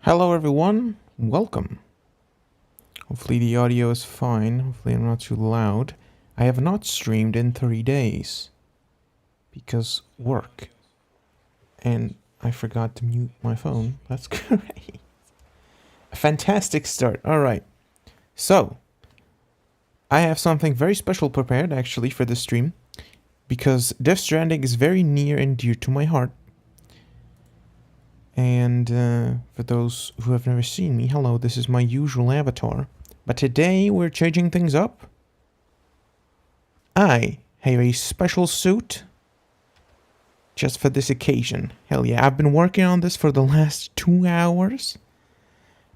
Hello everyone, welcome. Hopefully the audio is fine, hopefully I'm not too loud. I have not streamed in 3 days because work, and I forgot to mute my phone. That's great. A fantastic start. Alright, so I have something very special prepared actually for this stream because Death Stranding is very near and dear to my heart. And for those who have never seen me, hello, this is my usual avatar. But today we're changing things up. I have a special suit just for this occasion. Hell yeah, I've been working on this for the last 2 hours.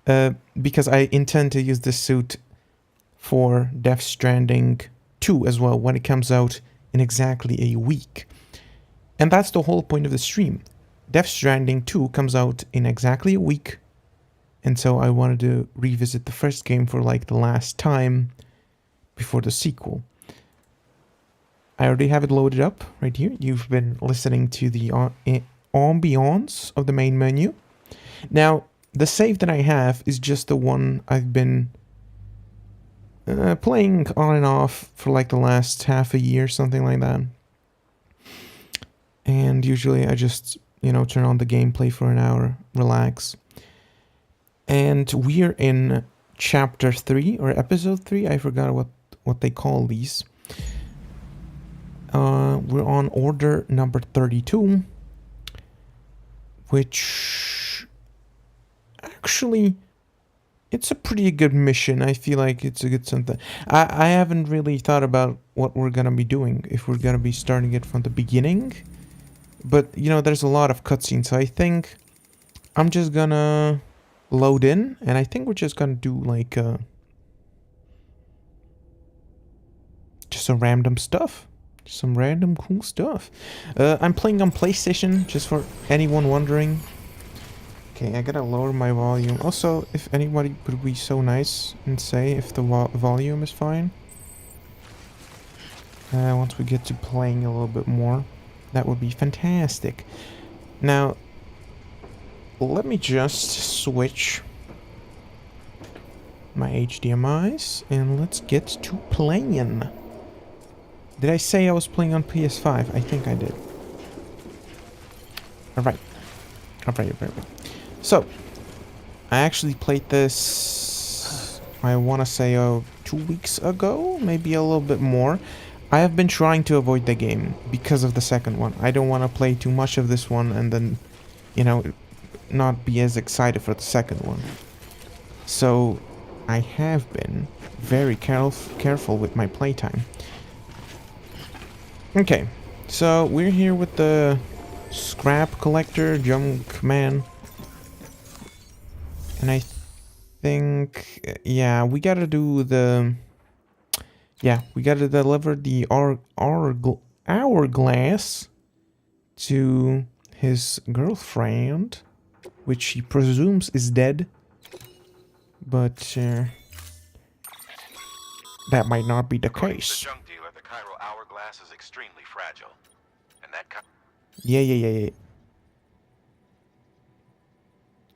Because I intend to use this suit for Death Stranding 2 as well when it comes out in exactly a week. And that's the whole point of the stream. Death Stranding 2 comes out in exactly a week, and so I wanted to revisit the first game for like the last time before the sequel. I already have it loaded up right here. You've been listening to the ambiance of the main menu. Now, the save that I have is just the one I've been playing on and off for like the last half a year, something like that. And usually I just turn on the gameplay for an hour, relax. And we're in chapter 3 or episode 3. I forgot what they call these. We're on order number 32, which actually it's a pretty good mission. I feel like it's a good something. I haven't really thought about what we're gonna be doing, if we're gonna be starting it from the beginning. But, there's a lot of cutscenes, so I think I'm just gonna load in, and I think we're just gonna do, like, just some random stuff. Some random cool stuff. I'm playing on PlayStation, just for anyone wondering. Okay, I gotta lower my volume. Also, if anybody would be so nice and say if the volume is fine. Once we get to playing a little bit more. That would be fantastic. Now, let me just switch my HDMIs and let's get to playing. Did I say I was playing on PS5? I think I did. Alright. Alright. So, I actually played this, I want to say 2 weeks ago? Maybe a little bit more. I have been trying to avoid the game because of the second one. I don't want to play too much of this one and then, not be as excited for the second one. So, I have been very careful with my playtime. Okay, so we're here with the scrap collector, junk man. And I think, yeah, we gotta do the... Yeah, we gotta deliver the hourglass to his girlfriend, which he presumes is dead. But that might not be the case. The junk dealer, the chiral hourglass is extremely fragile, and that. Yeah.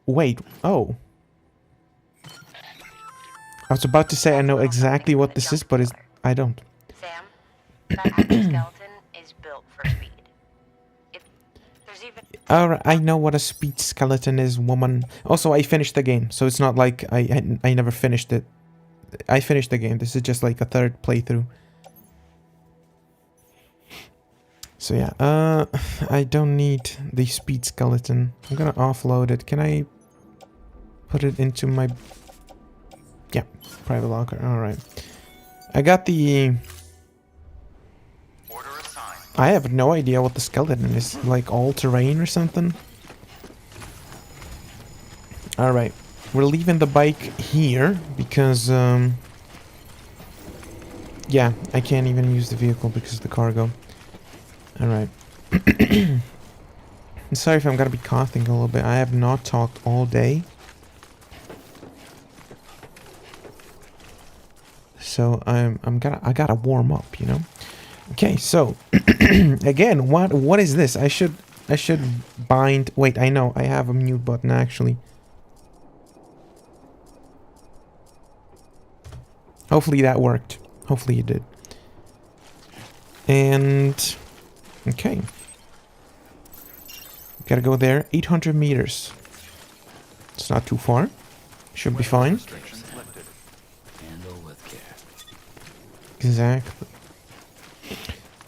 Wait. Oh. I was about to say I know exactly what this is, but I don't. Sam, that skeleton is built for speed. If there's even... Alright, I know what a speed skeleton is, woman. Also, I finished the game, so it's not like I never finished it. I finished the game. This is just like a third playthrough. So yeah, I don't need the speed skeleton. I'm gonna offload it. Can I put it into my... Yeah, private locker. Alright. I got the... Order assigned. I have no idea what the skeleton is. Like all-terrain or something? Alright. We're leaving the bike here because... yeah, I can't even use the vehicle because of the cargo. Alright. Sorry if I'm gonna be coughing a little bit. I have not talked all day. So I gotta warm up, Okay, so again, what is this? I should bind. Wait, I know I have a mute button actually. Hopefully that worked. Hopefully it did. And... okay. Gotta go there. 800 meters. It's not too far. Should be fine. Restrictions lifted. Handle with care. Exactly.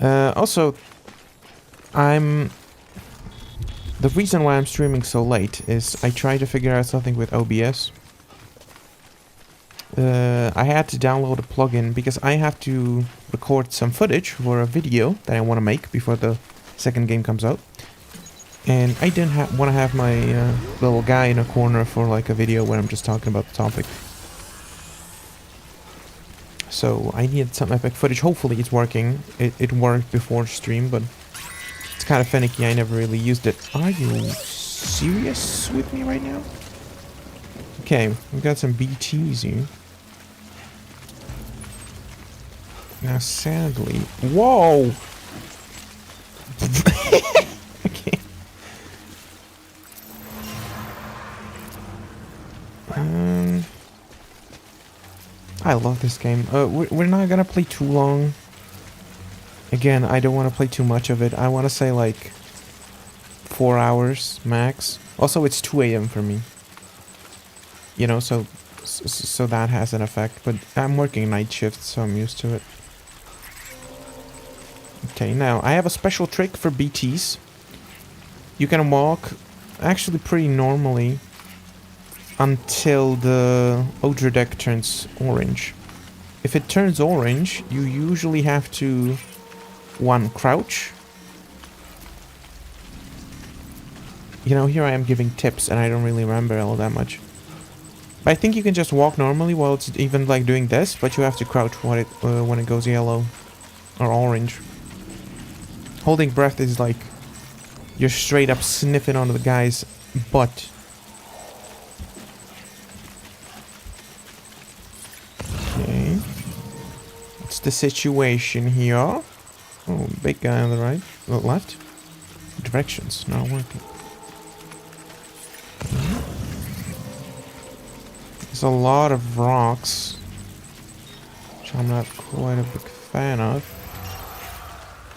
Also, the reason why I'm streaming so late is I tried to figure out something with OBS. I had to download a plugin because I have to record some footage for a video that I want to make before the second game comes out. And I didn't want to have my little guy in a corner for like a video where I'm just talking about the topic. So I needed some epic footage. Hopefully it's working. It worked before stream, but it's kind of finicky. I never really used it. Are you serious with me right now? Okay, we've got some BTs here. Now sadly... whoa! Okay. I love this game. We're not gonna play too long. Again, I don't want to play too much of it. I want to say like 4 hours max. Also, it's 2 a.m. for me. You know, so that has an effect. But I'm working night shifts, so I'm used to it. Okay, now I have a special trick for BTs. You can walk actually pretty normally until the Odra deck turns orange. If it turns orange, you usually have to crouch. You know, here I am giving tips and I don't really remember all that much. But I think you can just walk normally while it's even like doing this, but you have to crouch when it goes yellow or orange. Holding breath is like you're straight up sniffing onto the guy's butt. Okay. What's the situation here? Oh, big guy on the right. Left. Directions not working. There's a lot of rocks, which I'm not quite a big fan of.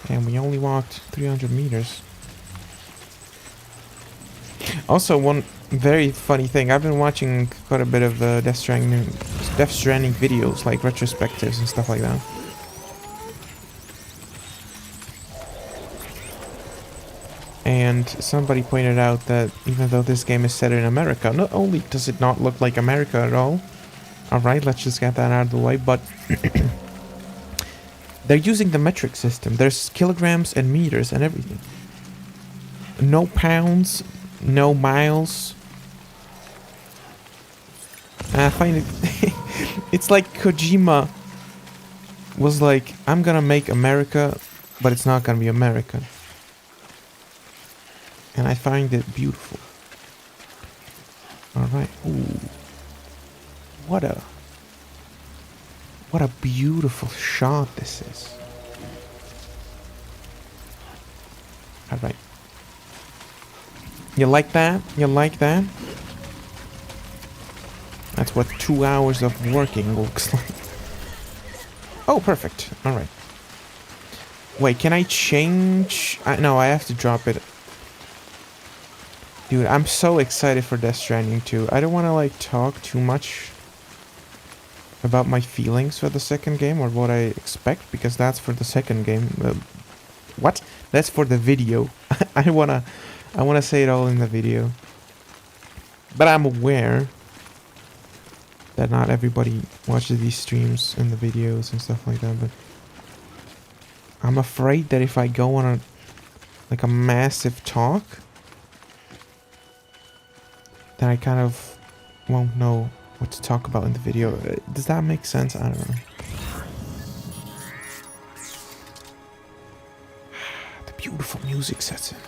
And we only walked 300 meters. Also, one very funny thing. I've been watching quite a bit of Death Stranding videos, like retrospectives and stuff like that. And somebody pointed out that even though this game is set in America, not only does it not look like America at all. Alright, let's just get that out of the way, but they're using the metric system. There's kilograms and meters and everything. No pounds, no miles. I find it... it's like Kojima was like, I'm gonna make America, but it's not gonna be America. And I find it beautiful. Alright. Ooh. What a beautiful shot this is. Alright. You like that? You like that? That's what 2 hours of working looks like. Oh, perfect. Alright. Wait, can I change? No, I have to drop it. Dude, I'm so excited for Death Stranding 2. I don't want to like talk too much about my feelings for the second game or what I expect, because that's for the second game. What? That's for the video. I wanna say it all in the video. But I'm aware that not everybody watches these streams and the videos and stuff like that. But I'm afraid that if I go on a massive talk, then I kind of won't know what to talk about in the video. Does that make sense? I don't know. The beautiful music sets in.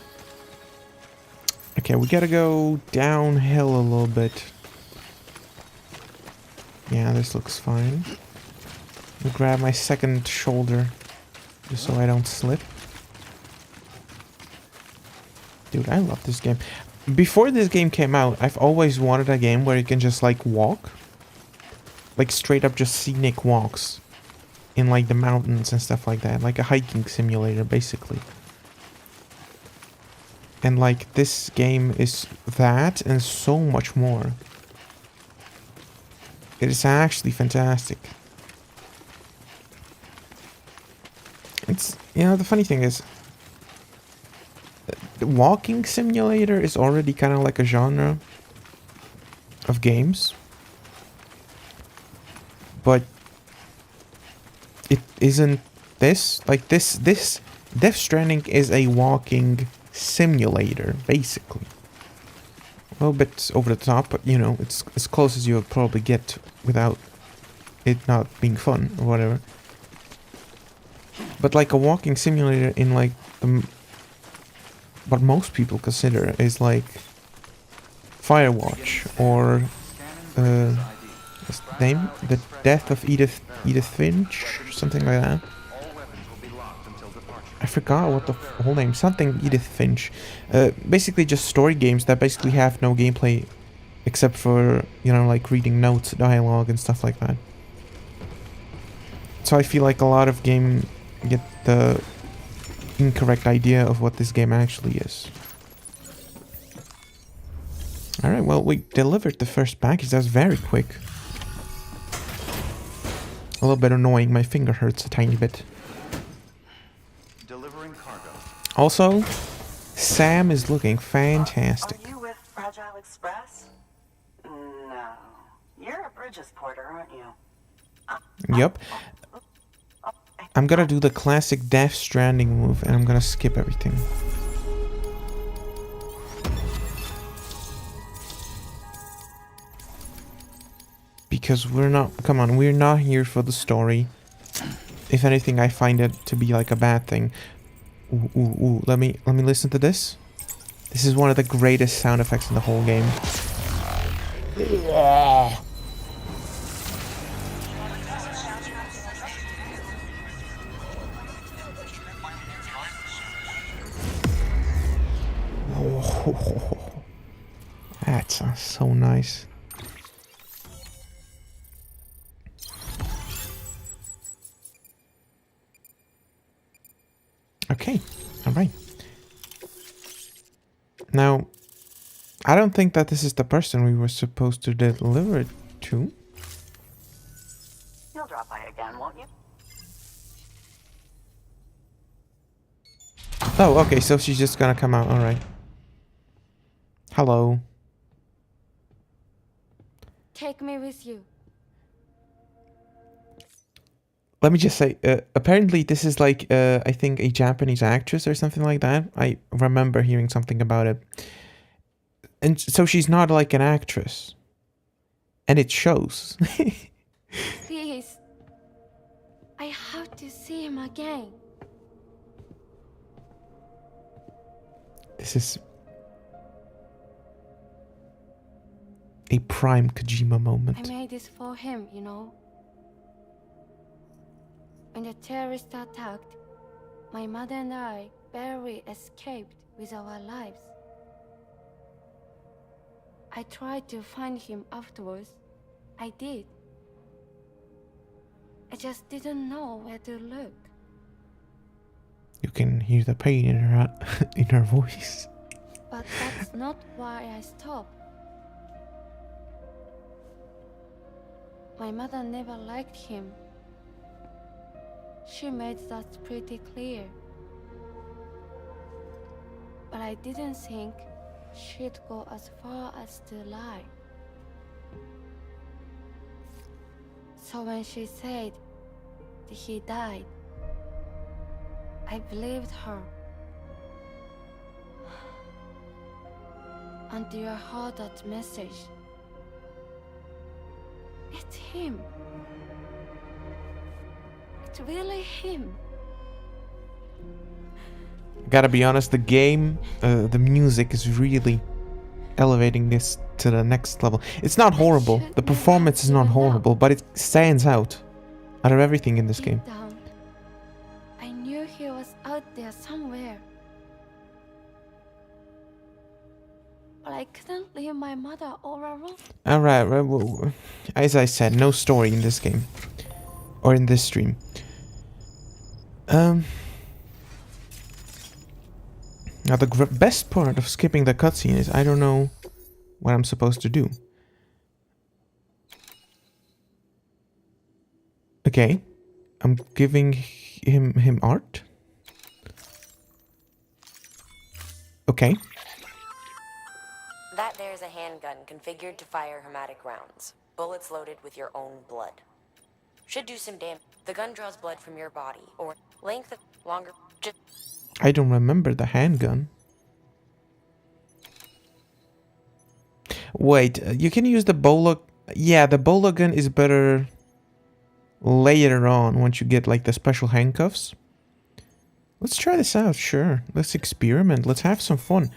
Okay, we gotta go downhill a little bit. Yeah, this looks fine. I'll grab my second shoulder just so I don't slip. Dude, I love this game. Before this game came out, I've always wanted a game where you can just like walk. like straight up just scenic walks in like the mountains and stuff like that, like a hiking simulator basically. And like this game is that and so much more. It is actually fantastic. It's, you know, the funny thing is, the walking simulator is already kind of like a genre of games, but it isn't this. Like this Death Stranding is a walking simulator, basically. A little bit over the top, but you know, it's as close as you'll probably get without it not being fun or whatever. But like a walking simulator in like what most people consider is like Firewatch or what's the name? The Death of Edith Finch, something like that. I forgot what the whole name. Something Edith Finch. Basically just story games that basically have no gameplay except for, you know, like reading notes, dialogue and stuff like that. So I feel like a lot of game get the incorrect idea of what this game actually is. Alright, well, we delivered the first package. That was very quick. A little bit annoying. My finger hurts a tiny bit. Delivering cargo. Also, Sam is looking fantastic. Are you with Fragile Express? No. You're a Bridges porter, aren't you? Yep. I'm gonna do the classic Death Stranding move, and I'm gonna skip everything. Because we're not... Come on, we're not here for the story. If anything, I find it to be like a bad thing. Ooh, ooh, ooh. Let me listen to this. This is one of the greatest sound effects in the whole game. Oh, that's so nice. Okay, alright. Now, I don't think that this is the person we were supposed to deliver it to. You'll drop by again, won't you? Oh, okay, so she's just gonna come out, alright. Hello. Take me with you. Let me just say, apparently this is like, I think a Japanese actress or something like that. I remember hearing something about it. And so she's not like an actress. And it shows. Please. I have to see him again. This is a prime Kojima I moment. made this for him, you know. When the terrorists attacked, my mother and I barely escaped with our lives. I tried to find him afterwards. I did. I just didn't know where to look. You can hear the pain in her in her voice. But that's not why I stopped. My mother never liked him. She made that pretty clear. But I didn't think she'd go as far as to lie. So when she said that he died, I believed her. Until I heard that message. It's him. It's really him. Gotta be honest, the game, the music is really elevating this to the next level. It's not horrible. The performance is not horrible, but it stands out of everything in this game. Deep down, I knew he was out there somewhere. but I couldn't leave my mother all alone. Alright, as I said, no story in this game. Or in this stream. Now the best part of skipping the cutscene is I don't know what I'm supposed to do. Okay. I'm giving him art. Okay. That there's a handgun configured to fire hematic rounds. Bullets loaded with your own blood. Should do some damage. The gun draws blood from your body, or length of longer. Just I don't remember the handgun. Wait, you can use the bola. Yeah, the bola gun is better later on once you get like the special handcuffs. Let's try this out, sure. Let's experiment. Let's have some fun.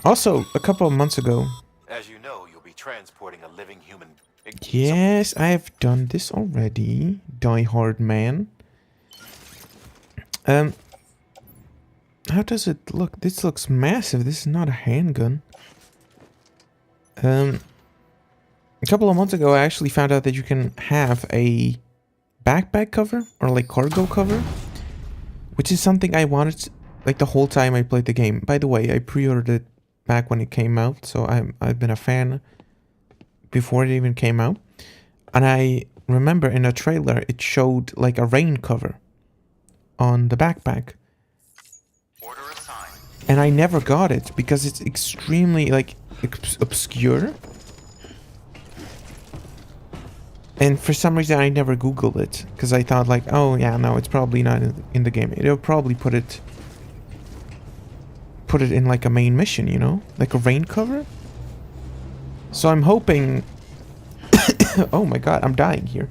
Also, a couple of months ago. As you know, you'll be transporting a living human. Yes, I have done this already. Die Hard Man. How does it look? This looks massive. This is not a handgun. A couple of months ago, I actually found out that you can have a backpack cover or like cargo cover, which is something I wanted like the whole time I played the game. By the way, I pre-ordered it back when it came out, so I've been a fan before it even came out. And I remember in a trailer it showed like a rain cover on the backpack. Order assigned. And I never got it because it's extremely like obscure. And for some reason I never googled it because I thought like, oh yeah, no, it's probably not in the game. It'll probably put it in like a main mission, you know, like a rain cover. So I'm hoping. Oh my god, I'm dying here.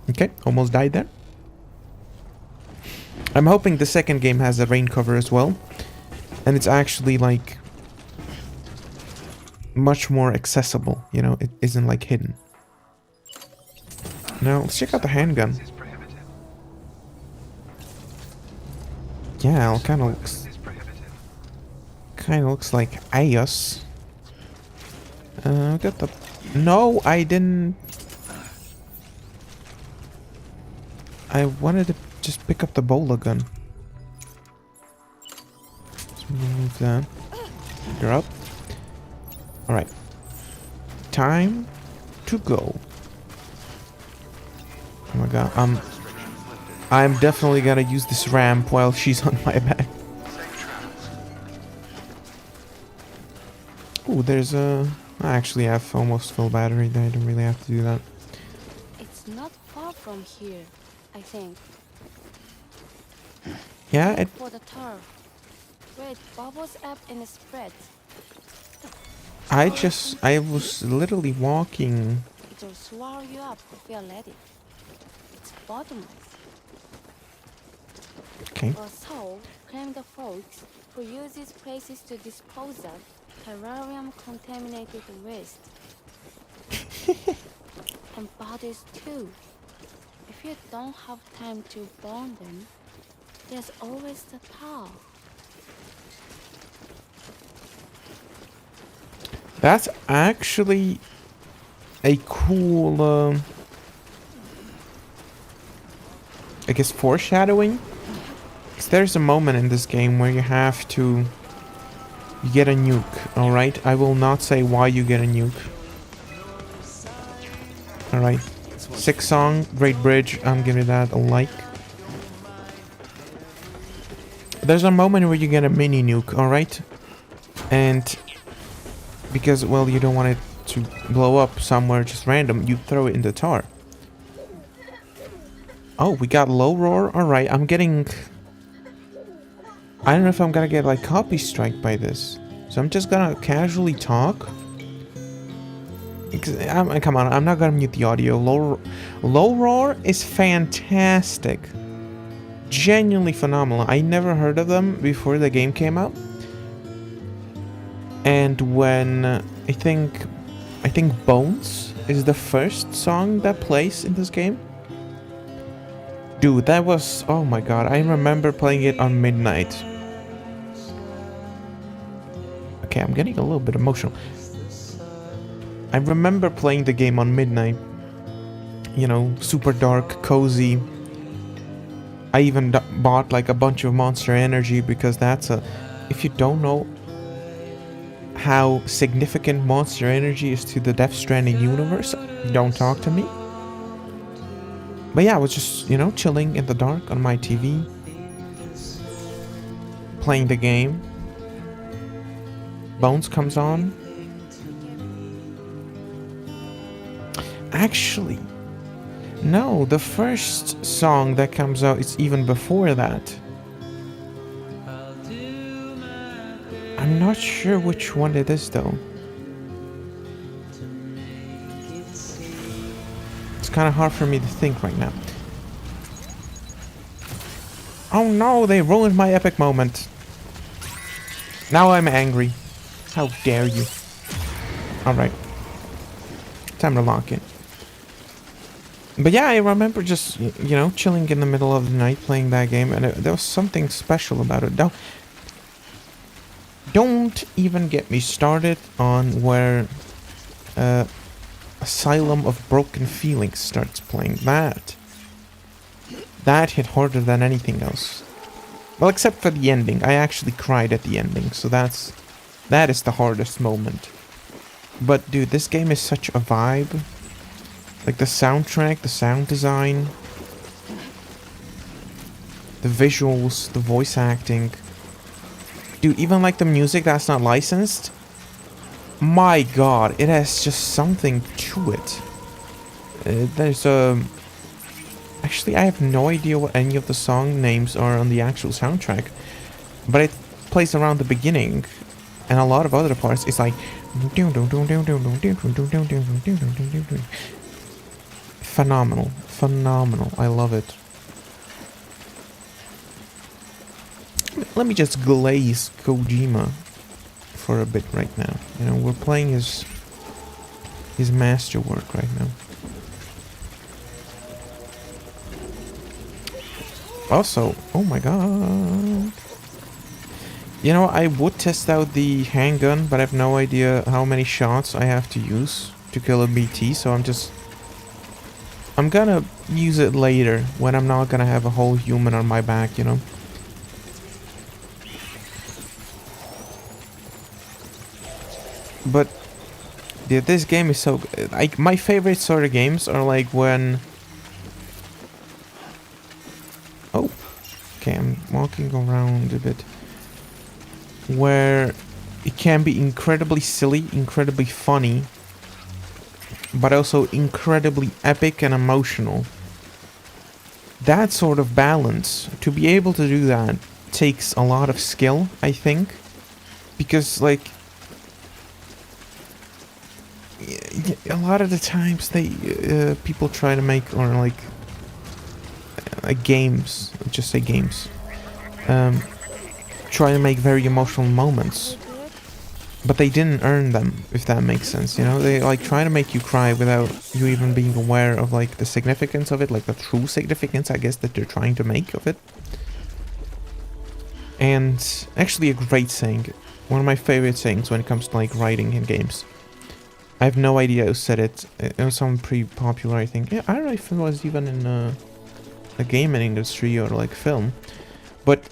Okay, almost died there. I'm hoping the second game has a rain cover as well. And it's actually like much more accessible, you know, it isn't like hidden. Now, let's check out the handgun. Yeah, it kind of looks like Ayos. Got the... No, I didn't... I wanted to just pick up the bola gun. Let's move that. You're up. Alright. Time to go. Oh my god, I'm definitely gonna use this ramp while she's on my back. Ooh, there's a... I actually have almost full battery. I don't really have to do that. It's not far from here, I think. Yeah, it... For the tar. Where it bubbles up and it spreads. I was literally walking... It'll swallow you up if you're let it. It's bottomless. Okay. So, claim the folks who use these places to dispose of terrarium-contaminated waste. And bodies too. If you don't have time to burn them, there's always the tar. That's actually a cool, I guess, foreshadowing. Because there's a moment in this game where you have to get a nuke, alright? I will not say why you get a nuke. Alright. Sick song, great bridge, I'm giving that a like. There's a moment where you get a mini nuke, alright? And because, well, you don't want it to blow up somewhere just random, you throw it in the tar. Oh, we got low roar? Alright, I'm getting... I don't know if I'm gonna get like copy strike by this. So I'm just gonna casually talk. Come on, I'm not gonna mute the audio. Low roar is fantastic. Genuinely phenomenal. I never heard of them before the game came out. And when I think Bones is the first song that plays in this game. Dude, that was... Oh my god, I remember playing it on midnight. Okay, I'm getting a little bit emotional. I remember playing the game on midnight. You know, super dark, cozy. I even bought like a bunch of Monster Energy because that's a... If you don't know how significant Monster Energy is to the Death Stranding universe, don't talk to me. But yeah, I was just, you know, chilling in the dark on my TV, playing the game. Bones comes on. Actually, no, the first song that comes out is even before that. I'm not sure which one it is though. It's kind of hard for me to think right now. Oh no, they ruined my epic moment. Now I'm angry. How dare you. Alright. Time to lock in. But yeah, I remember just, you know, chilling in the middle of the night playing that game, and there was something special about it. Don't even get me started on where Asylum of Broken Feelings starts playing. That hit harder than anything else. Well, except for the ending. I actually cried at the ending, so that is the hardest moment. But dude, this game is such a vibe. Like the soundtrack, the sound design, the visuals, the voice acting. Dude, even like the music that's not licensed. My god, it has just something to it. There's a... Actually, I have no idea what any of the song names are on the actual soundtrack. But it plays around the beginning. And a lot of other parts, it's like... Phenomenal. Phenomenal. I love it. Let me just glaze Kojima for a bit right now. You know, we're playing his masterwork right now. Also, oh my god. You know, I would test out the handgun, but I have no idea how many shots I have to use to kill a BT, so I'm gonna use it later when I'm not gonna have a whole human on my back, you know. But dude, this game is so good. Like my favorite sort of games are like when... Oh, okay, I'm walking around a bit. Where it can be incredibly silly, incredibly funny, but also incredibly epic and emotional. That sort of balance, to be able to do that, takes a lot of skill, I think. Because, like, a lot of the times people try to make, or like games, just say games, try to make very emotional moments, but they didn't earn them, if that makes sense, you know. They like try to make you cry without you even being aware of like the significance of it, like the true significance, I guess, that they're trying to make of it. And actually a great saying, one of my favorite sayings when it comes to like writing in games. I have no idea who said it. It was someone pretty popular, I think. Yeah, I don't know if it was even in a gaming industry or like film. But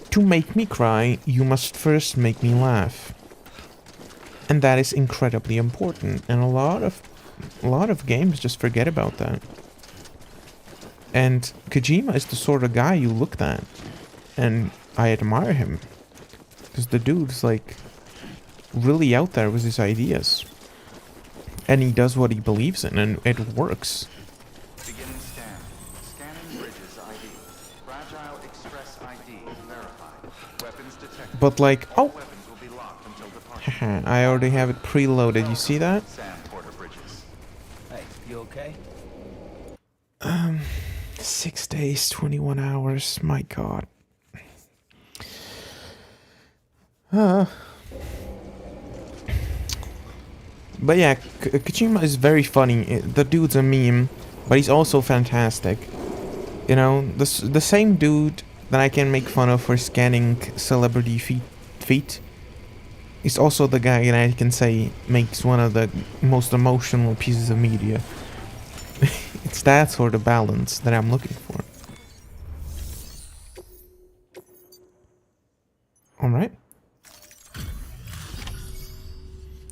to make me cry, you must first make me laugh. And that is incredibly important. And a lot of games just forget about that. And Kojima is the sort of guy you look at. And I admire him. Because the dude's like really out there with his ideas. And he does what he believes in, and it works. Beginning scan. Scanning bridges ID. Fragile Express ID verified. Weapons detected. But like, oh, Weapons will be locked until departure. I already have it preloaded. You see that? Sam Porter Bridges. Hey, you okay? 6 days, 21 hours. My god. But yeah, Kojima is very funny. The dude's a meme. but he's also fantastic. You know, the same dude that I can make fun of for scanning celebrity feet is also the guy that I can say makes one of the most emotional pieces of media. It's that sort of balance that I'm looking for. Alright.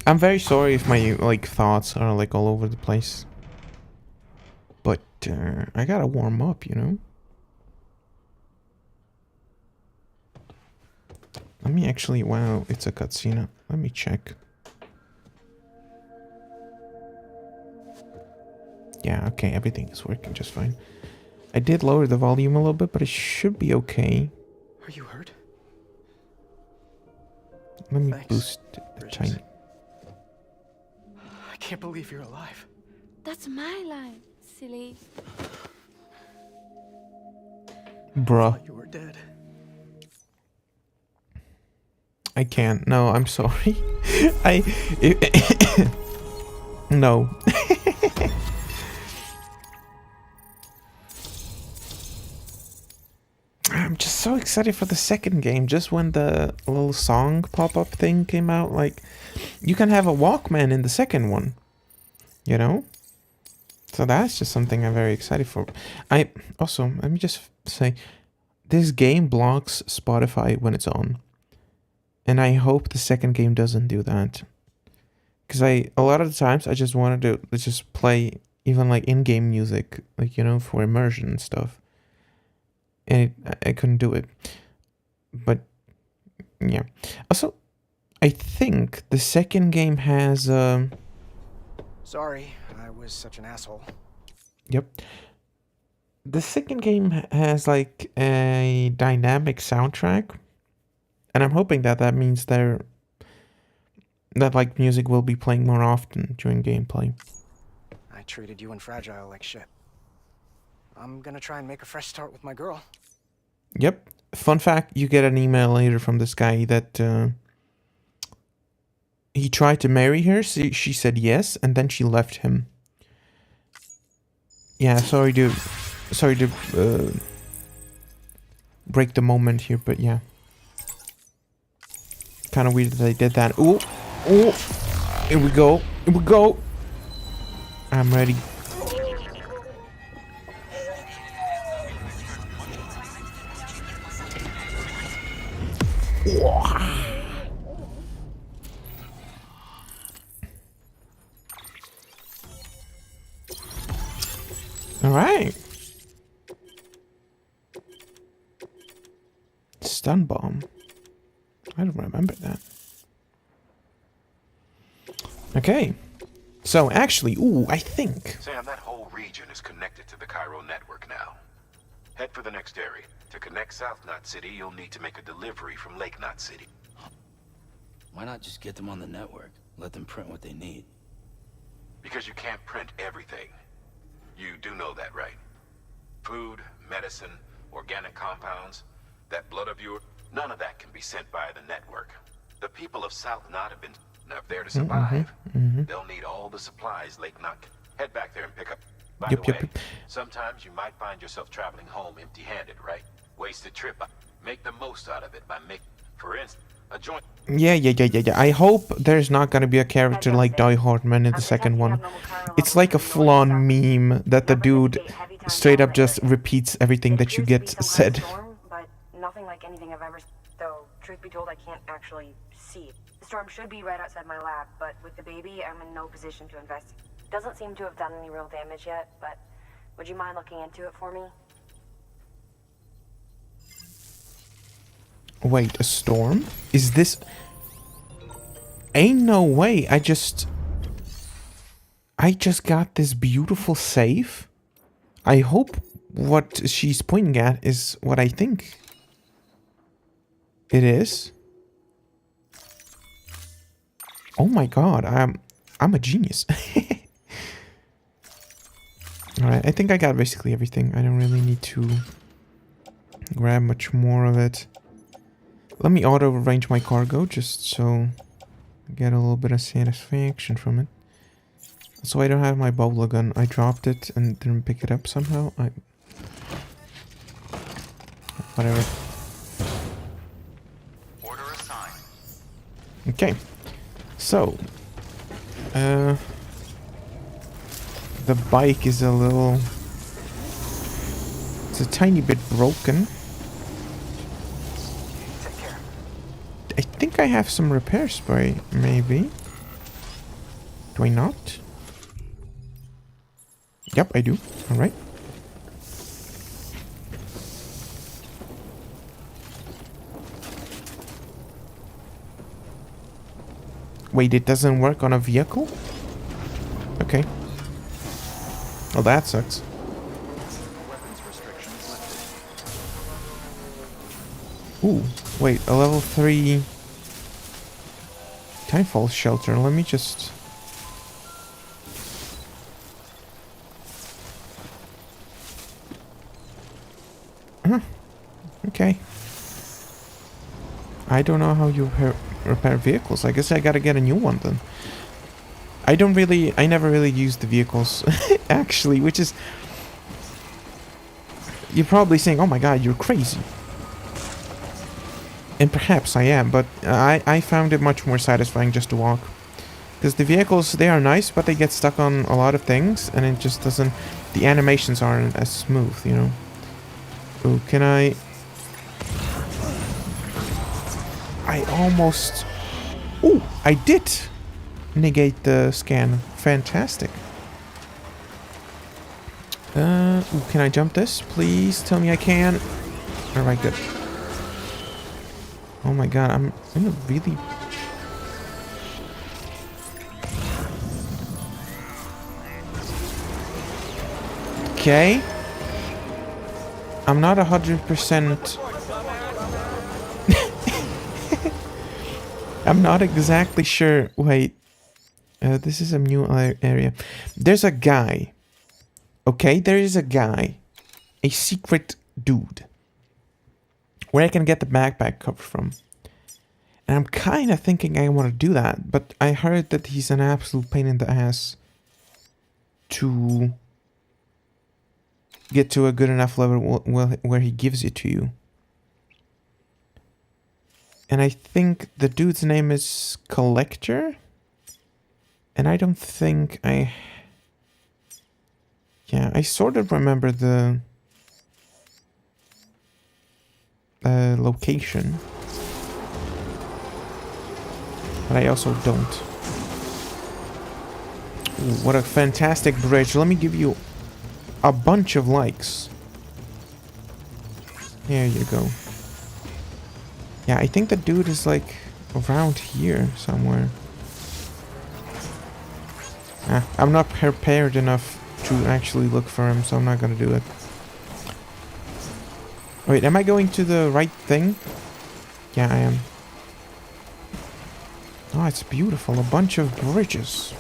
I'm very sorry if my, like, thoughts are, like, all over the place. But, I gotta warm up, you know? Let me actually... Wow, it's a cutscene. Let me check. Yeah, okay, everything is working just fine. I did lower the volume a little bit, but it should be okay. Are you hurt? Let me Thanks, boost it a Bridges. tiny... I can't believe you're alive. That's my line, silly. I Bruh. thought you were dead. I can't. No, I'm sorry. No. I'm just so excited for the second game. Just when the little song pop-up thing came out, like, you can have a Walkman in the second one. You know? So that's just something I'm very excited for. Also, let me just say, this game blocks Spotify when it's on. And I hope the second game doesn't do that. Because a lot of the times I just wanted to just play even like in-game music, like, you know, for immersion and stuff. And I couldn't do it. But, yeah. Also, I think the second game has... Sorry, I was such an asshole. Yep. The second game has like a dynamic soundtrack. And I'm hoping that that means that like music will be playing more often during gameplay. I treated you and Fragile like shit. I'm gonna try and make a fresh start with my girl. Yep. Fun fact, you get an email later from this guy that he tried to marry her, so she said yes, and then she left him. Yeah, sorry to break the moment here, but yeah. Kind of weird that they did that. Ooh, ooh, here we go, here we go. I'm ready. All right. Stun bomb. I don't remember that. Okay. So actually, ooh, I think. Sam, that whole region is connected to the Cairo network now. Head for the next area. To connect South Knot City, you'll need to make a delivery from Lake Knot City. Why not just get them on the network? Let them print what they need. Because you can't print everything. You do know that, right? Food, medicine, organic compounds, that blood of yours, none of that can be sent by the network. The people of South Knot have been enough there to survive. They'll need all the supplies Lake Knot. Head back there and pick up. By the way, sometimes you might find yourself traveling home empty-handed, right? Wasted trip. Make the most out of it by for instance, a joint. Yeah. I hope there's not gonna be a character like Die Hardman in the second one. It's like a full-on meme that the dude straight up just repeats everything that you get said. But nothing like anything I've ever... Though, truth be told, I can't actually see it. The storm should be right outside my lab, but with the baby, I'm in no position to investigate. Doesn't seem to have done any real damage yet, but would you mind looking into it for me? Wait, a storm? Is this... Ain't no way. I just got this beautiful save. I hope what she's pointing at is what I think it is. Oh my god, I'm a genius. Alright, I think I got basically everything. I don't really need to grab much more of it. Let me auto-arrange my cargo just so I get a little bit of satisfaction from it. So I don't have my bowler gun. I dropped it and didn't pick it up somehow. Whatever. Order assigned. Okay. So. The bike is a little... It's a tiny bit broken. Take care. I think I have some repair spray, maybe. Do I not? Yep, I do. Alright. Wait, it doesn't work on a vehicle? Okay. Well, that sucks. Weapons restrictions lifted. Ooh, wait, a level 3 Timefall shelter. Let me just... Huh. Okay. I don't know how you repair vehicles. I guess I gotta get a new one then. I never really use the vehicles, actually, which is... You're probably saying, oh my god, you're crazy. And perhaps I am, but I found it much more satisfying just to walk. Because the vehicles, they are nice, but they get stuck on a lot of things, and it just doesn't... The animations aren't as smooth, you know? Ooh, can I almost... Ooh, I did negate the scan. Fantastic. Ooh, can I jump this? Please tell me I can. Alright, good. Oh my god, I'm in a really... Okay. I'm not 100%... I'm not exactly sure. Wait. This is a new area. There's a guy. Okay, there is a guy. A secret dude. Where I can get the backpack cover from. And I'm kind of thinking I want to do that. But I heard that he's an absolute pain in the ass. To get to a good enough level where he gives it to you. And I think the dude's name is Collector. And I don't think I... Yeah, I sort of remember the... location. But I also don't. Ooh, what a fantastic bridge. Let me give you a bunch of likes. There you go. Yeah, I think the dude is like around here somewhere. I'm not prepared enough to actually look for him, so I'm not gonna do it. Wait, am I going to the right thing? Yeah, I am. Oh, it's beautiful. A bunch of bridges.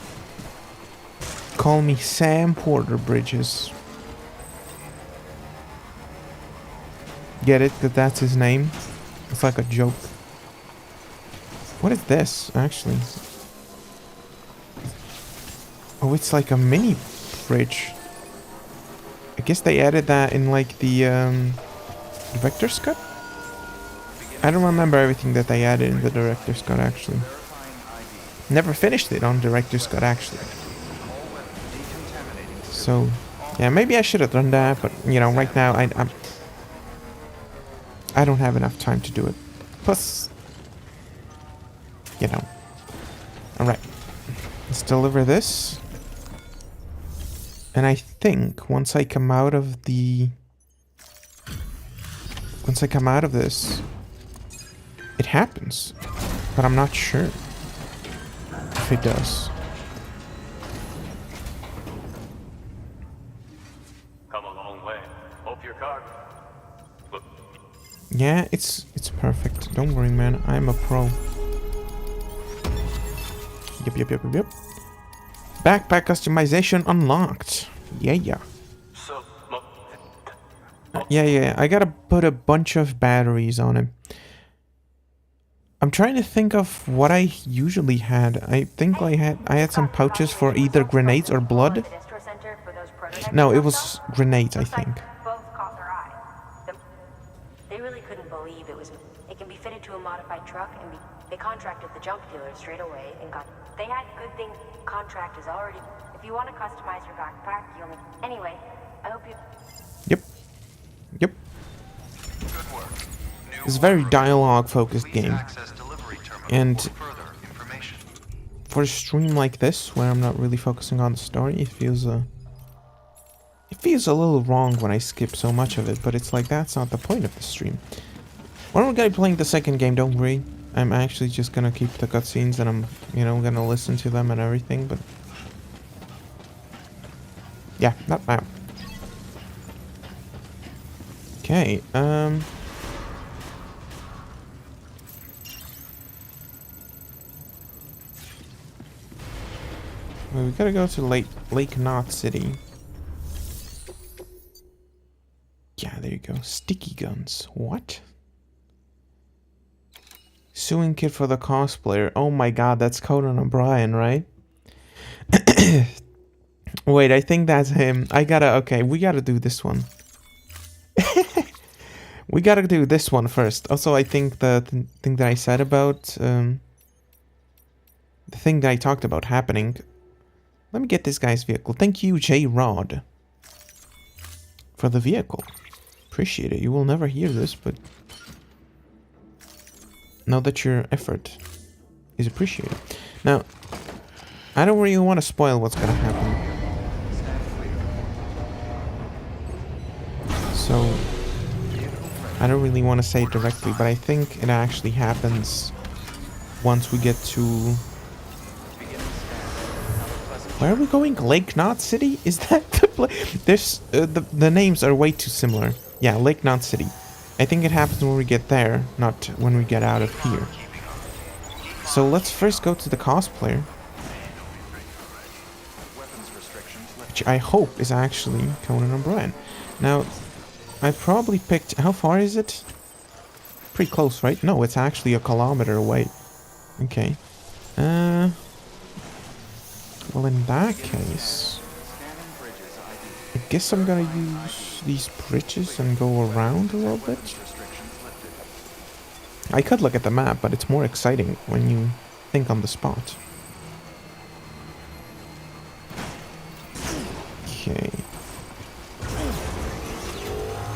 Call me Sam Porter Bridges. Get it? That that's his name? It's like a joke. What is this, actually? Oh, it's like a mini bridge. I guess they added that in like the director's cut? I don't remember everything that they added in the director's cut, actually. Never finished it on director's cut, actually. So, yeah, maybe I should have done that, but, you know, right now I don't have enough time to do it. Plus, you know. Alright. Let's deliver this. And I think once I come out of the... Once I come out of this, it happens. But I'm not sure if it does. Come a long way. Hope your car. Yeah, it's perfect. Don't worry, man. I'm a pro. Yep. Backpack customization unlocked. Yeah. So, Yeah. I gotta put a bunch of batteries on him. I'm trying to think of what I usually had. I think I had some pouches for either grenades or blood. No, it was grenades, I think. Both caught their eye. They really couldn't believe it was. It can be fitted to a modified truck, and they contracted the junk dealer straight away and got. They had good thing. Contract is already. If you want to customize your backpack, you'll need. Anyway, I hope you. Yep. Yep. Good work. New It's a very order. dialogue-focused Please game. access delivery terminal And for further information. for a stream like this, where I'm not really focusing on the story, it feels a little wrong when I skip so much of it, but it's like that's not the point of the stream. When we're gonna be playing the second game, don't worry. I'm actually just gonna keep the cutscenes and I'm, gonna listen to them and everything, but... yeah, not now. Okay, well, we gotta go to Lake Knot City. Yeah, there you go. Sticky guns. What? Suing kit for the cosplayer. Oh my god, that's Conan O'Brien, right? Wait, I think that's him. Okay, we gotta do this one. We gotta do this one first. Also, I think the thing that I said about, the thing that I talked about happening. Let me get this guy's vehicle. Thank you, J. Rod, for the vehicle. Appreciate it. You will never hear this, but know that your effort is appreciated. Now, I don't really want to spoil what's gonna happen. So, I don't really want to say it directly, but I think it actually happens once we get to... Where are we going? Lake Knot City? Is that the place? There's, the names are way too similar. Yeah, Lake Knot City. I think it happens when we get there, not when we get out of here. So let's first go to the cosplayer. Which I hope is actually Conan O'Brien. Now, I probably picked... How far is it? Pretty close, right? No, it's actually 1 kilometer away. Okay. Well, in that case... I guess I'm gonna use these bridges and go around a little bit. I could look at the map, but it's more exciting when you think on the spot. Okay.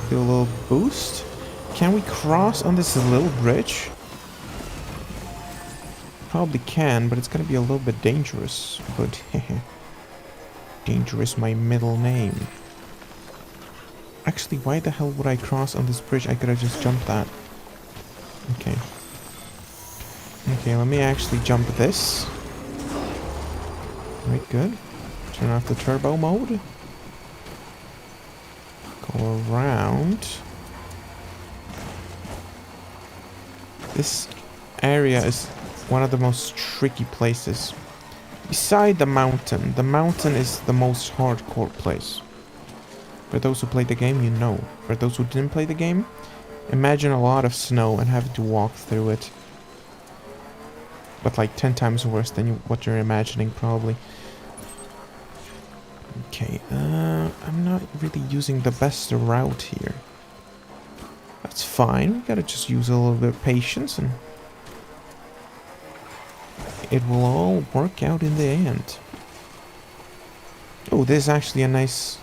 Do a little boost. Can we cross on this little bridge? Probably can, but it's gonna be a little bit dangerous. But dangerous, my middle name. Actually, why the hell would I cross on this bridge? I could have just jumped that. Okay. Okay, let me actually jump this. Right, good. Turn off the turbo mode. Go around. This area is one of the most tricky places. Beside the mountain is the most hardcore place. For those who played the game, you know. For those who didn't play the game, imagine a lot of snow and having to walk through it. But like 10 times worse than what you're imagining, probably. Okay, I'm not really using the best route here. That's fine, we gotta just use a little bit of patience and it will all work out in the end. Oh, this is actually a nice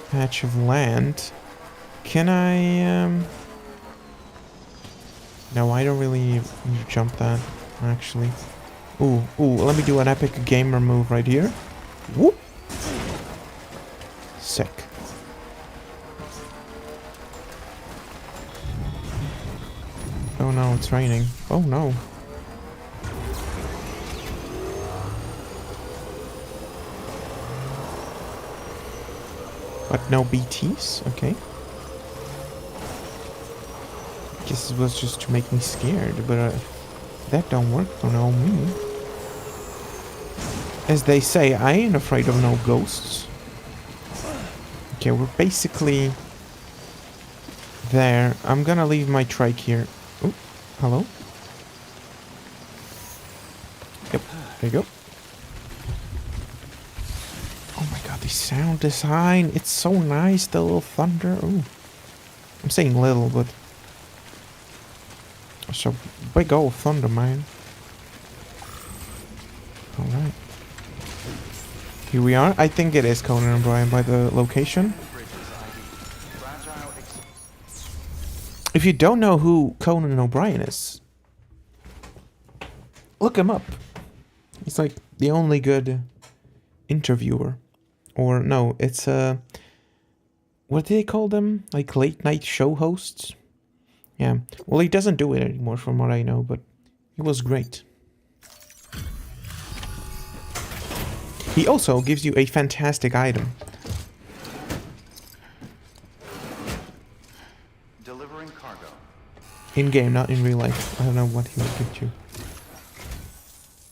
patch of land. Can I, No, I don't really need to jump that, actually. Ooh, let me do an epic gamer move right here. Whoop! Sick. Oh no, it's raining. Oh no. But no BTs? Okay. Guess it was just to make me scared, but that don't work on me. As they say, I ain't afraid of no ghosts. Okay, we're basically there. I'm gonna leave my trike here. Hello? Yep, there you go. Oh my god, the sound design. It's so nice, the little thunder. Ooh. I'm saying little, but... So, big old thunder, man. Alright. Here we are. I think it is Conan O'Brien by the location. If you don't know who Conan O'Brien is, look him up. He's like the only good interviewer. Or no, it's what do they call them? Like late night show hosts? Yeah. Well, he doesn't do it anymore from what I know, but he was great. He also gives you a fantastic item. Delivering cargo. In game, not in real life. I don't know what he would give you.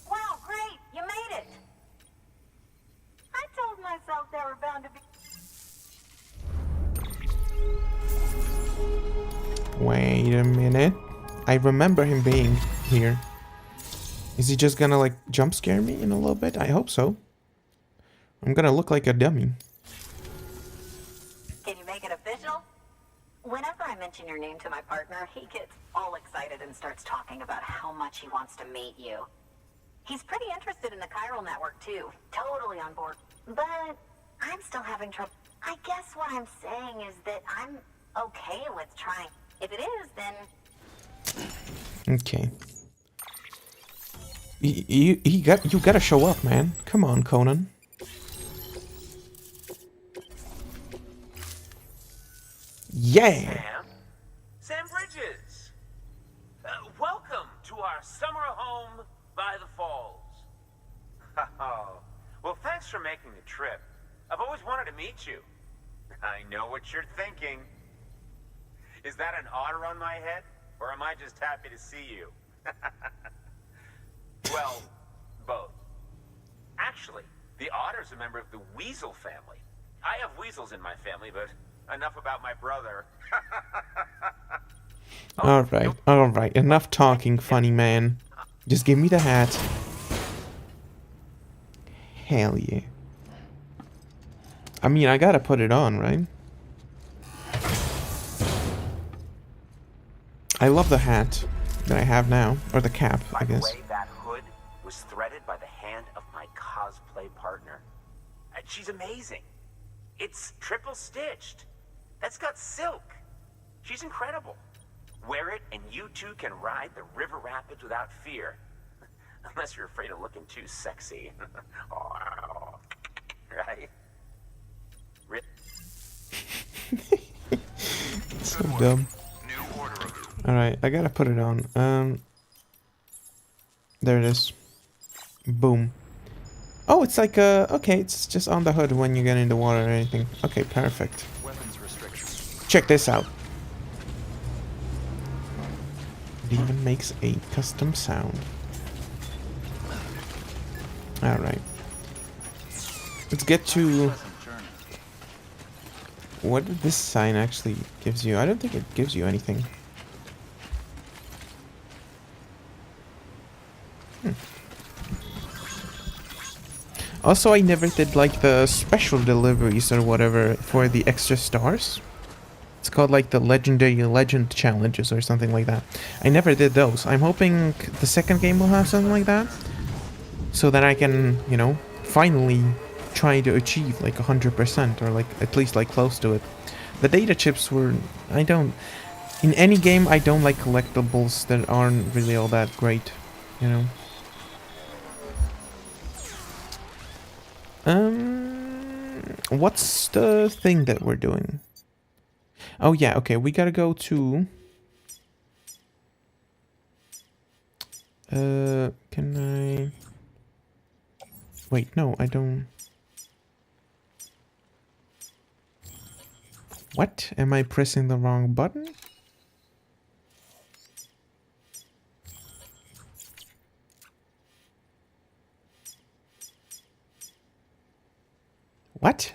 Wow, great! You made it! I told myself there were bound to be... Wait a minute. I remember him being here. Is he just gonna like jump scare me in a little bit? I hope so. I'm gonna look like a dummy. Can you make it official? Whenever I mention your name to my partner, he gets all excited and starts talking about how much he wants to meet you. He's pretty interested in the chiral network too. Totally on board. But I'm still having trouble. I guess what I'm saying is that I'm okay with trying. If it is, then... Okay. You gotta show up, man. Come on, Conan. Yeah! Sam Bridges! Welcome to our summer home by the falls. Oh, well, thanks for making the trip. I've always wanted to meet you. I know what you're thinking. Is that an otter on my head? Or am I just happy to see you? Well, both. Actually, the otter's a member of the weasel family. I have weasels in my family, but enough about my brother. Alright. Enough talking, funny man. Just give me the hat. Hell yeah. I mean, I gotta put it on, right? I love the hat that I have now. Or the cap, I guess. By the way, that hood was threaded by the hand of my cosplay partner. And she's amazing. It's triple stitched. That's got silk. She's incredible. Wear it and you too can ride the river rapids without fear. Unless you're afraid of looking too sexy. Right? So dumb. Alright, I gotta put it on. There it is. Boom. Oh, it's like okay, it's just on the hood when you get in the water or anything. Okay, perfect. Check this out. It even makes a custom sound. Alright. Let's get to... What did this sign actually gives you? I don't think it gives you anything. Also, I never did like the special deliveries or whatever for the extra stars. It's called like the Legendary Legend Challenges or something like that. I never did those. I'm hoping the second game will have something like that. So that I can, you know, finally try to achieve like 100% or like at least like close to it. The data chips were... In any game, I don't like collectibles that aren't really all that great, you know. What's the thing that we're doing? Oh yeah, okay, we gotta go to... can I... Wait, no, I don't... What? Am I pressing the wrong button? What?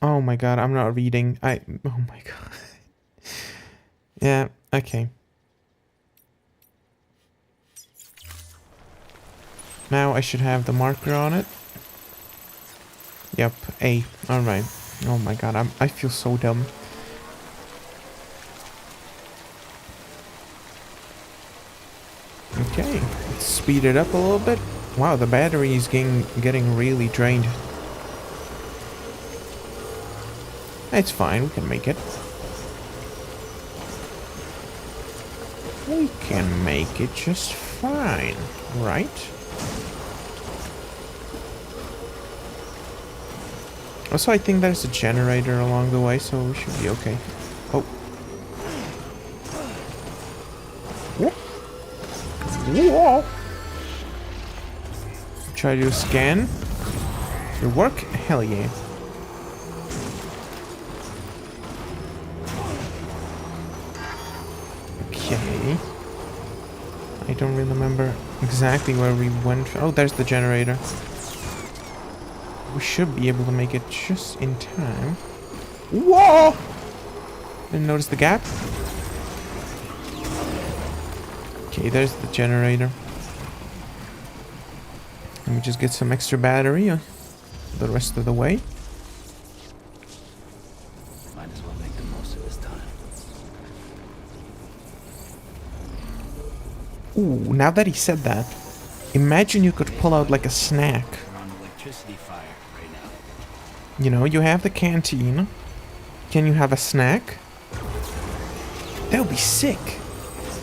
Oh my god, I'm not reading. Oh my god. Yeah, okay. Now I should have the marker on it. Yep, A. Alright. Oh my god, I feel so dumb. Okay, let's speed it up a little bit. Wow, the battery is getting really drained. It's fine, we can make it. We can make it just fine, right? Also, I think there's a generator along the way, so we should be okay. Oh. Whoop. Whoa. Try to scan. Did it work? Hell yeah. Okay. I don't really remember exactly where we went. Oh, there's the generator. We should be able to make it just in time. Whoa! Didn't notice the gap. Okay, there's the generator. Let me just get some extra battery the rest of the way. Might as well make the most of this time. Ooh, now that he said that, imagine you could pull out like a snack. We're on electricity fire right now. You know, you have the canteen. Can you have a snack? That would be sick.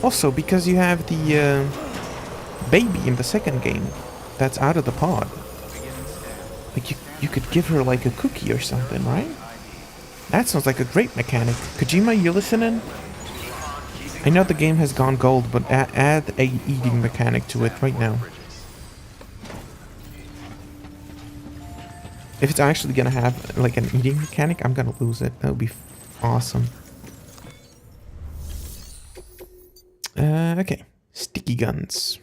Also, because you have the baby in the second game that's out of the pod. Like, you could give her like a cookie or something, right? That sounds like a great mechanic. Kojima, you listening? I know the game has gone gold, but add a eating mechanic to it right now. If it's actually gonna have like an eating mechanic, I'm gonna lose it. That would be awesome. Okay. Sticky guns.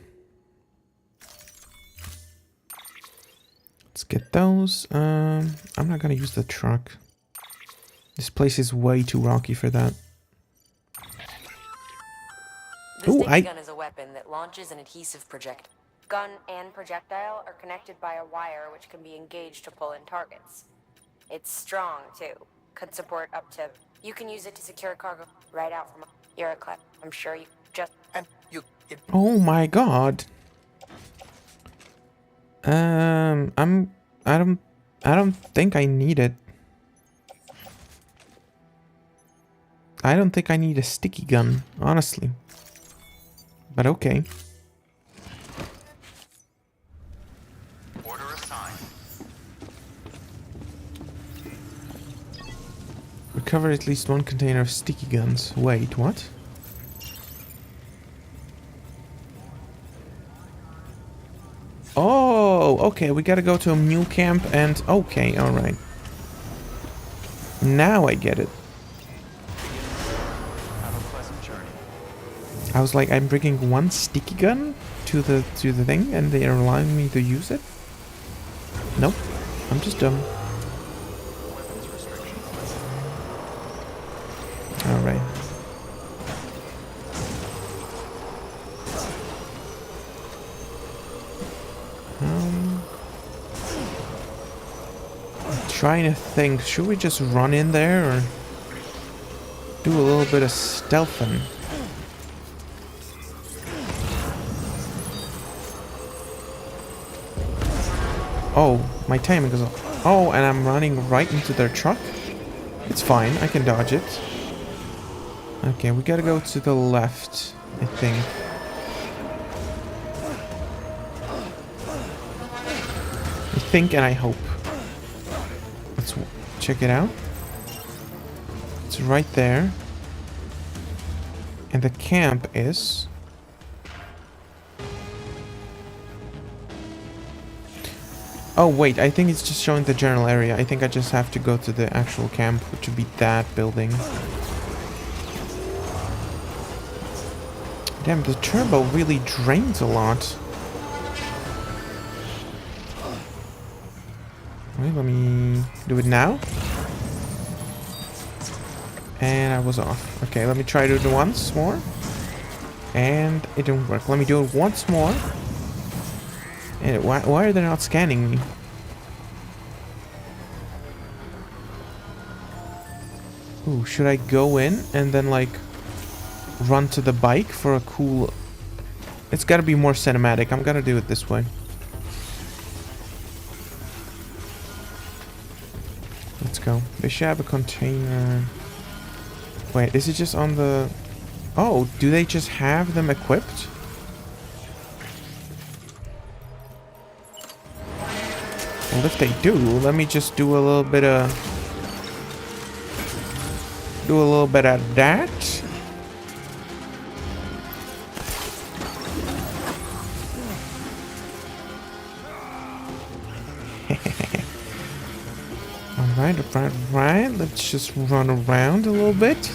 Let's get those. I'm not gonna use the truck. This place is way too rocky for that. The sticky gun is a weapon that launches an adhesive projectile. Gun and projectile are connected by a wire which can be engaged to pull in targets. It's strong, too. Could support up to... You can use it to secure cargo right out from... You're a clip. I'm sure you just... And you... Oh my god. I don't think I need it. I don't think I need a sticky gun, honestly. But okay. Order assigned. Recover at least one container of sticky guns. Wait, what? Oh, okay, we gotta go to a mule camp and... Okay, alright. Now I get it. Have a pleasant journey. I was like, I'm bringing one sticky gun to the thing and they are allowing me to use it? Nope, I'm just dumb. Weapons restrictions. Alright. Trying to think, should we just run in there or do a little bit of stealthing? Oh, my timing is off. Oh, and I'm running right into their truck? It's fine, I can dodge it. Okay, we gotta go to the left, I think. I think and I hope. Let's check it out. It's right there. And the camp is... Oh wait, I think it's just showing the general area. I think I just have to go to the actual camp, which would be that building. Damn, the turbo really drains a lot. Wait, let me do it now. And I was off. Okay, let me try to do it once more. And it didn't work. Let me do it once more. And why are they not scanning me? Ooh, should I go in and then like run to the bike for a cool... It's gotta be more cinematic. I'm gonna do it this way. Let's go. They should have a container. Wait, is it just on the... Oh, do they just have them equipped? Well, if they do, let me just do a little bit of... Do a little bit of that. Alright. Let's just run around a little bit.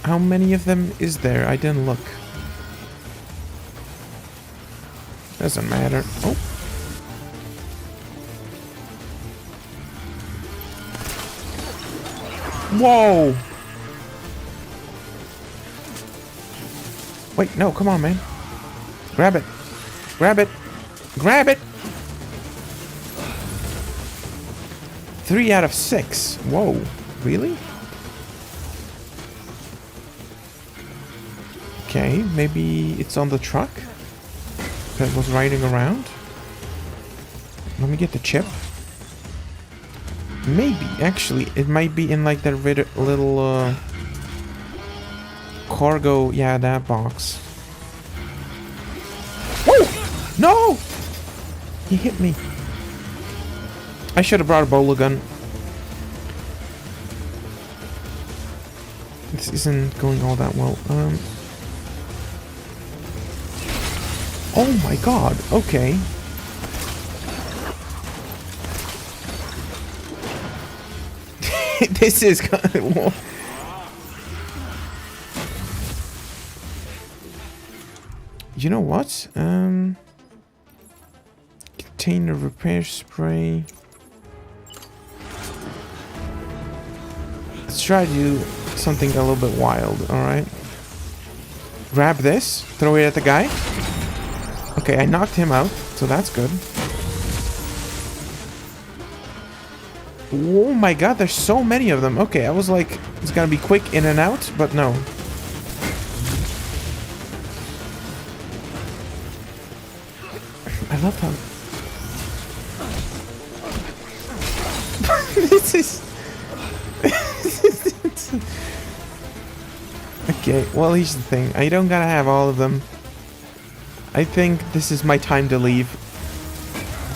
How many of them is there? I didn't look. Doesn't matter. Oh. Whoa! Wait, no, come on, man. Grab it. Grab it. Grab it! 3 out of 6. Whoa. Really? Okay, maybe it's on the truck that was riding around. Let me get the chip. Maybe, actually, it might be in like that little cargo, yeah, that box. Whoa! No! He hit me. I should have brought a bowler gun. This isn't going all that well. Oh my god, okay. This is kind of... You know what? Container repair spray. Let's try to do something a little bit wild, alright? Grab this, throw it at the guy. Okay, I knocked him out, so that's good. Oh my god, there's so many of them. Okay, I was like, it's gonna be quick in and out, but no. I love how... This is... Okay, well, here's the thing. I don't gotta have all of them. I think this is my time to leave.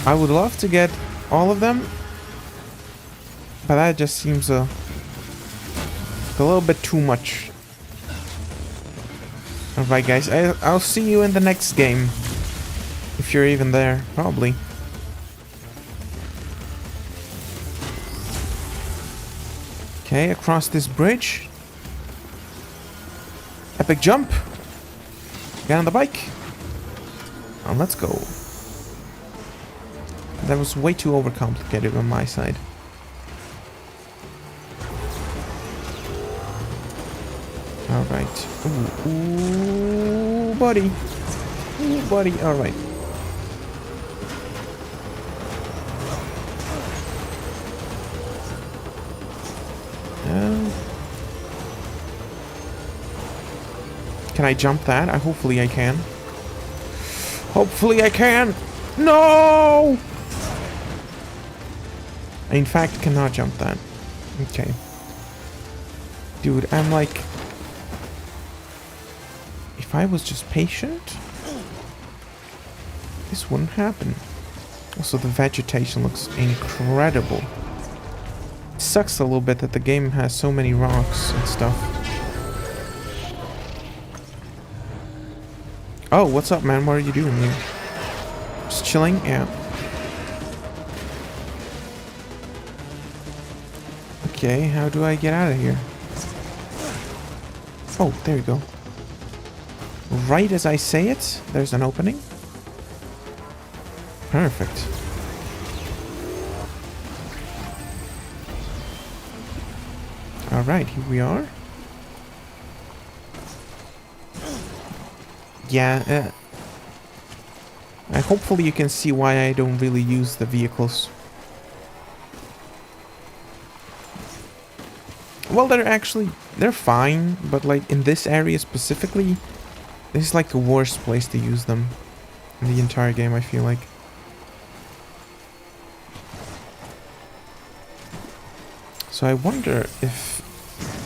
I would love to get all of them, but that just seems a little bit too much. Alright guys, I'll see you in the next game. If you're even there, probably. Okay, across this bridge. Epic jump. Get on the bike. And let's go. That was way too overcomplicated on my side. Alright. Ooh, buddy. Ooh, buddy. Alright. Can I jump that? Hopefully I can. Hopefully I can. No! I in fact cannot jump that. Okay. Dude, I'm like... If I was just patient, this wouldn't happen. Also, the vegetation looks incredible. It sucks a little bit that the game has so many rocks and stuff. Oh, what's up, man? What are you doing here? Just chilling? Yeah. Okay, how do I get out of here? Oh, there you go. Right as I say it, there's an opening. Perfect. Alright, here we are. Yeah, Hopefully you can see why I don't really use the vehicles. Well, they're fine, but like in this area specifically, this is like the worst place to use them in the entire game, I feel like. So I wonder if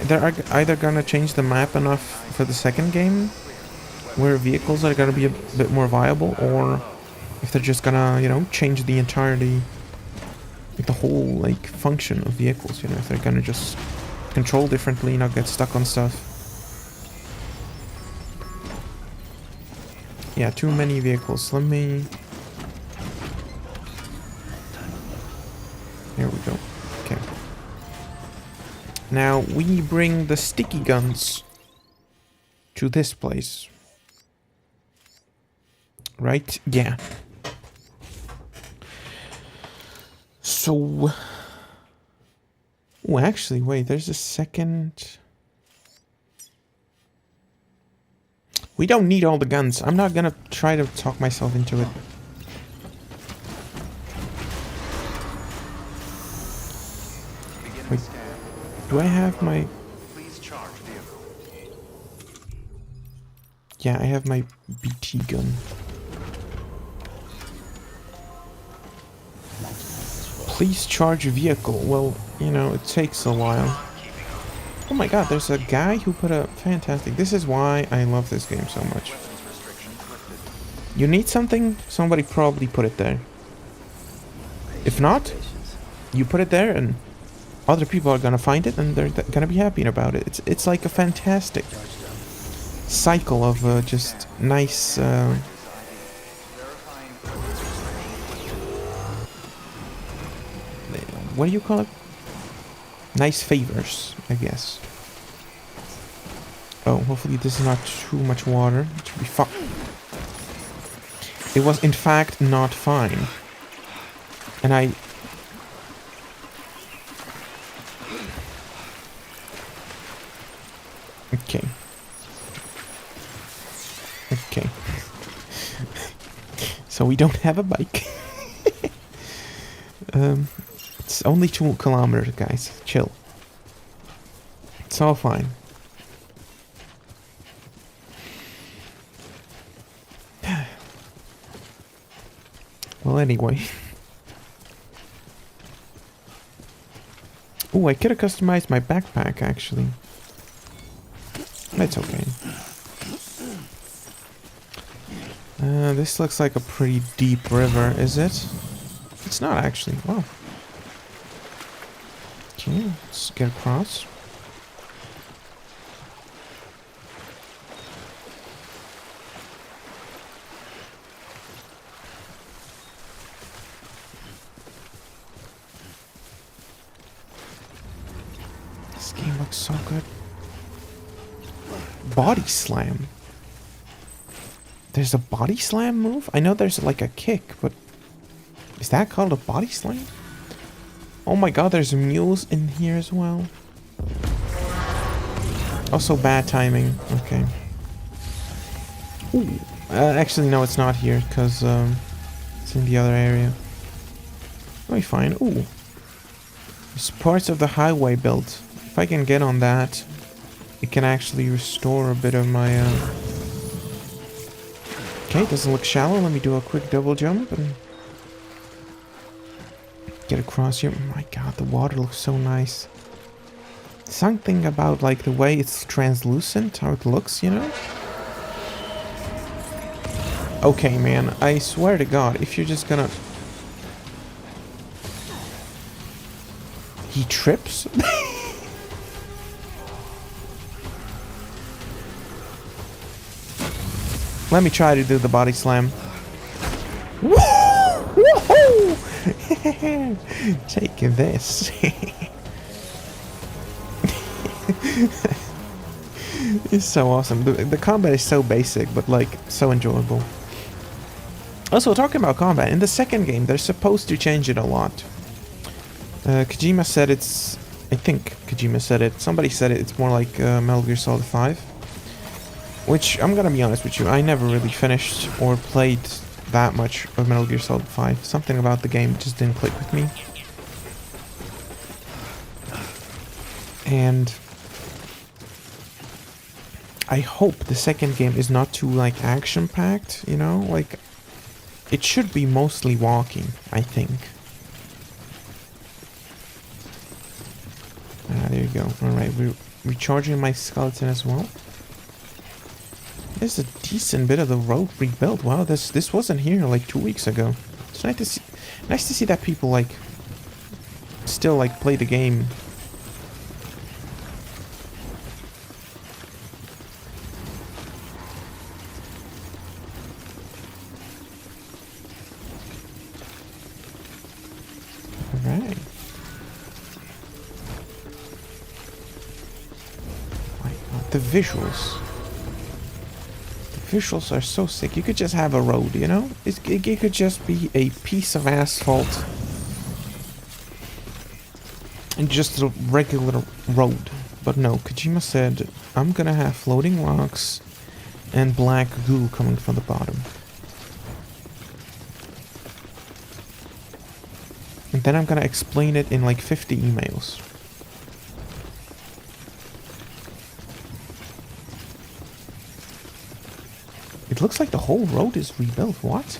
they're either gonna change the map enough for the second game, where vehicles are gonna be a bit more viable, or if they're just gonna, you know, change the entirety, like the whole, like, function of vehicles, you know, if they're gonna just control differently, not get stuck on stuff. Yeah, too many vehicles. Let me... There we go. Okay. Now, we bring the sticky guns to this place. Right? Yeah. So... Oh, actually, wait, there's a second... We don't need all the guns. I'm not gonna try to talk myself into it. Wait, do I have my... Please charge vehicle. Yeah, I have my BT gun. Please charge vehicle. Well, you know, it takes a while. Oh my god, there's a guy who put a... Fantastic. This is why I love this game so much. You need something? Somebody probably put it there. If not, you put it there and other people are gonna find it and they're gonna be happy about it. It's like a fantastic cycle of just nice... what do you call it? Nice favors, I guess. Oh, hopefully this is not too much water. It should be fine. It was in fact not fine. And I... Okay. Okay. So we don't have a bike. It's only 2 kilometers, guys. Chill. It's all fine. Well, anyway. Oh, I could have customized my backpack, actually. That's okay. This looks like a pretty deep river, is it? It's not actually. Wow. Okay, let's get across. This game looks so good. Body slam. There's a body slam move? I know there's like a kick, but is that called a body slam? Oh my god, there's mules in here as well. Also bad timing. Okay. Ooh. Actually, no, it's not here, because it's in the other area. Let me find... Ooh. It's parts of the highway built. If I can get on that, it can actually restore a bit of my... Okay, doesn't look shallow. Let me do a quick double jump and... get across here. Oh my god, the water looks so nice. Something about like the way it's translucent, how it looks, you know? Okay, man, I swear to god, if you're just gonna... He trips? Let me try to do the body slam. Woohoo! Take this. It's so awesome. The combat is so basic, but like so enjoyable. Also, talking about combat, in the second game, they're supposed to change it a lot. Kojima said it's... I think Kojima said it. Somebody said it. It's more like Metal Gear Solid 5. Which, I'm gonna be honest with you, I never really finished or played that much of Metal Gear Solid 5. Something about the game just didn't click with me. And I hope the second game is not too, like, action-packed, you know? Like, it should be mostly walking, I think. Ah, there you go. Alright, we're recharging my skeleton as well. There's a decent bit of the road rebuilt. Wow, this wasn't here like 2 weeks ago. It's nice to see that people, like, still, like, play the game. Alright. My God, the visuals. The visuals are so sick. You could just have a road, you know? It could just be a piece of asphalt. And just a regular road. But no, Kojima said, I'm gonna have floating rocks and black goo coming from the bottom. And then I'm gonna explain it in like 50 emails. It looks like the whole road is rebuilt. What?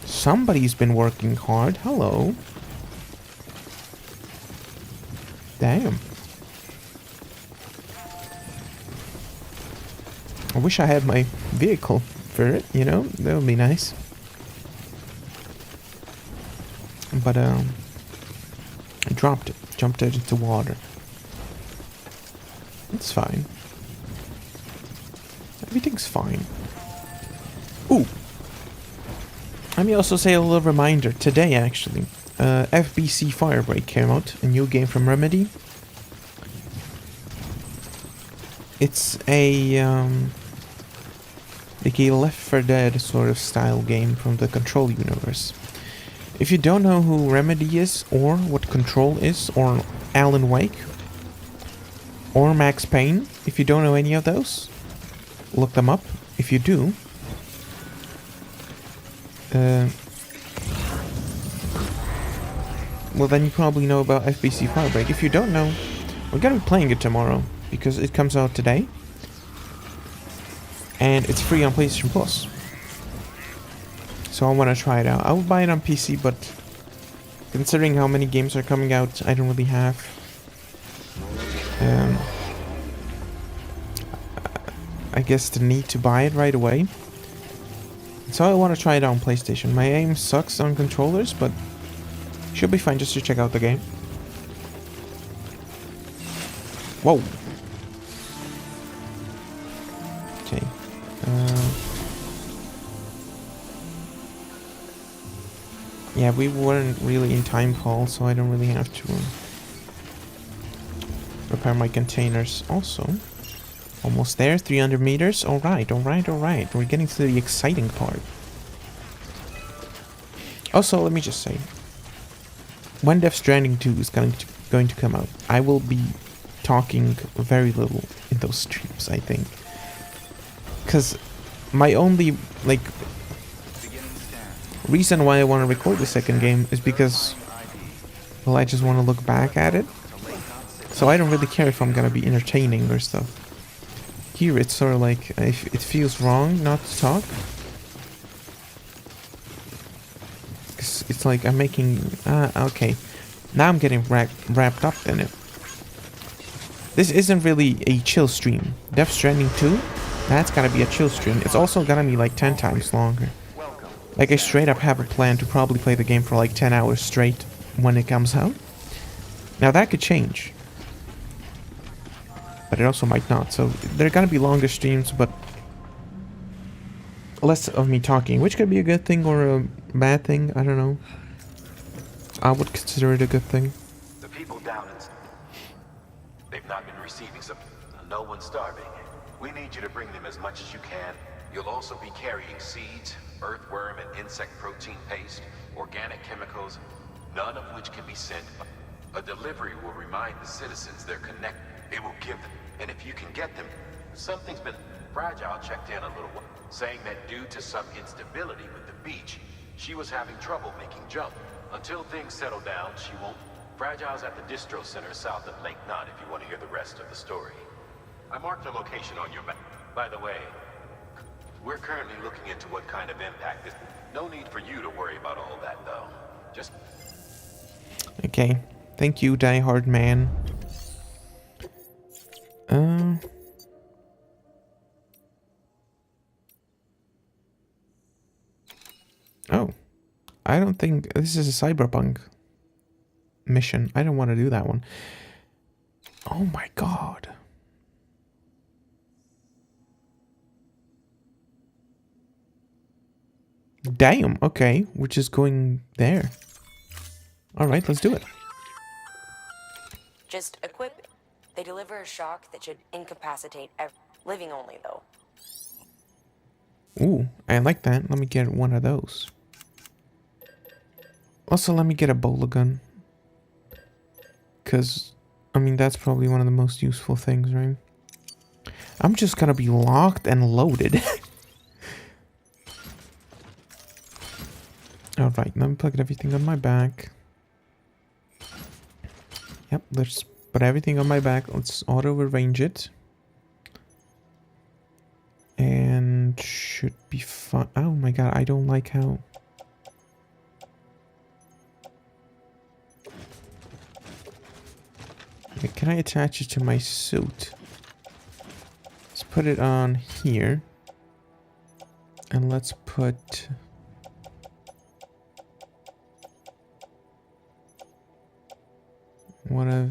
Somebody's been working hard. Hello. Damn. I wish I had my vehicle for it, you know? That would be nice. But, I dropped it. Jumped it into water. It's fine. Everything's fine. Ooh. Let me also say a little reminder. Today, actually, FBC Firebreak came out. A new game from Remedy. It's a, like a Left 4 Dead sort of style game from the Control universe. If you don't know who Remedy is, or what Control is, or Alan Wake, or Max Payne, if you don't know any of those, look them up. If you do, well then you probably know about FBC Firebreak. If you don't know, we're gonna be playing it tomorrow, because it comes out today. And it's free on PlayStation Plus. So I want to try it out. I will buy it on PC, but considering how many games are coming out, I don't really have. I guess the need to buy it right away. So I want to try it out on PlayStation. My aim sucks on controllers, but should be fine just to check out the game. Whoa. Okay. Yeah, we weren't really in time call, so I don't really have to repair my containers. Also, almost there, 300 meters. Alright, alright, alright. We're getting to the exciting part. Also, let me just say, when Death Stranding 2 is going to come out, I will be talking very little in those streams, I think. Because my only, like, reason why I want to record the second game is because, well, I just want to look back at it. So I don't really care if I'm gonna be entertaining or stuff. Here it's sort of like, it feels wrong not to talk. It's like I'm making, okay. Now I'm getting wrapped up in it. This isn't really a chill stream. Death Stranding 2, that's gotta be a chill stream. It's also gonna be like 10 times longer. Like, I straight up have a plan to probably play the game for like 10 hours straight when it comes out. Now that could change. But it also might not. So they're gonna be longer streams, but less of me talking, which could be a good thing or a bad thing. I don't know. I would consider it a good thing. The people down in... They've not been receiving some... No one's starving. We need you to bring them as much as you can. You'll also be carrying seeds, earthworm and insect protein paste, organic chemicals, none of which can be sent. A delivery will remind the citizens they're connected. It will give them, and if you can get them, something's been... Fragile checked in a little while, saying that due to some instability with the beach, she was having trouble making jump. Until things settle down, she won't. Fragile's at the distro center south of Lake Knot if you want to hear the rest of the story. I marked her location on your map. By the way, we're currently looking into what kind of impact this... No need for you to worry about all that, though. Just... Okay. Thank you, Die Hard Man. Oh. I don't think... This is a cyberpunk mission. I don't want to do that one. Oh my god. Damn, okay. We're just going there. Alright, let's do it. Just equip. They deliver a shock that should incapacitate living only, though. Ooh, I like that. Let me get one of those. Also, let me get a bowler gun. Because, I mean, that's probably one of the most useful things, right? I'm just gonna be locked and loaded. Alright, let me plug everything on my back. Yep, let's put everything on my back. Let's auto-arrange it. And should be fine. Oh my god, I don't like how... Okay, can I attach it to my suit? Let's put it on here. And let's put... one of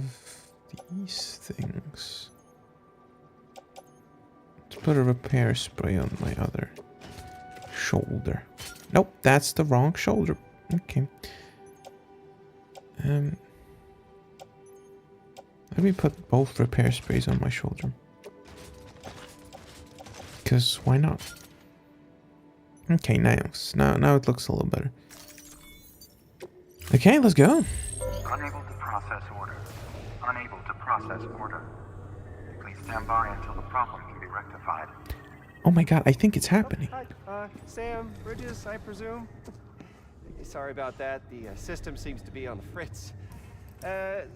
these things. Let's put a repair spray on my other shoulder. Nope, that's the wrong shoulder. Okay. Let me put both repair sprays on my shoulder. Because why not? Okay, nice. Now it looks a little better. Okay, let's go. Unable to process order. Unable to process order. Please stand by until the problem can be rectified. Oh my god, I think it's happening. Hi, Sam, Bridges, I presume. Sorry about that. The system seems to be on the fritz.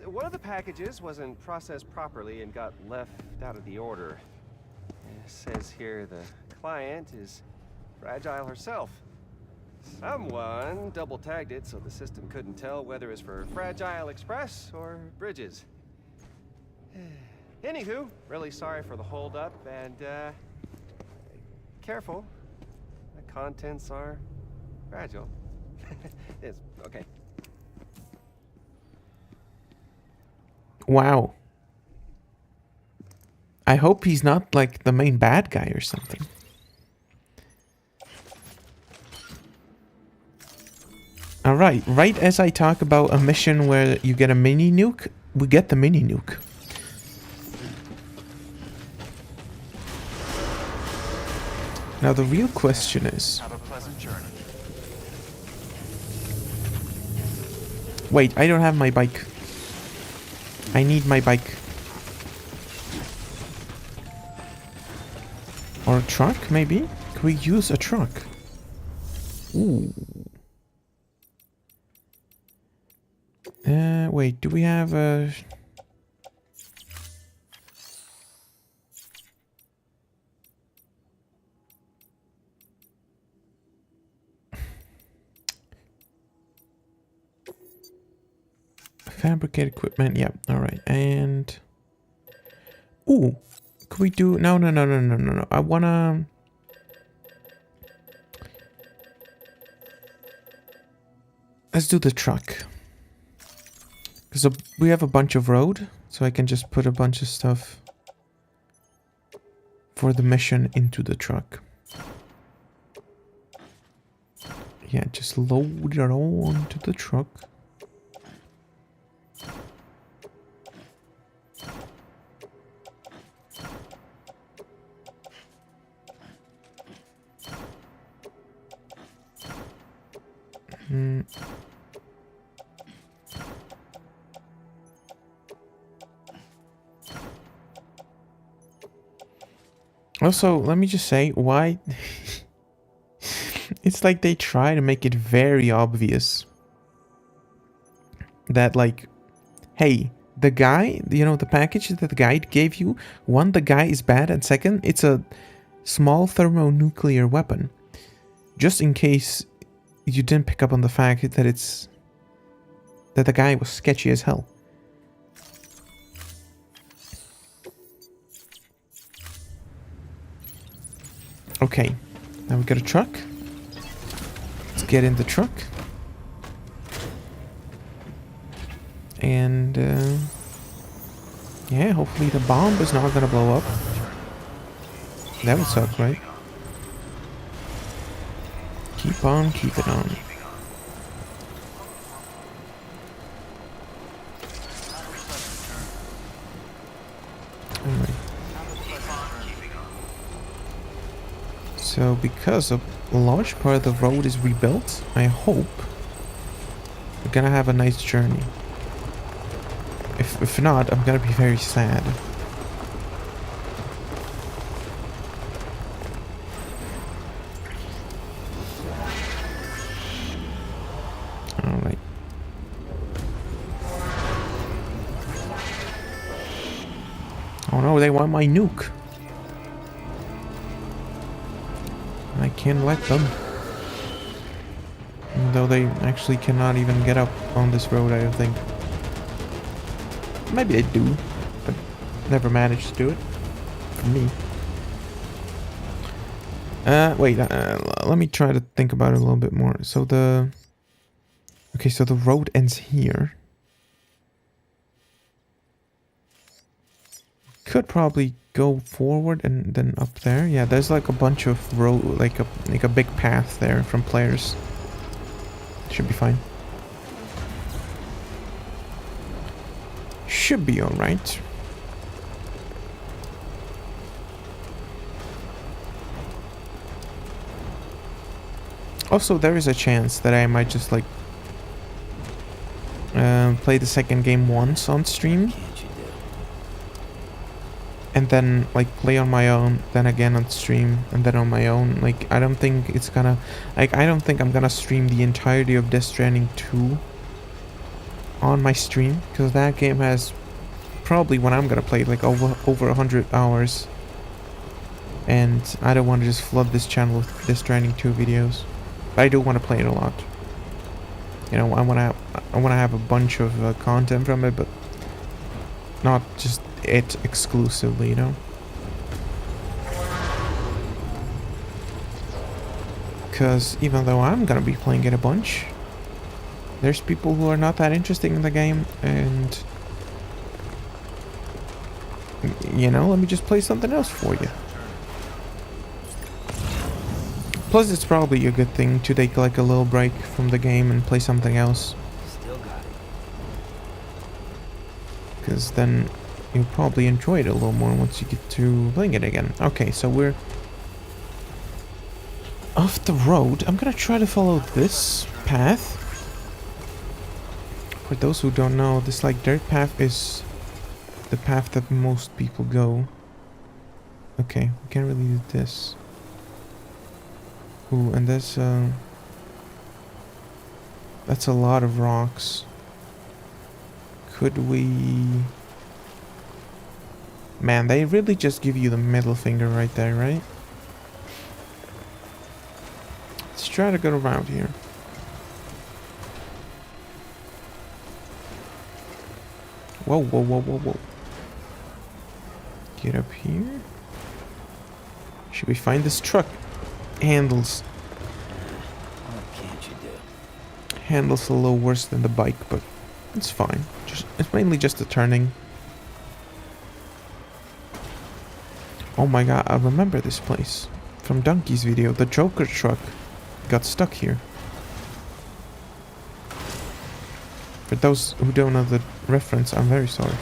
One of the packages wasn't processed properly and got left out of the order. It says here the client is Fragile herself. Someone double-tagged it so the system couldn't tell whether it's for Fragile Express or Bridges. Anywho, really sorry for the holdup, and careful. The contents are fragile. It's okay. Wow. I hope he's not like the main bad guy or something. Alright, right as I talk about a mission where you get a mini nuke, we get the mini nuke. Now the real question is... Have a pleasant journey. Wait, I don't have my bike. I need my bike. Or a truck, maybe? Can we use a truck? Ooh. Wait, do we have a... Fabricate equipment, yeah, alright, and... Ooh, could we do... No, I wanna... Let's do the truck. Because we have a bunch of road, so I can just put a bunch of stuff for the mission into the truck. Yeah, just load it all onto the truck. Also, let me just say, why... It's like they try to make it very obvious that, like, hey, the guy, you know, the package that the guy gave you, one, the guy is bad, and second, it's a small thermonuclear weapon. Just in case you didn't pick up on the fact that that the guy was sketchy as hell. Okay, now we got a truck. Let's get in the truck. And, yeah, hopefully the bomb is not gonna blow up. That would suck, right? Keep on keeping on. Alright. So, because a large part of the road is rebuilt, I hope we're gonna have a nice journey. If not, I'm gonna be very sad. Alright. Oh no, they want my nuke. I can't let them. Though they actually cannot even get up on this road, I don't think. Maybe they do, but never managed to do it. For me. Wait, let me try to think about it a little bit more. So the... Okay, so the road ends here. Could probably go forward and then up there. Yeah, there's like a bunch of road, like a big path there from players. Should be fine. Should be alright. Also, there is a chance that I might just like play the second game once on stream. And then like play on my own, then again on stream, and then on my own. Like, I don't think it's gonna... Like, I don't think I'm gonna stream the entirety of Death Stranding 2 on my stream, because that game has probably, when I'm gonna play it, like over 100 hours. And I don't want to just flood this channel with Death Stranding 2 videos. But I do want to play it a lot. You know, I wanna have a bunch of content from it, but not just it exclusively, you know? Because even though I'm gonna be playing it a bunch, there's people who are not that interested in the game, and you know, let me just play something else for you. Plus, it's probably a good thing to take like a little break from the game and play something else. Because then you'll probably enjoy it a little more once you get to playing it again. Okay, so we're off the road. I'm gonna try to follow this path. For those who don't know, this like dirt path is the path that most people go. Okay, we can't really do this. Ooh, and that's a lot of rocks. Could we... Man, they really just give you the middle finger right there, right? Let's try to go around here. Whoa, whoa, whoa, whoa, whoa. Get up here. Should we find this truck? Handles. What can't you do? Handles a little worse than the bike, but it's fine. It's mainly just the turning. Oh my god, I remember this place. From Donkey's video, the Joker truck got stuck here. For those who don't know the reference, I'm very sorry.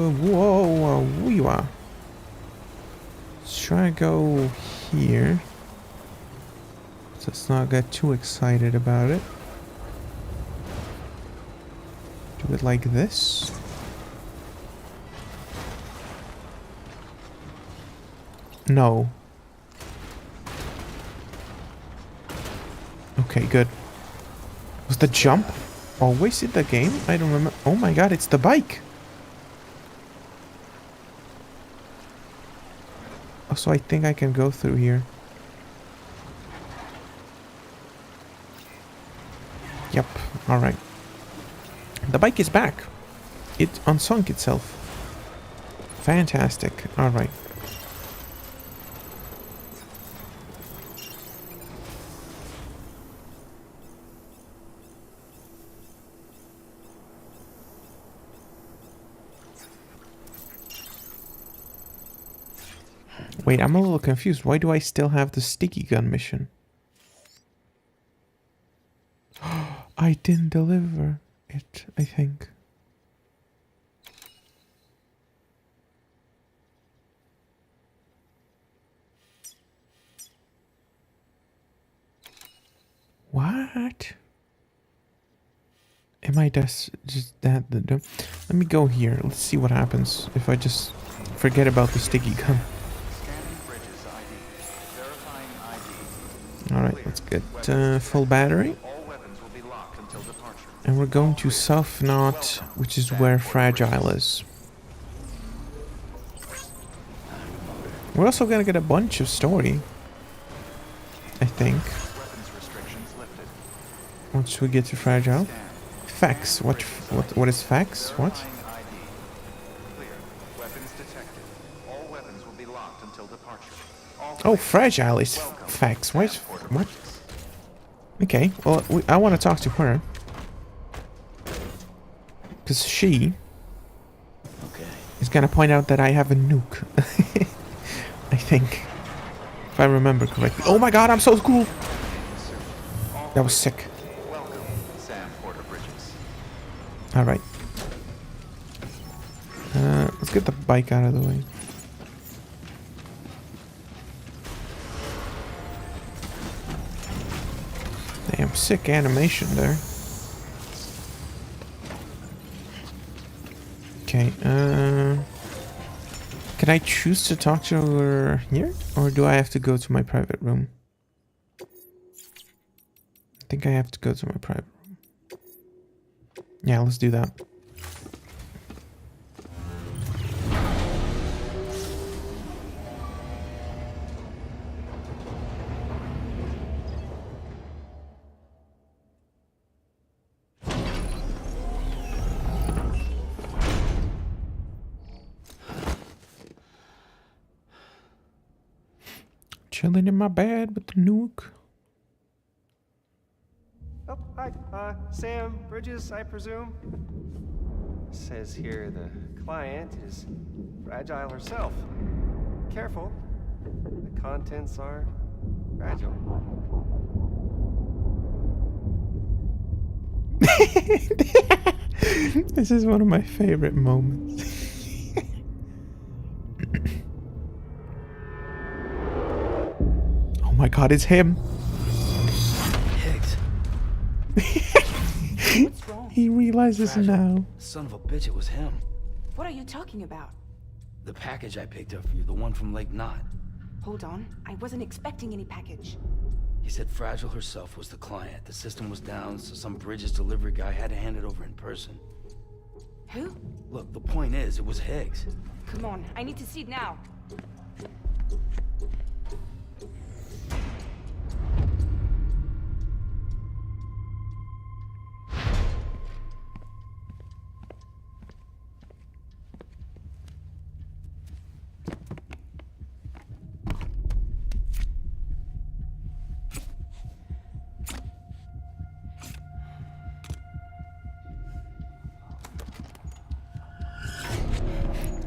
Whoa, wee wah. Let's try to go here. So let's not get too excited about it. with like this. No. Okay, good. Was the jump always in the game? I don't remember. Oh my god, it's the bike! Oh, so I think I can go through here. Yep, alright. The bike is back. It unsunk itself. Fantastic. Alright. Wait, I'm a little confused. Why do I still have the sticky gun mission? I didn't deliver it, I think. What? Am I just that? Let me go here. Let's see what happens if I just forget about the sticky gun. Scanning bridges ID. Verifying ID. Alright, let's get full battery. All weapons will be locked until departure. And we're going to South Knot, which is where Fragile is. We're also gonna get a bunch of story, I think, Weapons restrictions lifted. once we get to Fragile. Fax. What is fax? What? Verifying ID. Clear. Weapons detected. All weapons will be locked until departure. All Oh, Fragile is fax. What? What? Okay. Well, I want to talk to her. Because she is gonna point out that I have a nuke. I think. If I remember correctly. Oh my god, I'm so cool! That was sick. Welcome, Sam Porter Bridges. Alright. Let's get the bike out of the way. Damn, sick animation there. Okay, can I choose to talk to her here? Or do I have to go to my private room? I think I have to go to my private room. Yeah, let's do that. Chilling in my bed with the nuke. Oh, hi. Sam Bridges, I presume? Says here the client is Fragile herself. Careful. The contents are fragile. This is one of my favorite moments. Oh my god, it's him. Higgs. What's wrong? He realizes now. Son of a bitch, it was him. What are you talking about? The package I picked up for you, the one from Lake Knot. Hold on. I wasn't expecting any package. He said Fragile herself was the client. The system was down, so some Bridges delivery guy had to hand it over in person. Who? Look, the point is, it was Higgs. Come on. I need to see it now.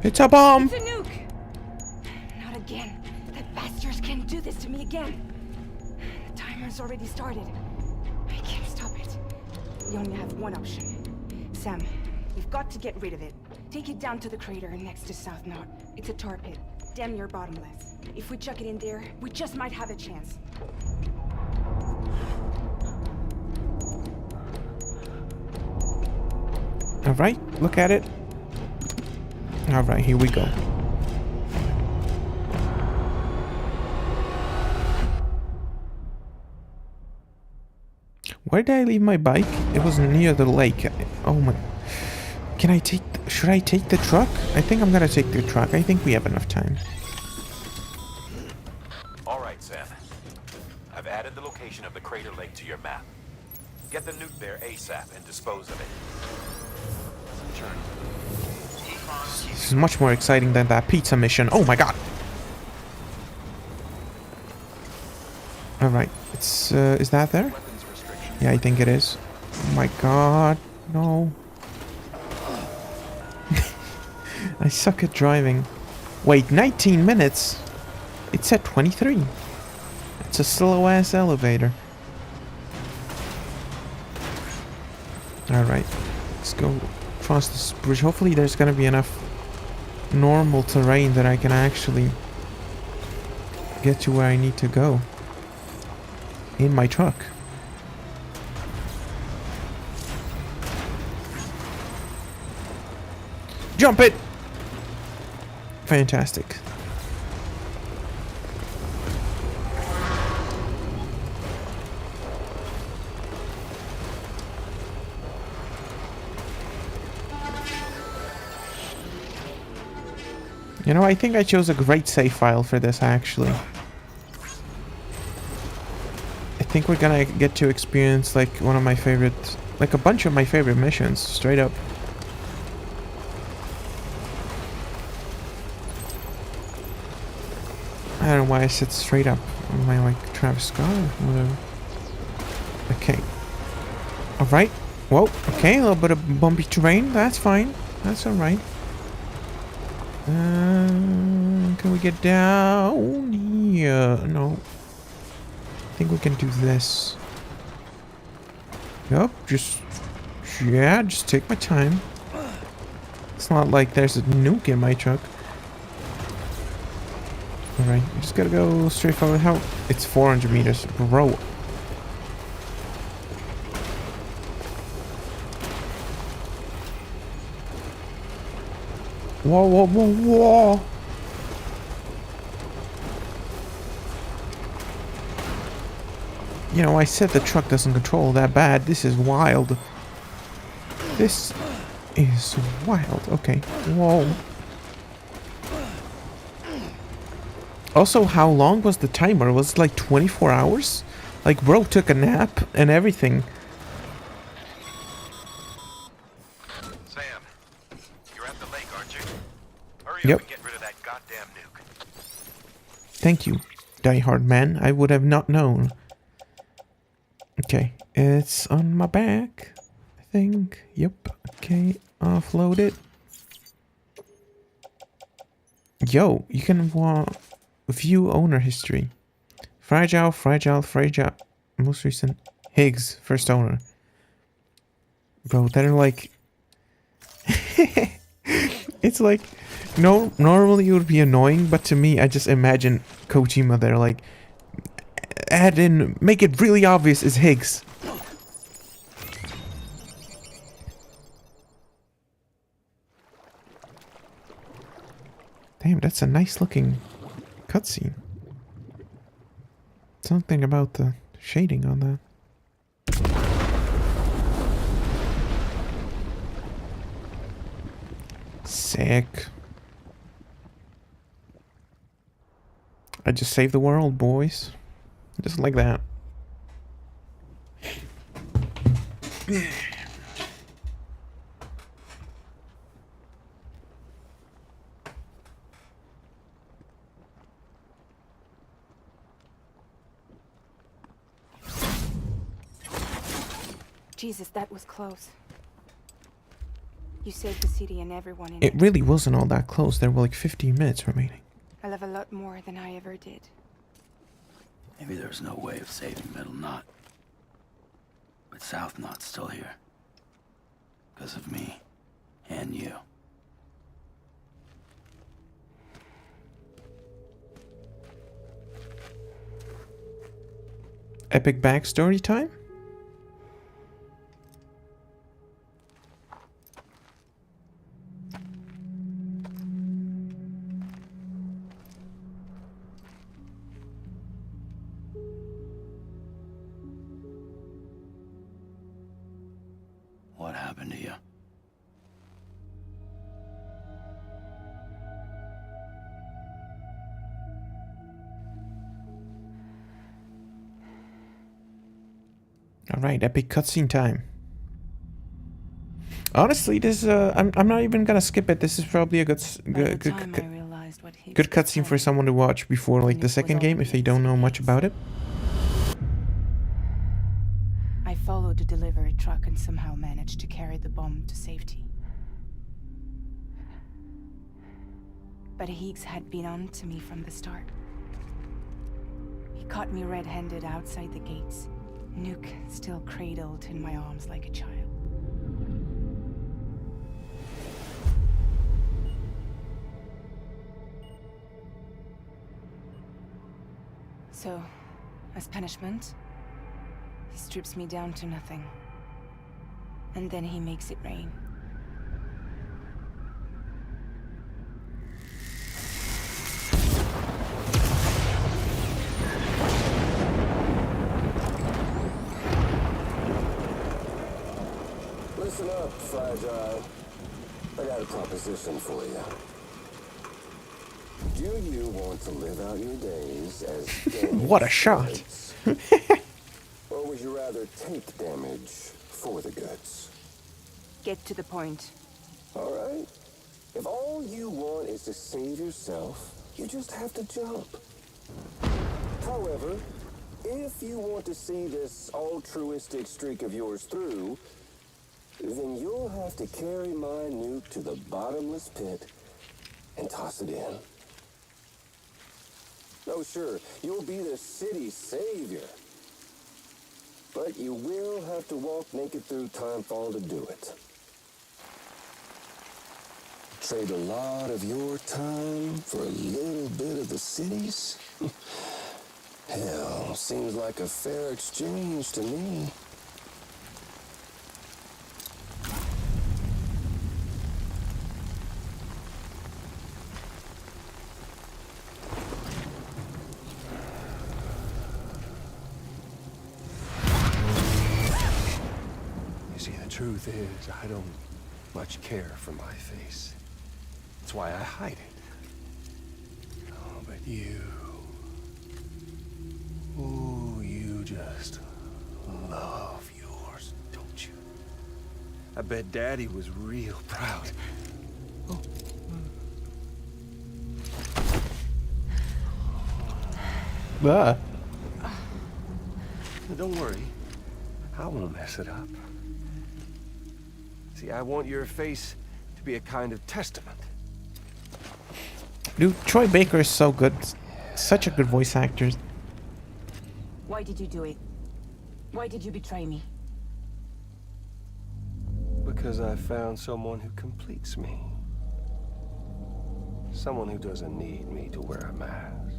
It's a bomb! It's a nuke! Not again. That bastards can't do this to me again. The timer's already started. I can't stop it. We only have one option. Sam, we've got to get rid of it. Take it down to the crater next to South Knot. It's a tar pit, damn near bottomless. If we chuck it in there, we just might have a chance. Alright, look at it. Alright, here we go. Where did I leave my bike? It was near the lake. Oh my... Can I take... Should I take the truck? I think I'm gonna take the truck. I think we have enough time. Alright, Sam. I've added the location of the crater lake to your map. Get the nuke there ASAP and dispose of it. This is much more exciting than that pizza mission. Oh my god! Alright, it's... is that there? Yeah, I think it is. Oh my god, no. I suck at driving. Wait, 19 minutes? It said 23. It's a slow-ass elevator. Alright, let's go across this bridge. Hopefully there's gonna be enough normal terrain that I can actually get to where I need to go. In my truck. Jump it! Fantastic. You know, I think I chose a great save file for this, actually. I think we're gonna get to experience, like, one of my favorite... Like, a bunch of my favorite missions, straight up. I don't know why I said straight up. Am I like Travis Scott or whatever? Okay. Alright. Whoa. Okay, a little bit of bumpy terrain. That's fine. That's alright. Can we get down here? No. I think we can do this. Yup, just... Yeah, just take my time. It's not like there's a nuke in my truck. Alright, we just gotta go straight forward. How? It's 400 meters. Bro. Whoa, whoa, whoa, whoa! You know, I said the truck doesn't control that bad. This is wild. This is wild. Okay. Whoa. Also, how long was the timer? Was it like 24 hours? Like, bro took a nap and everything. Sam, you're at the lake, aren't you? Hurry Yep. up and get rid of that goddamn nuke. Thank you, diehard man. I would have not known. Okay, it's on my back, I think. Yep. Okay, offload it. Yo, you can view owner history. Fragile, fragile, fragile. Most recent. Higgs, first owner. Bro, they're like... It's like... No, normally it would be annoying, but to me, I just imagine Kojima there, like... Add in, make it really obvious is Higgs. Damn, that's a nice looking cutscene. Something about the shading on that. Sick. I just saved the world, boys. Just like that. Jesus, that was close. You saved the city and everyone in It really wasn't all that close. There were like 15 minutes remaining. I love a lot more than I ever did. Maybe there's no way of saving Middle Knot. But South Knot's still here. Because of me. And you. Epic backstory time? What happened to you? All right, epic cutscene time. Honestly, this I'm not even gonna skip it. This is probably a good cutscene for someone to watch before like the second game if they don't know much about it. I followed the delivery truck and somehow managed to carry the bomb to safety. But Higgs had been on to me from the start. He caught me red-handed outside the gates, Nuke still cradled in my arms like a child. So, as punishment, he strips me down to nothing. And then he makes it rain. Listen up, Fragile. I got a proposition for you. Do you want to live out your days as what a shot. Or would you rather take damage for the goods? Get to the point. All right. If all you want is to save yourself, you just have to jump. However, if you want to see this altruistic streak of yours through, then you'll have to carry my nuke to the bottomless pit and toss it in. Oh, sure, you'll be the city's savior. But you will have to walk naked through Timefall to do it. Trade a lot of your time for a little bit of the city's? Hell, seems like a fair exchange to me. Truth is, I don't much care for my face. That's why I hide it. Oh, but you... Ooh, you just love yours, don't you? I bet Daddy was real proud. Oh. Don't worry. I won't mess it up. See, I want your face to be a kind of testament. Dude, Troy Baker is so good. Such a good voice actor. Why did you do it? Why did you betray me? Because I found someone who completes me. Someone who doesn't need me to wear a mask.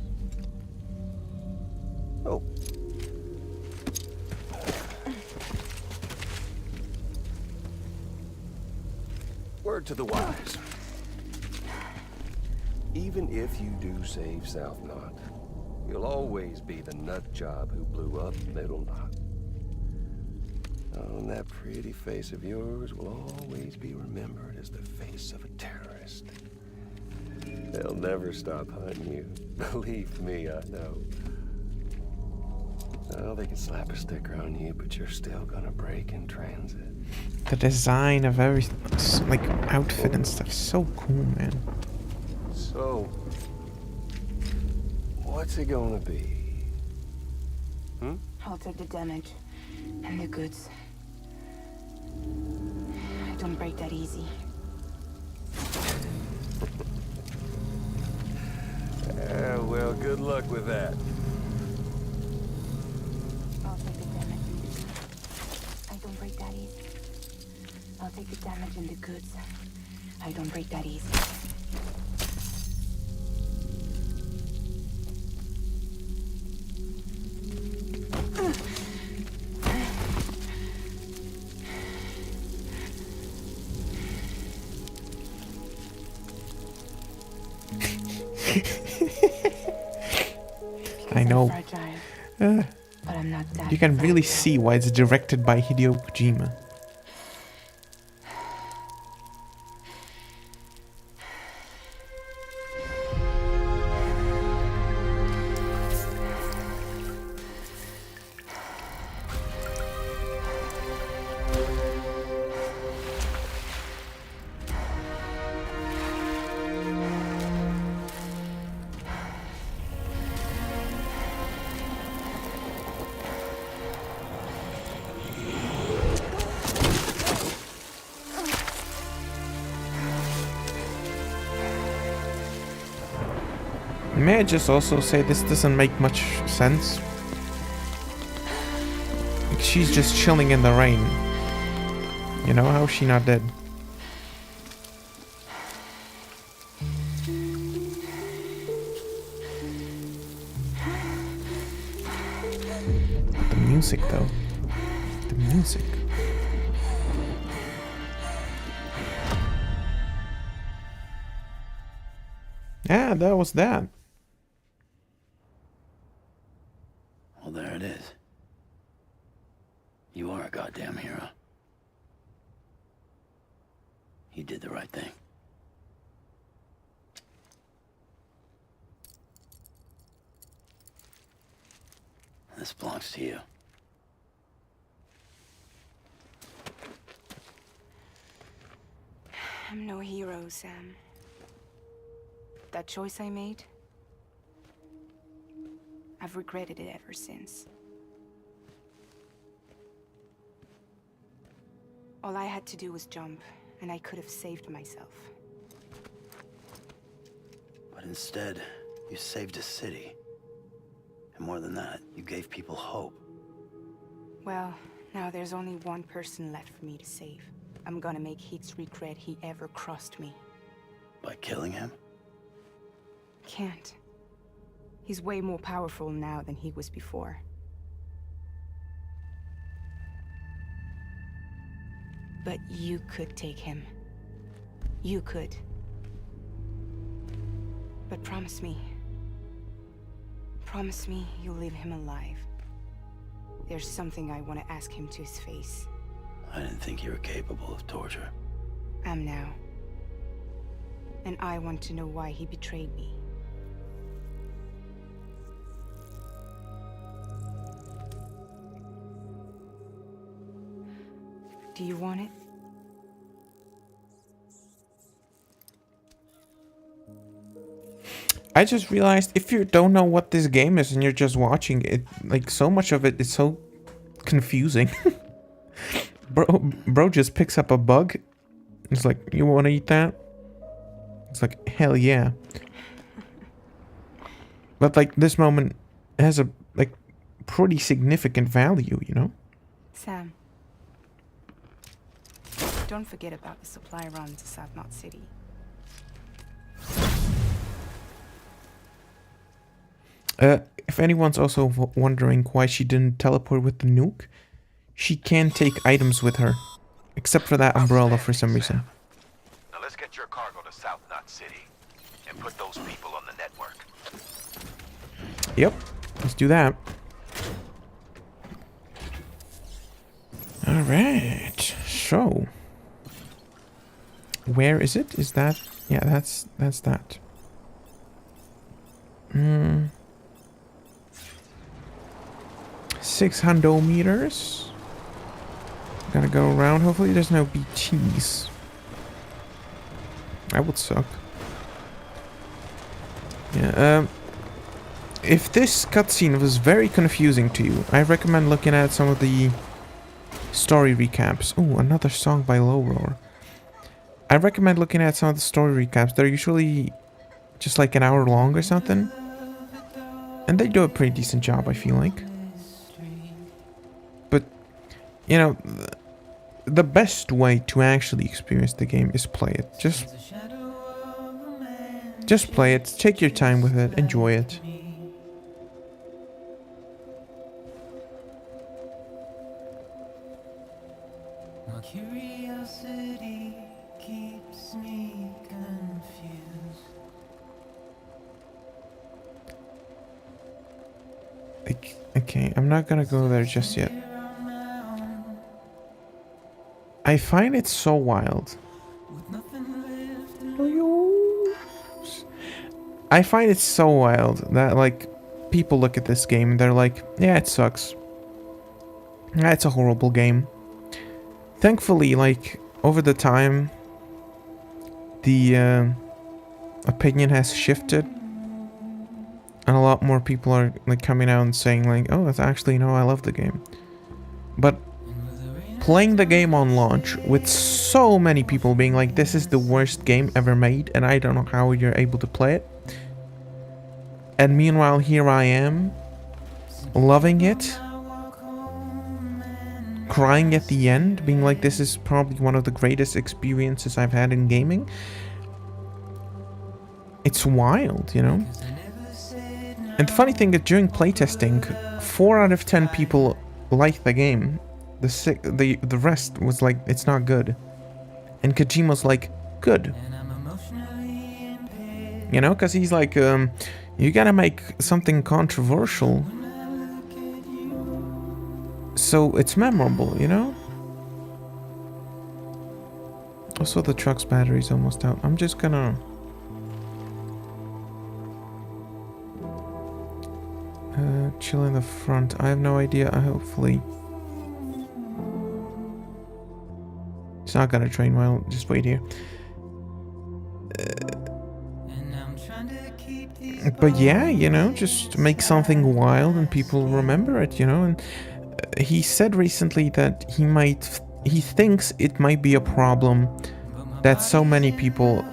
Oh. Word to the wise. Even if you do save South Knot, you'll always be the nut job who blew up Middle Knot. Oh, and that pretty face of yours will always be remembered as the face of a terrorist. They'll never stop hunting you. Believe me, I know. Oh, they can slap a sticker on you, but you're still gonna break in transit. The design of every like outfit and stuff is so cool, man. So, what's it gonna be? I'll take the damage and the goods. I don't break that easy. Well, good luck with that. I'll take the damage. I don't break that easy. I'll take the damage and the goods. I don't break that easy. I know. But I'm not that you can really see why it's directed by Hideo Kojima. May I just also say this doesn't make much sense? Like, she's just chilling in the rain. You know, how is she not dead? The music though. The music. Yeah, that was that. Well, there it is. You are a goddamn hero. You did the right thing. This belongs to you. I'm no hero, Sam. That choice I made, I've regretted it ever since. All I had to do was jump, and I could have saved myself. But instead, you saved a city. And more than that, you gave people hope. Well, now there's only one person left for me to save. I'm gonna make Hicks regret he ever crossed me. By killing him? Can't. He's way more powerful now than he was before. But you could take him. You could. But promise me. Promise me you'll leave him alive. There's something I want to ask him to his face. I didn't think you were capable of torture. Am now. And I want to know why he betrayed me. Do you want it? I just realized if you don't know what this game is and you're just watching it, like so much of it is so confusing. Bro just picks up a bug. It's like, you want to eat that? It's like, hell yeah. But like this moment has a like pretty significant value, you know? Sam. Don't forget about the supply run to South Knot City. If anyone's also wondering why she didn't teleport with the nuke, she can take items with her. Except for that umbrella for some reason. Now let's get your cargo to South Knot City and put those people on the network. Yep, let's do that. Alright, so... Where is it? Is that... Yeah, that's that. 600 meters. Gotta go around. Hopefully there's no BTs. That would suck. Yeah, if this cutscene was very confusing to you, I recommend looking at some of the story recaps. Oh, another song by Low Roar. I recommend looking at some of the story recaps. They're usually just like an hour long or something. And they do a pretty decent job, I feel like. But, you know, the best way to actually experience the game is play it. Just play it, take your time with it, enjoy it. My curiosity keeps me confused. Okay, I'm not gonna go there just yet. I find it so wild. I find it so wild that, like, people look at this game and they're like, yeah, it sucks. Yeah, it's a horrible game. Thankfully, like, over the time, the opinion has shifted. And a lot more people are, like, coming out and saying, like, oh, that's actually, no, I love the game. But playing the game on launch with so many people being like, this is the worst game ever made and I don't know how you're able to play it. And meanwhile, here I am, loving it, crying at the end, being like, this is probably one of the greatest experiences I've had in gaming. It's wild, you know? And the funny thing is, during playtesting, 4 out of 10 people liked the game. The rest was like, it's not good. And Kojima's like, good. You know, because he's like, you gotta make something controversial so it's memorable, you know? Also, the truck's battery's almost out. I'm just gonna... chill in the front. I have no idea. Hopefully... It's not gonna train well. Just wait here. But yeah, you know, just make something wild and people remember it, you know? And he said recently that he thinks it might be a problem that so many people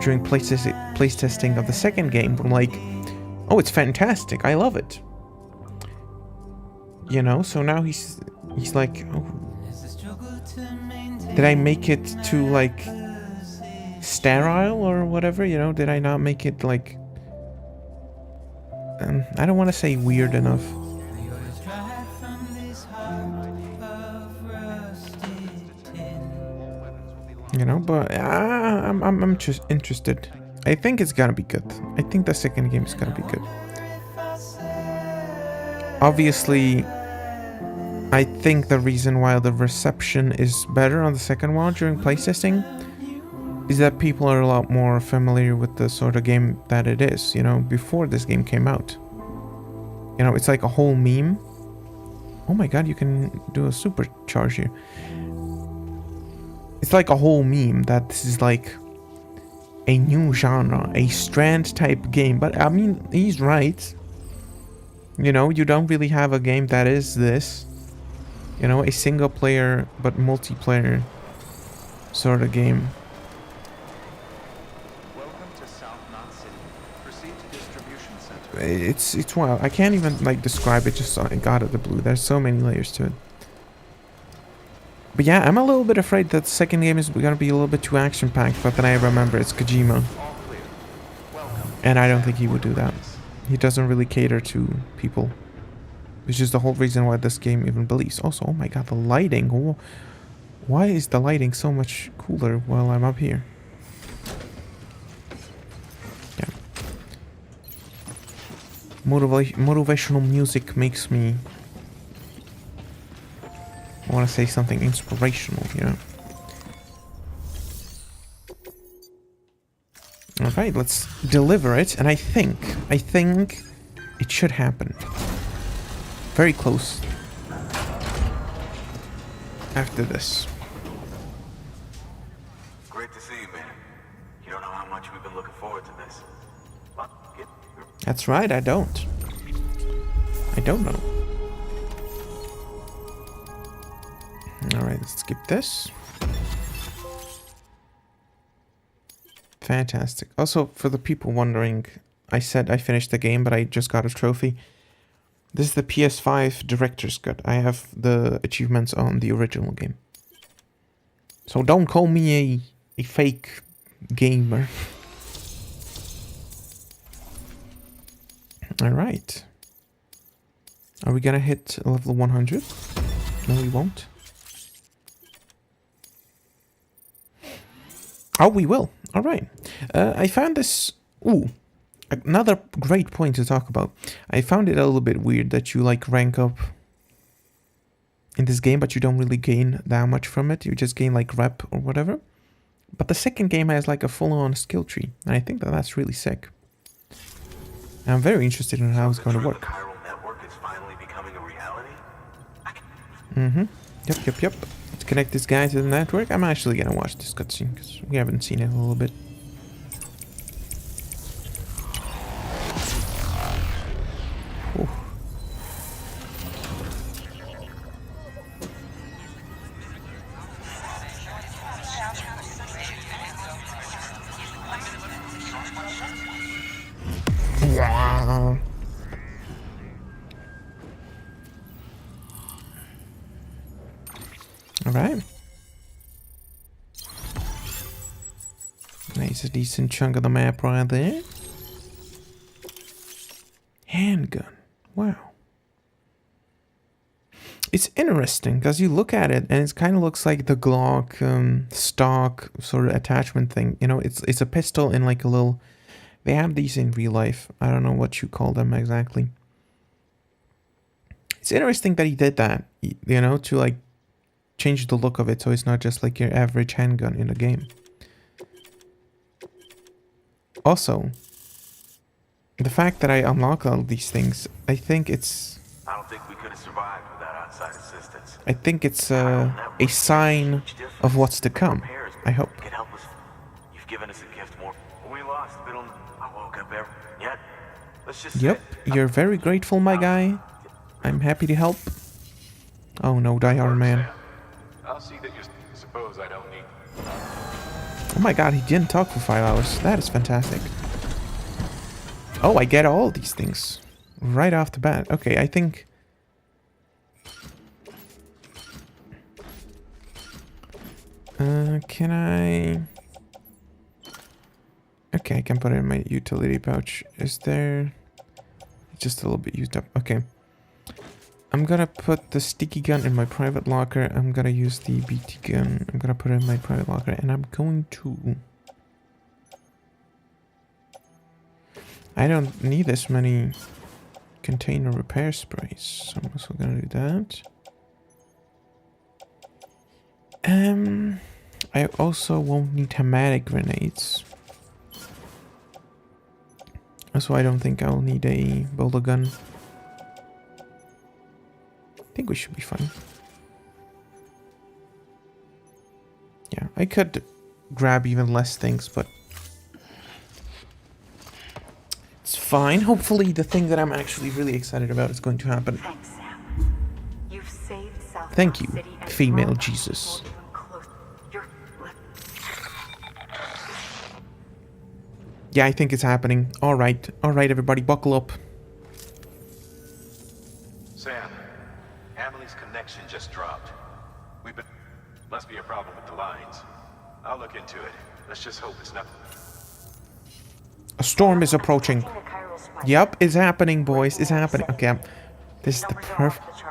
during place testing of the second game were like, oh, it's fantastic, I love it. You know, so now he's like, oh, did I make it too, like, sterile or whatever, you know? Did I not make it, like, I don't want to say weird enough. You know, but I'm just interested. I think it's gonna be good. I think the second game is gonna be good. Obviously, I think the reason why the reception is better on the second one during playtesting is that people are a lot more familiar with the sort of game that it is, you know, before this game came out. You know, it's like a whole meme. Oh my god, you can do a supercharge here. It's like a whole meme that this is like a new genre, a Strand type game. But I mean, he's right. You know, you don't really have a game that is this. You know, a single player but multiplayer sort of game. It's wild. I can't even like describe it, just I got it the blue. There's so many layers to it. But yeah, I'm a little bit afraid that the second game is gonna be a little bit too action-packed, but then I remember it's Kojima. And I don't think he would do that. He doesn't really cater to people. Which is the whole reason why this game even believes. Also, oh my god, the lighting. Oh, why is the lighting so much cooler while I'm up here? Motivational music makes me want to say something inspirational, you know. Alright, let's deliver it, and I think it should happen. Very close. After this. Great to see you, man. You don't know how much we've been looking forward to this. That's right, I don't. I don't know. Alright, let's skip this. Fantastic. Also, for the people wondering, I said I finished the game, but I just got a trophy. This is the PS5 Director's Cut. I have the achievements on the original game. So don't call me a fake gamer. Alright. Are we gonna hit level 100? No, we won't. Oh, we will. Alright. I found this... Ooh. Another great point to talk about. I found it a little bit weird that you like rank up in this game, but you don't really gain that much from it. You just gain like rep or whatever. But the second game has like a full-on skill tree. And I think that that's really sick. And I'm very interested in how it's going to work. Mm-hmm. Yep. Let's connect this guy to the network. I'm actually gonna watch this cutscene because we haven't seen it in a little bit. Ooh. Wow. Alright. Nice, a decent chunk of the map right there. Handgun. Wow. It's interesting because you look at it and it kind of looks like the Glock stock sort of attachment thing. You know, it's a pistol in like a little... They have these in real life. I don't know what you call them exactly. It's interesting that he did that, you know, to like change the look of it so it's not just like your average handgun in the game. Also, the fact that I unlock all these things, I think it's... I don't think we could have survived without outside assistance. I think it's a sign of what's to come. I hope. Could help us. You've given us a gift more. We lost, but I woke up every... Yet, let's just Yep, you're very grateful, my guy. I'm happy to help. Oh no, die Iron Man. I'll see that you suppose I don't need... Oh my god, he didn't talk for 5 hours. That is fantastic. Oh, I get all these things right off the bat. Okay, I think... can I... Okay, I can put it in my utility pouch. Is there... Just a little bit used up. Okay. I'm gonna put the sticky gun in my private locker. I'm gonna use the BT gun. I'm gonna put it in my private locker. And I'm going to... I don't need this many container repair sprays. So I'm also gonna do that. I also won't need hematic grenades. So I don't think I'll need a boulder gun. I think we should be fine. Yeah, I could grab even less things, but it's fine. Hopefully the thing that I'm actually really excited about is going to happen. Thanks, Sam. You've saved South Thank you, City and female brought Jesus. people even closer. You're... Yeah, I think it's happening. Alright, everybody, buckle up. Sam, Emily's connection just dropped. We've been... Must be a problem with the lines. I'll look into it. Let's just hope it's not... A storm is approaching. Yep, it's happening, boys. It's happening. Okay, this is the perfect...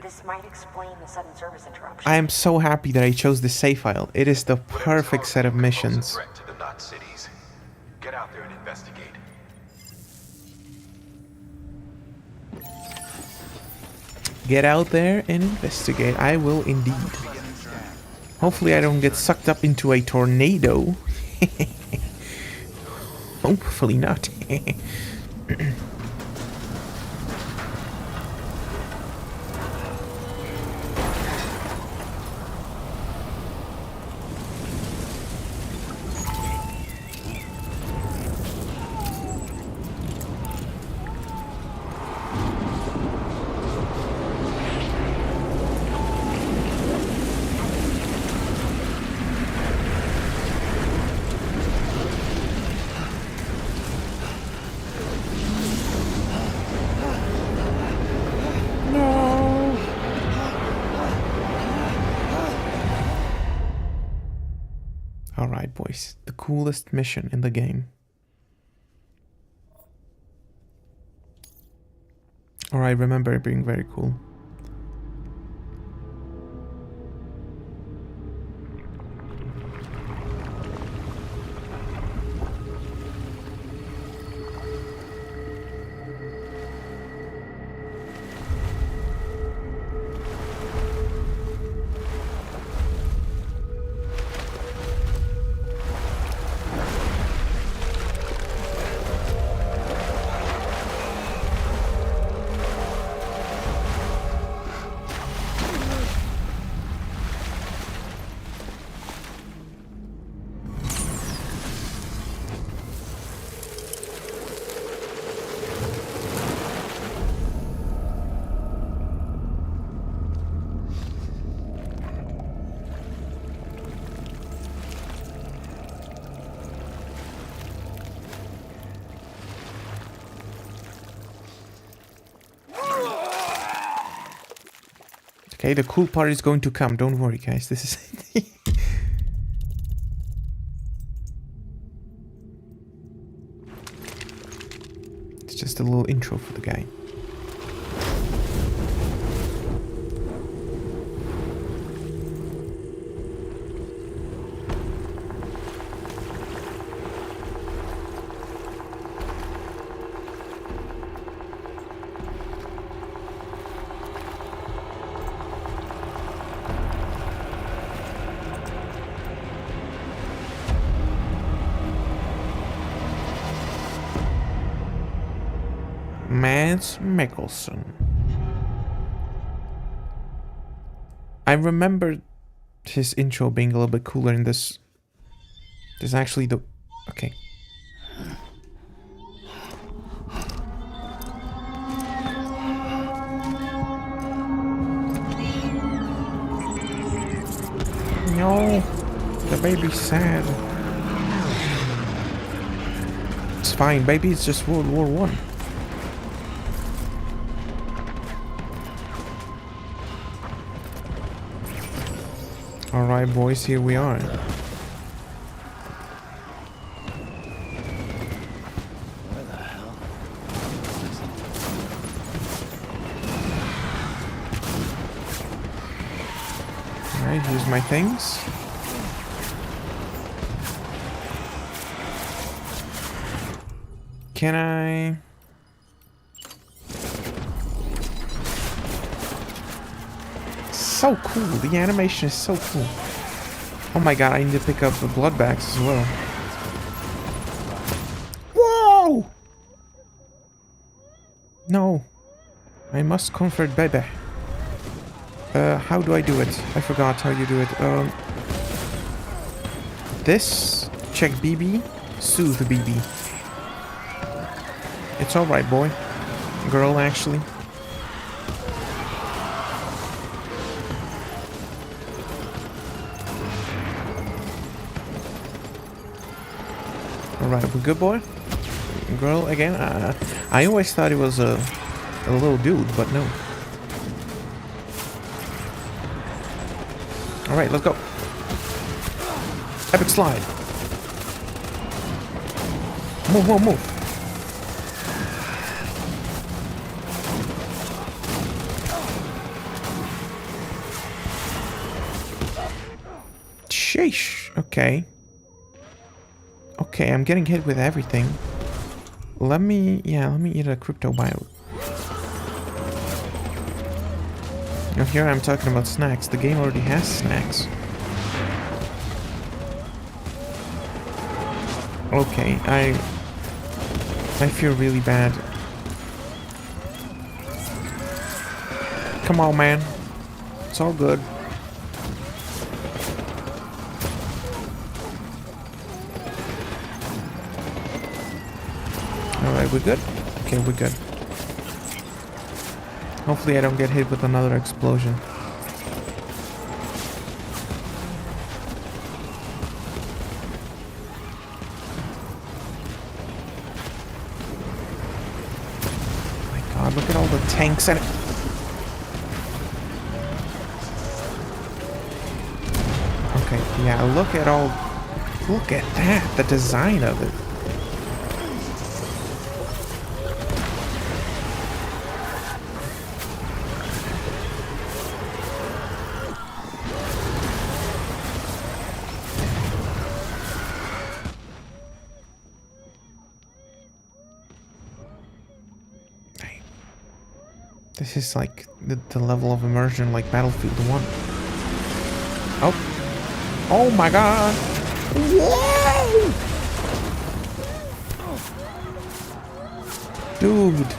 This might explain the sudden service interruption. I am so happy that I chose this save file. It is the perfect set of missions. Threat to the Knot cities. Get out there and investigate. Get out there and investigate. I will indeed. Hopefully I don't get sucked up into a tornado. Hopefully not. Alright, boys. The coolest mission in the game. Alright, remember it being very cool. Okay, the cool part is going to come. Don't worry, guys. This is... It's just a little intro for the guy. Mads Mikkelsen. I remember his intro being a little bit cooler in this. This is actually the... Okay. No, the baby's sad. It's fine, baby, it's just World War One. Alright, boys, here we are. Where the hell? Alright, here's my things. Can I... So cool. The animation is so cool. Oh my god, I need to pick up the blood bags as well. Whoa! No. I must comfort baby. How do I do it? I forgot how you do it. This. Check BB. Soothe BB. It's alright, boy. Girl, actually. Alright, we're good, boy? Girl, again? I always thought it was a little dude, but no. Alright, let's go. Epic slide. Move, move, move. Sheesh. Okay. Okay, I'm getting hit with everything. Let me eat a crypto bio. Now here I'm talking about snacks. The game already has snacks. Okay, I feel really bad. Come on, man. It's all good. Alright, we're good? Okay, we're good. Hopefully I don't get hit with another explosion. Oh my god, look at all the tanks and... Okay, yeah, look at all... Look at that, the design of it. This is like the level of immersion like Battlefield 1. Oh. Oh my god. Whoa! Dude.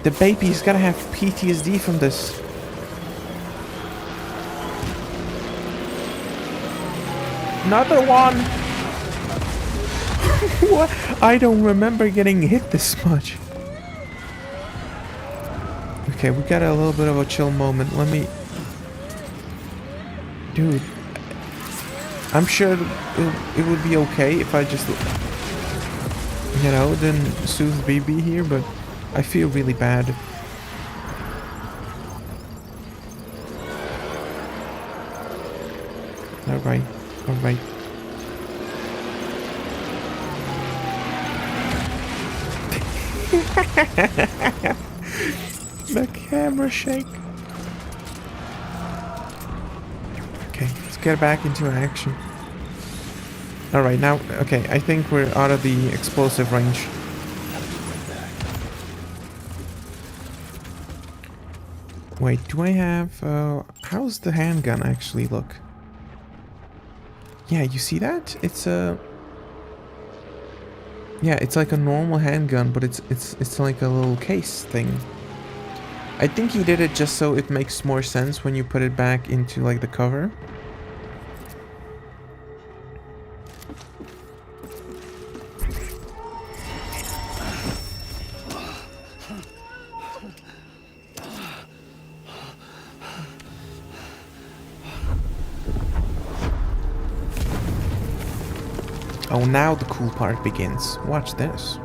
The baby's gotta have PTSD from this. Another one! What? I don't remember getting hit this much. Okay, we got a little bit of a chill moment. Let me... Dude. I'm sure it would be okay if I just... You know, didn't soothe BB here, but I feel really bad. Alright, alright. The camera shake. Okay, let's get back into action. Alright, now, okay, I think we're out of the explosive range. Wait, do I have, how's the handgun actually look? Yeah, you see that? It's a... yeah, it's like a normal handgun, but it's like a little case thing. I think he did it just so it makes more sense when you put it back into like the cover. Oh, now the cool part begins. Watch this.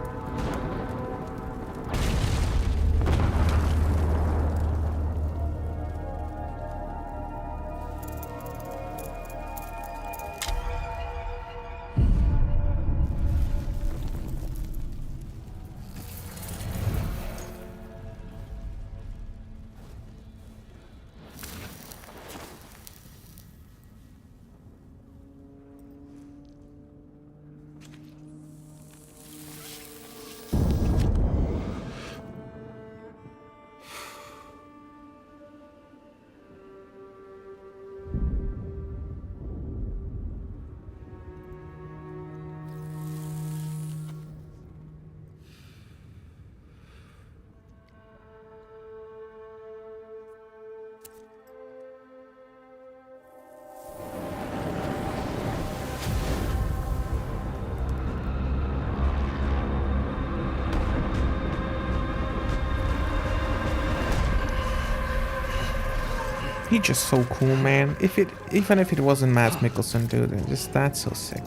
He's just so cool, man. Even if it wasn't Mads Mikkelsen, dude, that's so sick.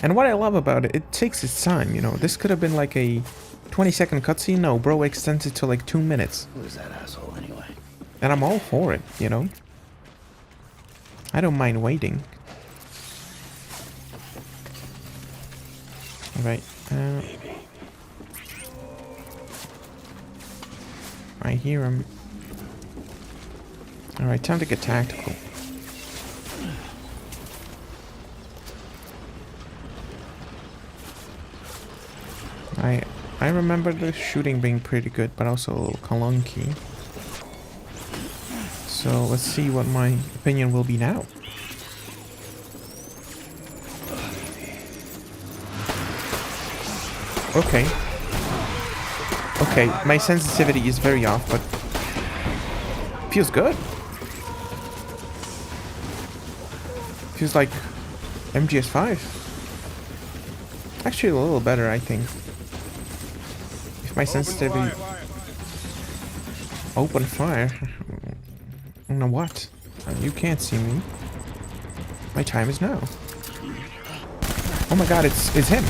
And what I love about it, it takes its time, you know. This could have been like a 20-second cutscene. No, bro extends it to like 2 minutes. Who is that asshole anyway? And I'm all for it, you know. I don't mind waiting. Alright. I hear him. Alright, time to get tactical. I remember the shooting being pretty good, but also a little clunky. So let's see what my opinion will be now. Okay. Okay, my sensitivity is very off, but feels good. Feels like MGS5. Actually, a little better, I think. If my sensitivity... Open fire? I don't know what. You can't see me. My time is now. Oh my god, it's him.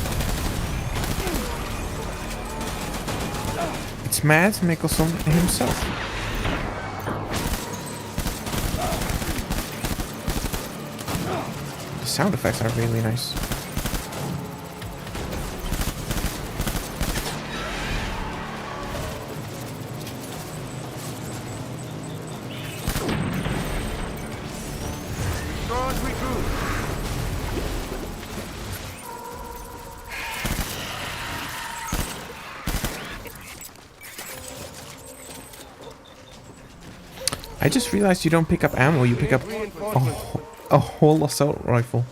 It's Mads Mikkelsen himself. The sound effects are really nice. I just realized you don't pick up ammo, you pick up a whole assault rifle.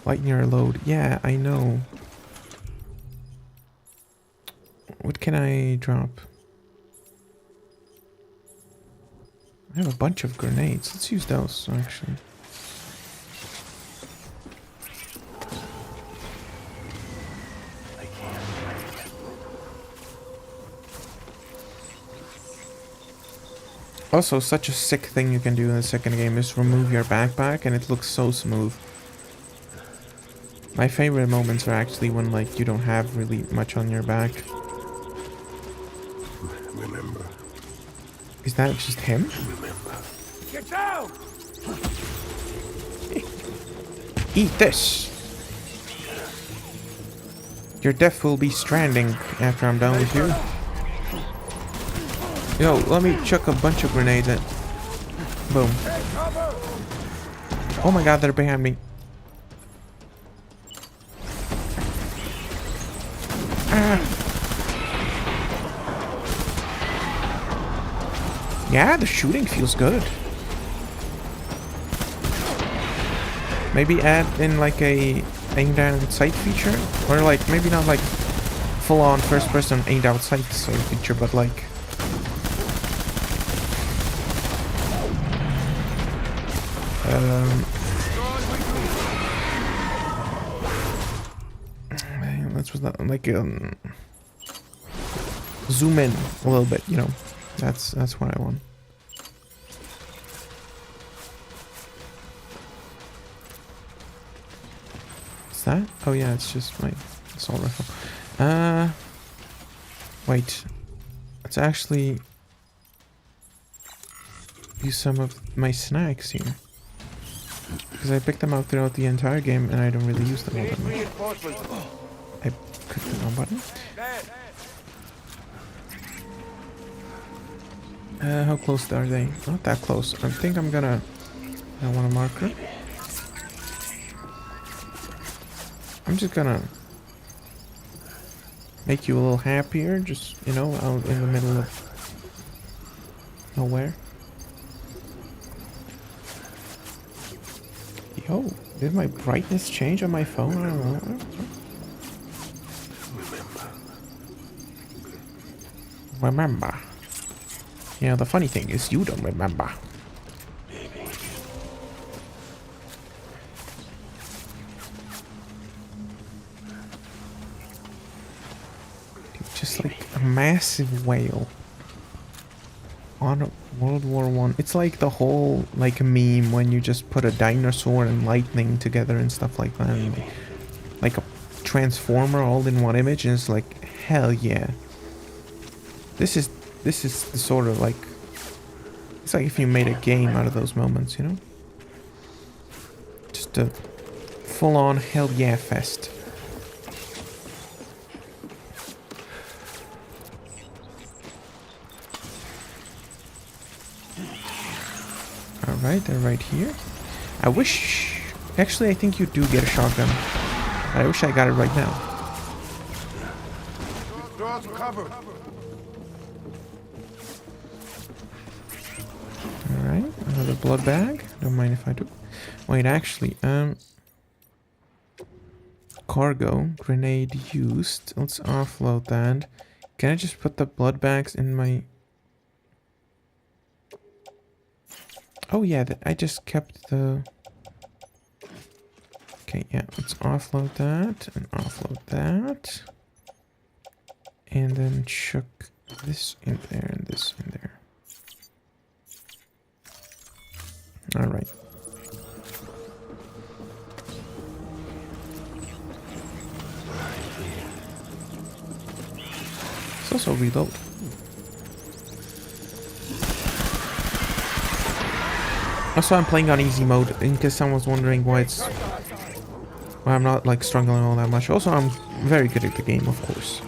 Lighten your load. Yeah, I know. What can I drop? I have a bunch of grenades. Let's use those, actually. Also, such a sick thing you can do in the second game is remove your backpack and it looks so smooth. My favorite moments are actually when like you don't have really much on your back. Remember. Is that just him? Remember. Get down! Eat this! Your death will be stranding after I'm done with you. Yo, let me chuck a bunch of grenades at. Boom. Oh my god, they're behind me. Ah. Yeah, the shooting feels good. Maybe add in like a aim down sight feature, or like maybe not like full on first person aim down sight sort of feature, but like that's what that, like zoom in a little bit, you know. That's what I want. That? Oh yeah, it's just my assault rifle. Wait. Let's actually use some of my snacks here. Because I picked them out throughout the entire game and I don't really use them all that much. I clicked the wrong button. How close are they? Not that close. I think I want a marker. I'm just gonna make you a little happier, just, you know, out in the middle of nowhere. Yo, did my brightness change on my phone? I don't know. Remember. You know, the funny thing is you don't remember. Just like a massive whale on World War I. It's like the whole like meme when you just put a dinosaur and lightning together and stuff like that, and like a transformer all in one image, and it's like, hell yeah. This is the sort of like, it's like if you made a game out of those moments, you know? Just a full-on hell yeah fest. Alright, they're right here. I wish... Actually, I think you do get a shotgun. I wish I got it right now. Alright, another blood bag. Don't mind if I do. Wait, actually, cargo, grenade used. Let's offload that. Can I just put the blood bags in my... Oh yeah, I just kept the... Okay, yeah, let's offload that and offload that. And then chuck this in there and this in there. Alright. Let's also reload. Also, I'm playing on easy mode in case someone's wondering why I'm not like struggling all that much. Also, I'm very good at the game, of course.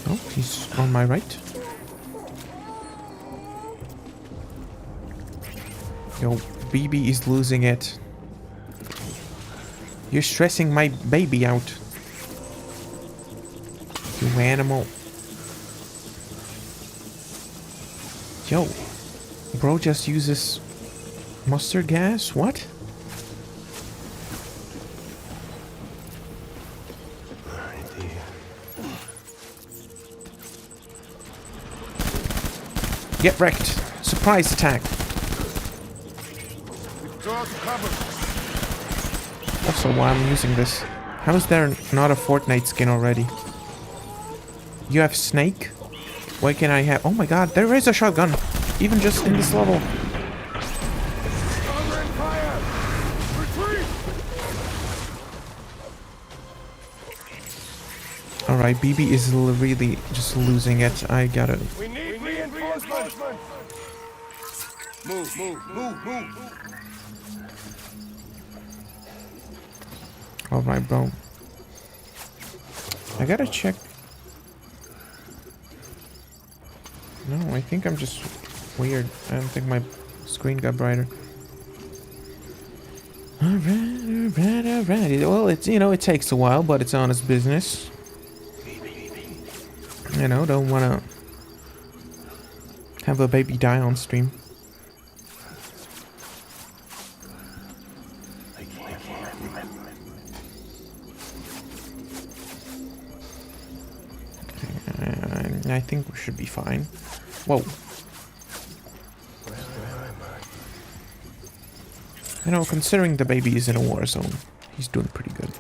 Oh, he's on my right. Yo, BB is losing it. You're stressing my baby out. You animal. Yo, bro just uses mustard gas? What? Get wrecked. Surprise attack. Also, why I'm using this. How is there not a Fortnite skin already? You have Snake? Why can I have... Oh my god, there is a shotgun! Even just in this level. Alright, BB is really just losing it. I gotta... We need reinforcements! Move. Alright, bro. I gotta check. No, I think I'm just weird. I don't think my screen got brighter. Alright. Well, it's, you know, it takes a while, but it's honest business. You know, don't wanna have a baby die on stream. I think we should be fine. Whoa. You know, considering the baby is in a war zone, he's doing pretty good.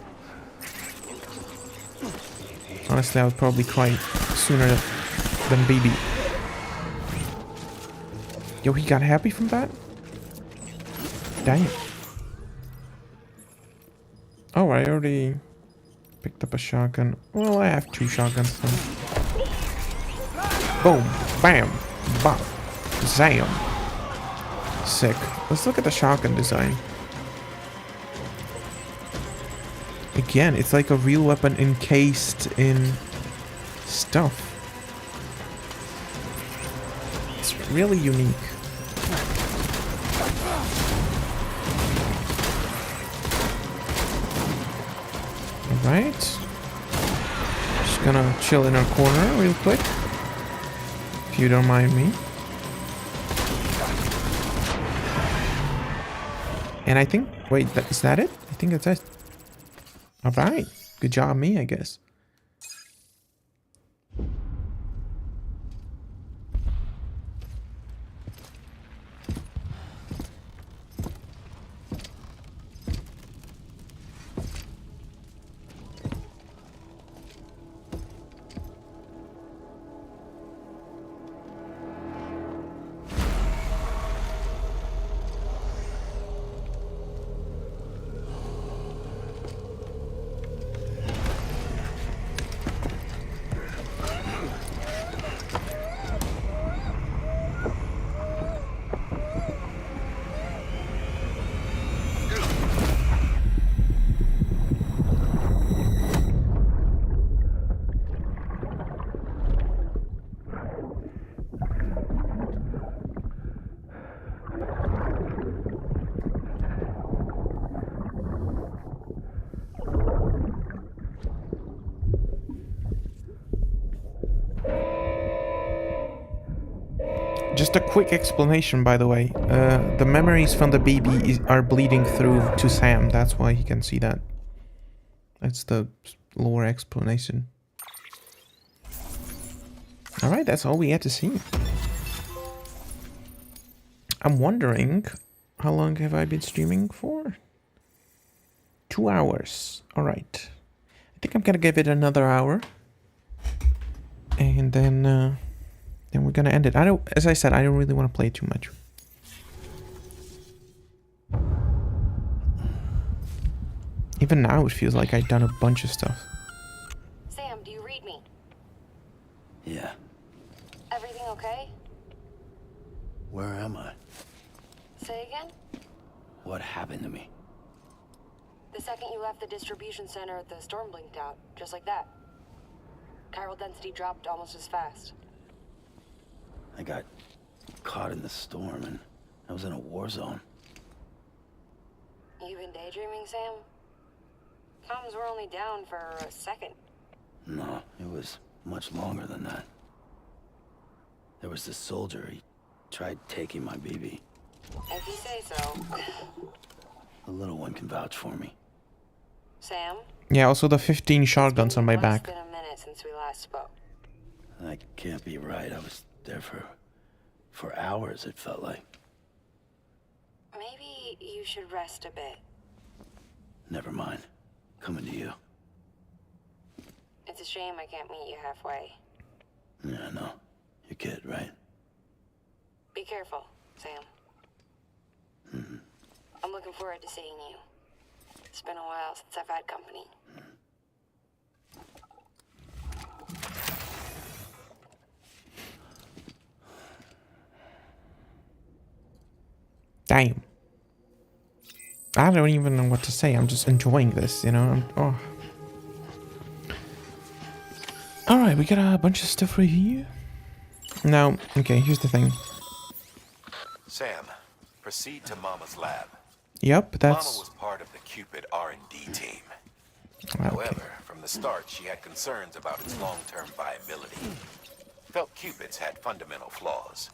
Honestly, I would probably cry sooner than BB. Yo, he got happy from that? Damn. Oh, I already picked up a shotgun. Well, I have 2 shotguns then. Boom. Bam. Bop. Zam. Sick. Let's look at the shotgun design. Again, it's like a real weapon encased in stuff. It's really unique. Alright. Just gonna chill in our corner real quick. If you don't mind me. And I think... Wait, is that it? I think that's it. Alright. Good job me, I guess. Just a quick explanation, by the way. The memories from the baby are bleeding through to Sam. That's why he can see that. That's the lore explanation. Alright, that's all we had to see. I'm wondering, how long have I been streaming for? 2 hours. Alright. I think I'm gonna give it another hour. And then we're gonna end it. As I said, I don't really want to play too much. Even now, it feels like I've done a bunch of stuff. Sam, do you read me? Yeah. Everything okay? Where am I? Say again? What happened to me? The second you left the distribution center, the storm blinked out, just like that. Chiral density dropped almost as fast. I got caught in the storm and I was in a war zone. You been daydreaming, Sam? Comms were only down for a second. No, it was much longer than that. There was this soldier, he tried taking my baby. If you say so. The little one can vouch for me. Sam? Yeah, also the 15 shotguns on my back. It's been a minute since we last spoke. That can't be right. I was there for hours, it felt like. Maybe you should rest a bit. Never mind. Coming to you. It's a shame I can't meet you halfway. Yeah, I know. Your kid, right? Be careful, Sam. Mm-hmm. I'm looking forward to seeing you. It's been a while since I've had company. Damn. I don't even know what to say. I'm just enjoying this, you know? Oh. Alright, we got a bunch of stuff right here. Now, okay, here's the thing. Sam, proceed to Mama's lab. Yep, that's... Mama was part of the Cupid R&D team. Okay. However, from the start, she had concerns about its long-term viability. Felt Cupids had fundamental flaws,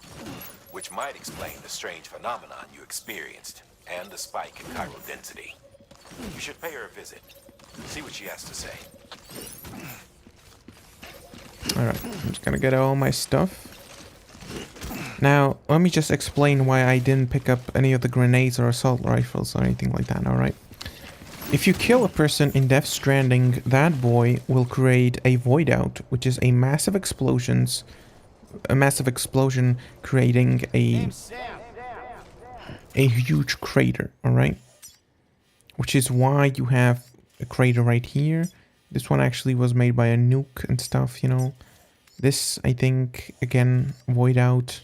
which might explain the strange phenomenon you experienced and the spike in chiral density. You should pay her a visit. See what she has to say. Alright, I'm just gonna get all my stuff. Now, let me just explain why I didn't pick up any of the grenades or assault rifles or anything like that, alright? If you kill a person in Death Stranding, that boy will create a void out, which is a massive explosion creating a huge crater, alright? Which is why you have a crater right here. This one actually was made by a nuke and stuff, you know. This, I think, again, void out.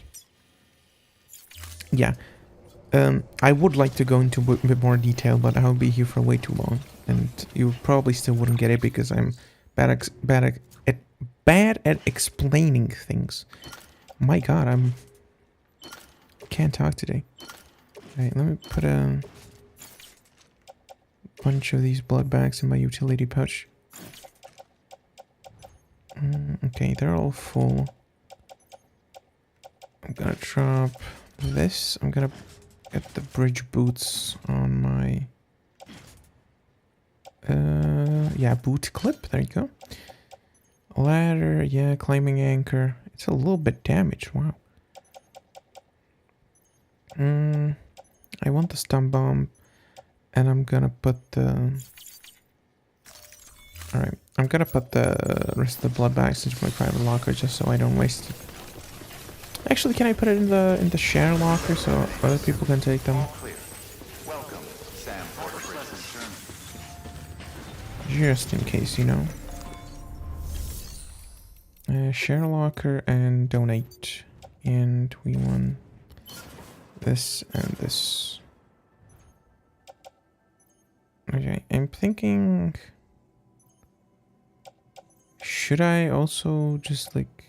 Yeah. I would like to go into a bit more detail, but I'll be here for way too long. And you probably still wouldn't get it because I'm bad at explaining things. My god, can't talk today. Alright, let me put a bunch of these blood bags in my utility pouch. Okay, they're all full. I'm gonna drop this. I'm gonna get the bridge boots on my... yeah, boot clip. There you go. Ladder, yeah, climbing anchor. It's a little bit damaged, wow. I want the stun bomb. And I'm gonna put the... Alright, I'm gonna put the rest of the blood bags into my private locker just so I don't waste it. Actually, can I put it in the share locker so other people can take them? Welcome, Sam. Just in case, you know. Share locker and donate. And we want this and this. Okay, I'm thinking... Should I also just like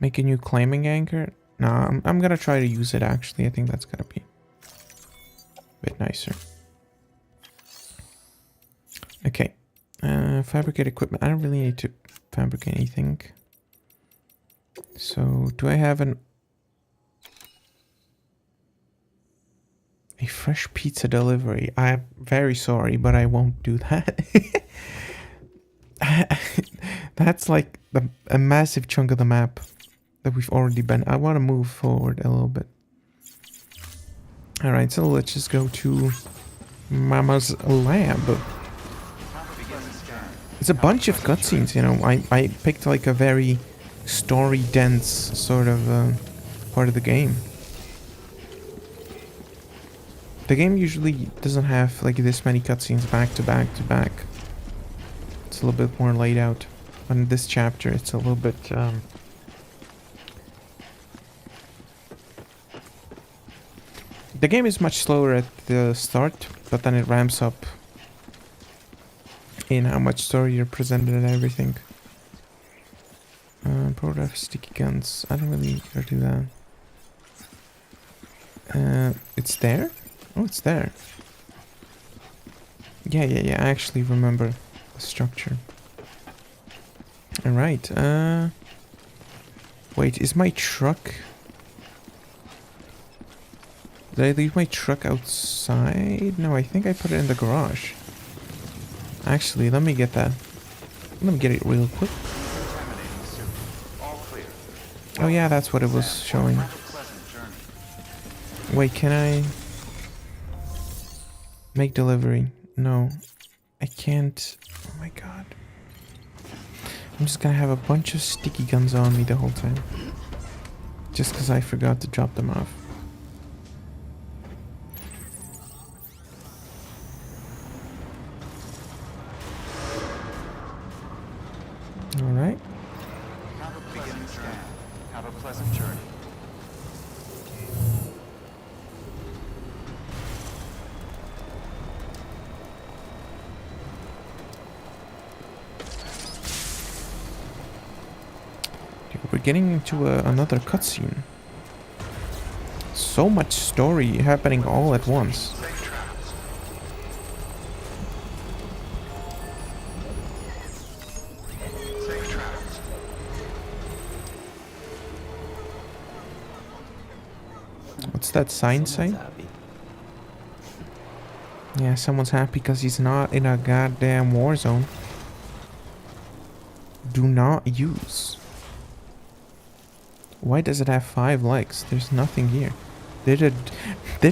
make a new climbing anchor? Nah, I'm gonna try to use it actually. I think that's gonna be a bit nicer. Okay. Fabricate equipment. I don't really need to fabricate anything. So do I have a fresh pizza delivery? I'm very sorry, but I won't do that. That's like a massive chunk of the map that we've already been. I want to move forward a little bit. Alright, so let's just go to Mama's lab. It's a bunch of cutscenes, you know. I picked like a very story-dense sort of part of the game. The game usually doesn't have like this many cutscenes back to back to back. It's a little bit more laid out. But in this chapter, it's a little bit... The game is much slower at the start, but then it ramps up in how much story you're presented and everything. Prototype sticky guns. I don't really care to do that. It's there? Oh, it's there. Yeah. I actually remember the structure. Alright, wait, is my truck... Did I leave my truck outside? No, I think I put it in the garage. Actually, let me get that. Let me get it real quick. Oh yeah, that's what it was showing. Wait, can I... Make delivery? No. I can't... Oh my god. I'm just gonna have a bunch of sticky guns on me the whole time. Just because I forgot to drop them off. Alright. Have a pleasant journey. we're getting into another cutscene. So much story happening all at once. What's that sign say? Yeah, someone's happy because he's not in a goddamn war zone. Do not use. Why does it have 5 legs? There's nothing here. Did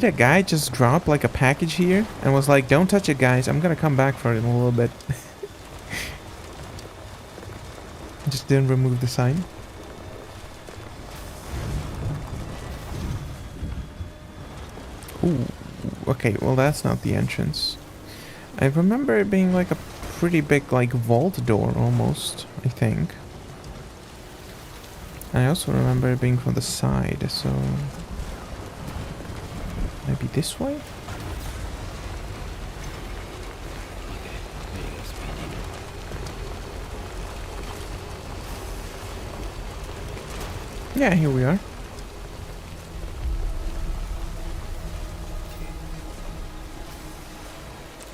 a guy just drop like a package here and was like, don't touch it guys, I'm gonna come back for it in a little bit. Just didn't remove the sign. Ooh, okay, well that's not the entrance. I remember it being like a pretty big like vault door almost, I think. And I also remember it being from the side, so maybe this way? Yeah, here we are.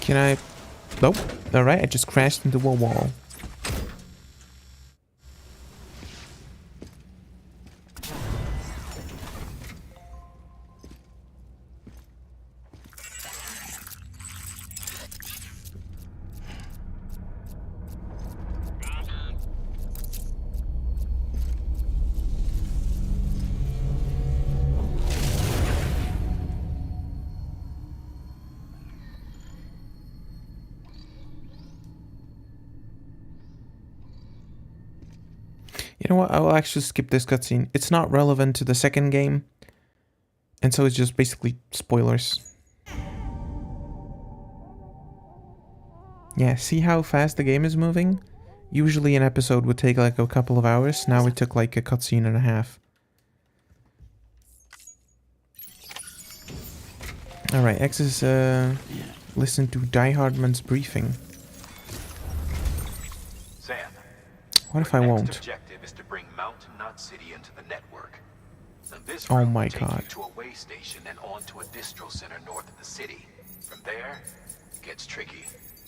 Can I... Nope. Alright, I just crashed into a wall. You know what, I will actually skip this cutscene. It's not relevant to the second game. And so it's just basically spoilers. Yeah, see how fast the game is moving? Usually an episode would take like a couple of hours. Now it took like a cutscene and a half. Alright, X is listen to Die Hardman's briefing. Sam, What if I won't? objective is to bring Mountain Knot City into the network. And this Oh route my will take God. you to a way station and on to a distro center north of the city. From there, it gets tricky.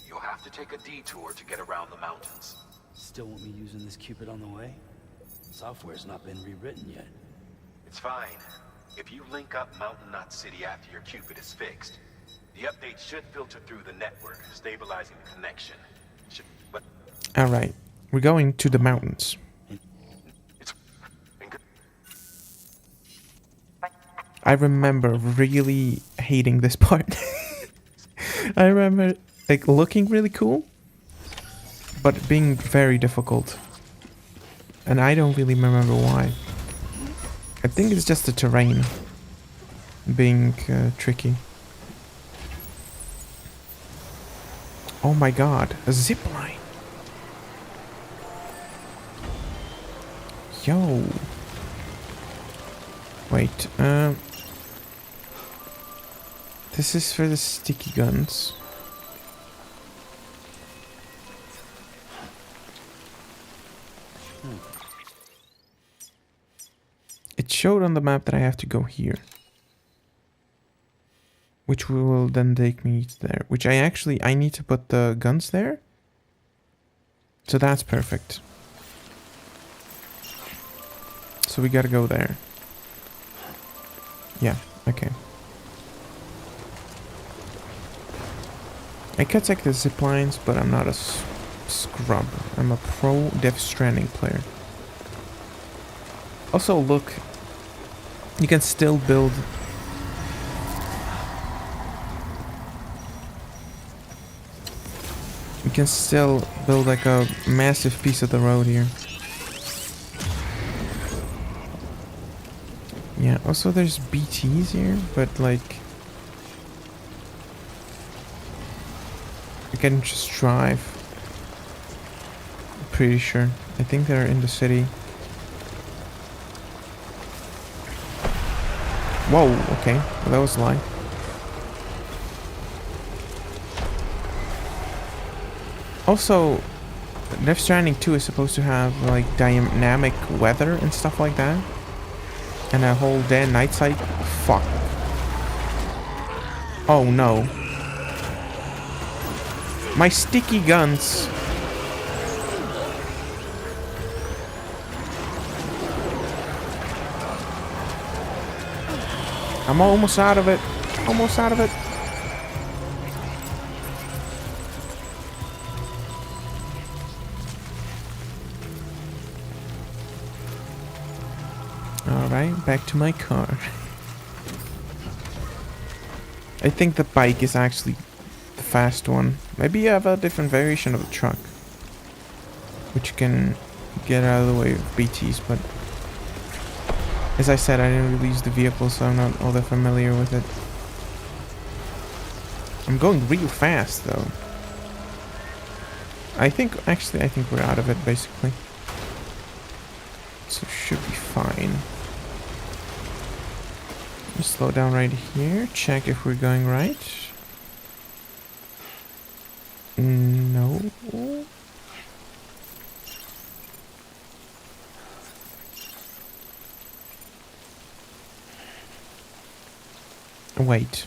You'll have to take a detour to get around the mountains. Still won't be using this Cupid on the way? Software's not been rewritten yet. It's fine. If you link up Mountain Knot City after your Cupid is fixed, the update should filter through the network, stabilizing the connection. But Alright, we're going to the mountains. I remember really hating this part. I remember like looking really cool, but being very difficult. And I don't really remember why. I think it's just the terrain being tricky. Oh my god, a zipline. Yo. Wait, this is for the sticky guns. It showed on the map that I have to go here. Which will then take me there. Which I need to put the guns there. So that's perfect. So we gotta go there. Yeah, okay. I could take the zip lines, but I'm not a scrub. I'm a pro Death Stranding player. Also, look, you can still build. You can still build like a massive piece of the road here. Yeah, also there's BTs here, but like you can just drive. I'm pretty sure. I think they're in the city. Whoa, okay. Well, that was a lie. Also, Death Stranding 2 is supposed to have like dynamic weather and stuff like that. And a whole day and night cycle. Fuck. Oh no. My sticky guns. I'm almost out of it. Almost out of it. Alright, back to my car. I think the bike is actually the fast one. Maybe you have a different variation of the truck, which can get out of the way of BTs, but as I said, I didn't really use the vehicle, so I'm not all that familiar with it. I'm going real fast, though. I think we're out of it, basically. So should be fine. Just slow down right here. Check if we're going right. No. Wait.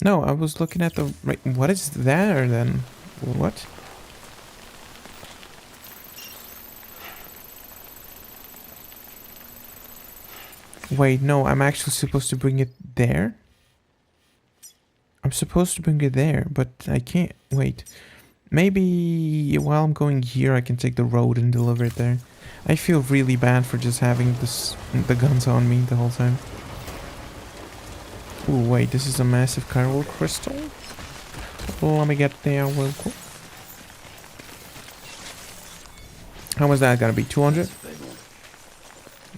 No, I was looking at the right. What is there then? What? Wait, no, I'm actually supposed to bring it there? I'm supposed to bring it there, but I can't. Wait. Maybe while I'm going here, I can take the road and deliver it there. I feel really bad for just having the guns on me the whole time. Ooh, wait, this is a massive chiral crystal? Let me get there real quick. How much that gonna be? 200?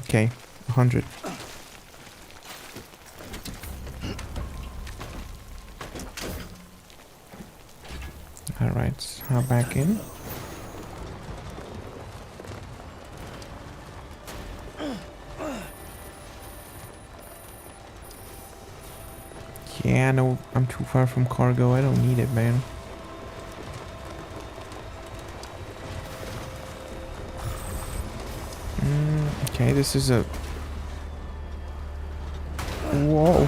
Okay, 100. Alright, hop back in. Yeah, no, I'm too far from cargo. I don't need it, man. Okay, this is a... Whoa.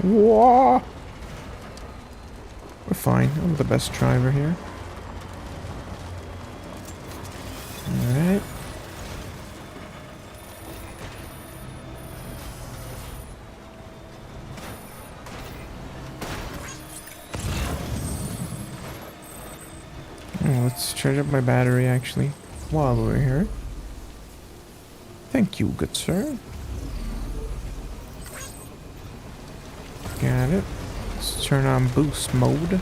Whoa. We're fine. I'm the best driver here. Alright. Let's charge up my battery, actually, while we're here. Thank you, good sir. Got it. Let's turn on boost mode.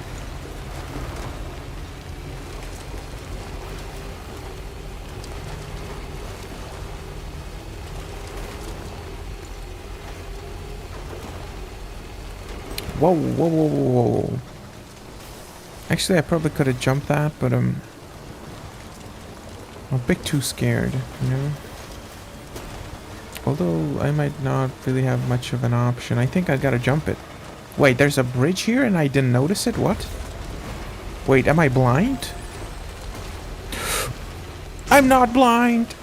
Whoa, whoa, whoa, whoa, whoa. Actually, I probably could have jumped that, but I'm a bit too scared, you know? Although, I might not really have much of an option. I think I gotta jump it. Wait, there's a bridge here and I didn't notice it? What? Wait, am I blind? I'm not blind!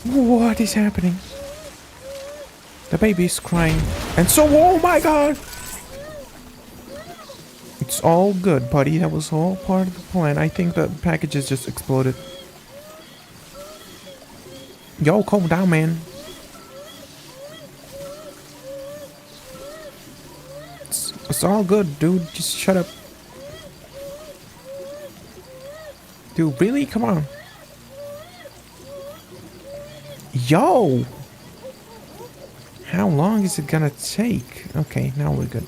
What is happening? The baby's crying. And so, oh my god! It's all good, buddy. That was all part of the plan. I think the packages just exploded. Yo, calm down, man. It's all good, dude. Just shut up. Dude, really? Come on. Yo! How long is it gonna take? Okay, now we're good.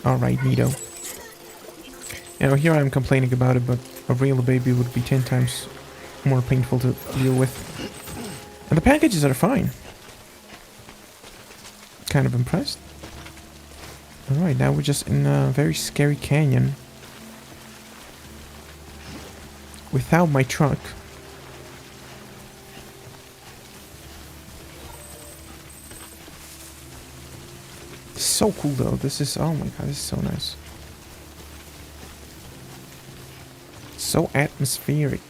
Alright, neato. You know, here I'm complaining about it, but a real baby would be 10 times more painful to deal with. And the packages are fine. kind of impressed. Alright, now we're just in a very scary canyon. Without my truck. So cool though. This is, oh my god, this is so nice. So atmospheric.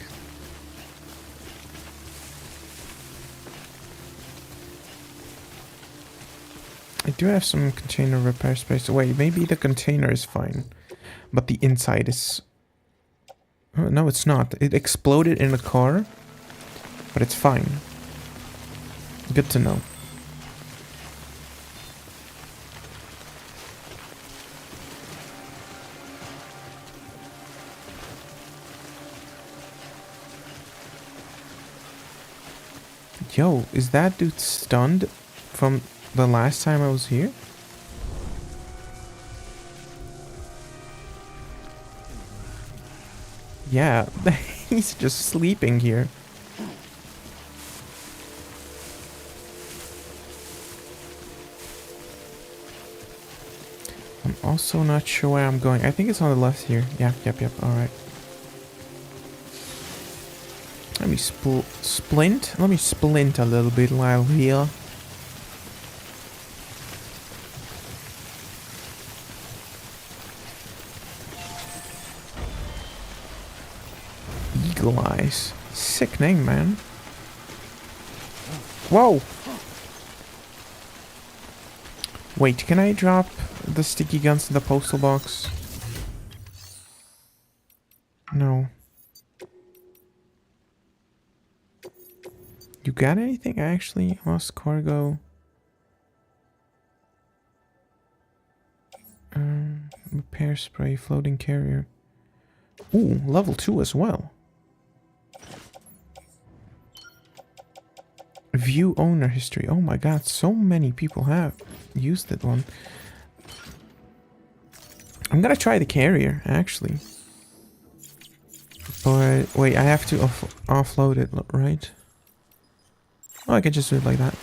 I do have some container repair space. Wait, maybe the container is fine, but the inside is... Oh, no, it's not. It exploded in a car, but it's fine. Good to know. Yo, is that dude stunned from the last time I was here? Yeah, he's just sleeping here. I'm also not sure where I'm going. I think it's on the left here. Yeah, yep, alright. Let me splint. Let me splint a little bit while here. Eagle Eyes. Sick name, man. Whoa! Wait, can I drop the sticky guns in the postal box? No. You got anything? I actually lost cargo. Repair spray, floating carrier. Ooh, level 2 as well. View owner history. Oh my god, so many people have used that one. I'm gonna try the carrier, actually. But wait, I have to offload it, right? Oh, I can just do it like that.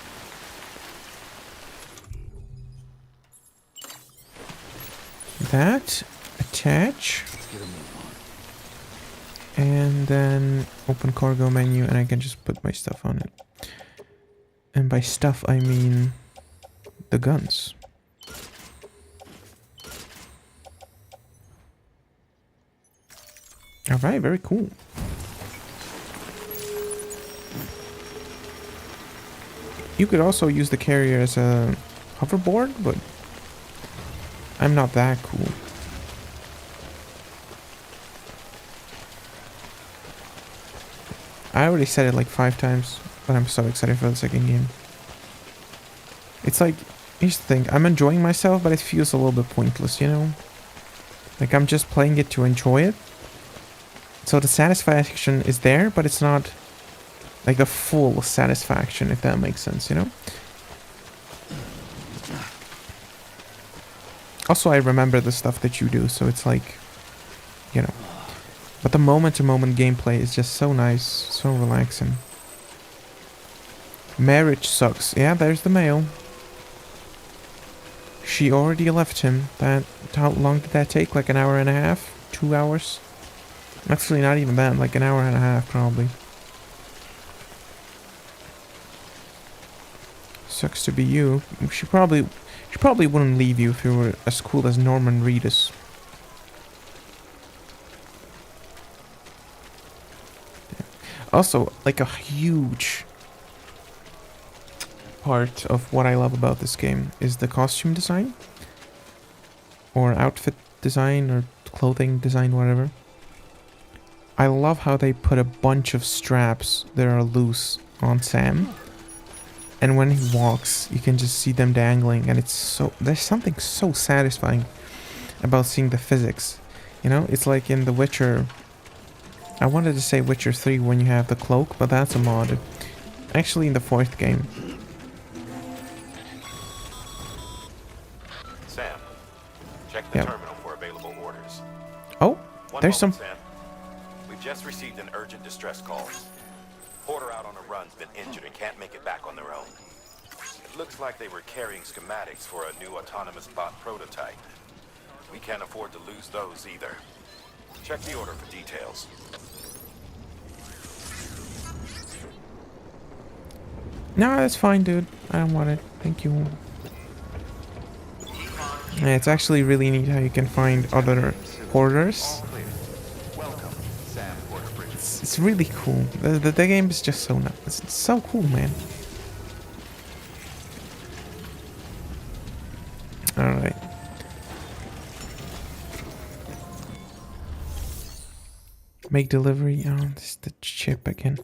That, attach. And then open cargo menu and I can just put my stuff on it. And by stuff I mean the guns. Alright, very cool. You could also use the carrier as a hoverboard, but I'm not that cool. I already said it like 5 times, but I'm so excited for the second game. It's like, here's the thing, I'm enjoying myself, but it feels a little bit pointless, you know? Like I'm just playing it to enjoy it. So the satisfaction is there, but it's not like the full satisfaction, if that makes sense, you know? Also, I remember the stuff that you do, so it's like, you know. But the moment-to-moment gameplay is just so nice, so relaxing. Marriage sucks. Yeah, there's the mail. She already left him. How long did that take? Like an hour and a half? 2 hours? Actually, not even that. Like an hour and a half, probably. Sucks to be you. She probably wouldn't leave you if you were as cool as Norman Reedus. Also, like a huge part of what I love about this game is the costume design. Or outfit design, or clothing design, whatever. I love how they put a bunch of straps that are loose on Sam. And when he walks, you can just see them dangling, and it's so... There's something so satisfying about seeing the physics. You know, it's like in The Witcher... I wanted to say Witcher 3 when you have the cloak, but that's a mod. Actually in the 4th game. Sam, check the terminal for available orders. Oh, there's some... Sam. We've just received an urgent distress call. Porter out on a run's been injured and can't make it back on their own. It looks like they were carrying schematics for a new autonomous bot prototype. We can't afford to lose those either. Check the order for details. No, that's fine, dude. I don't want it. Thank you. Yeah, it's actually really neat how you can find other porters. It's really cool. The game is just so nice. It's so cool, man. Alright. Make delivery. Oh, this is the chip again.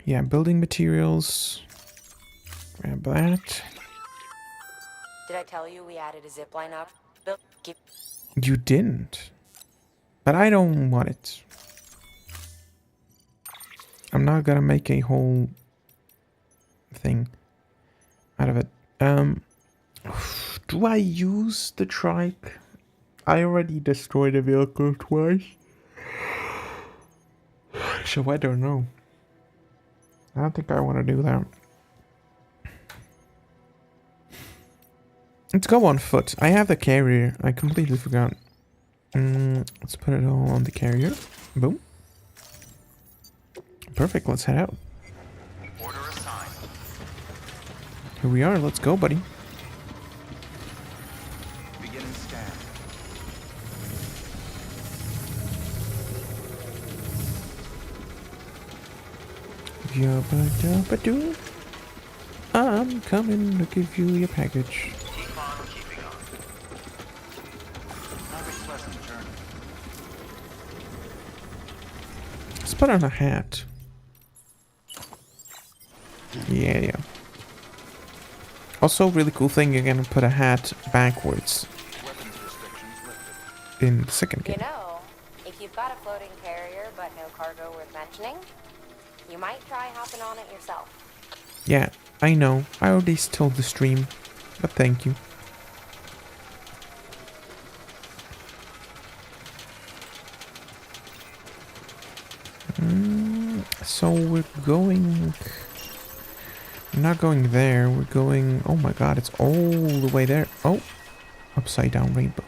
Yeah, building materials. Grab that. Did I tell you we added a zipline up? Keep. You didn't. But I don't want it. I'm not gonna make a whole thing out of it. Do I use the trike? I already destroyed a vehicle twice. So I don't know. I don't think I want to do that. Let's go on foot. I have the carrier. I completely forgot. Let's put it all on the carrier. Boom. Perfect. Let's head out. Order assigned. Here we are. Let's go, buddy. Beginning scan. Yabba dabba doo. I'm coming to give you your package. Keep on keeping on. Have a pleasant journey. Let's put on a hat. Yeah. Also, really cool thing, you're gonna put a hat backwards in the second game. You know, if you've got a floating carrier but no cargo worth mentioning, you might try hopping on it yourself. Yeah, I know. I already told the stream, but thank you. So we're going... We're not going there, we're going... Oh my god, it's all the way there. Oh! Upside down rainbow.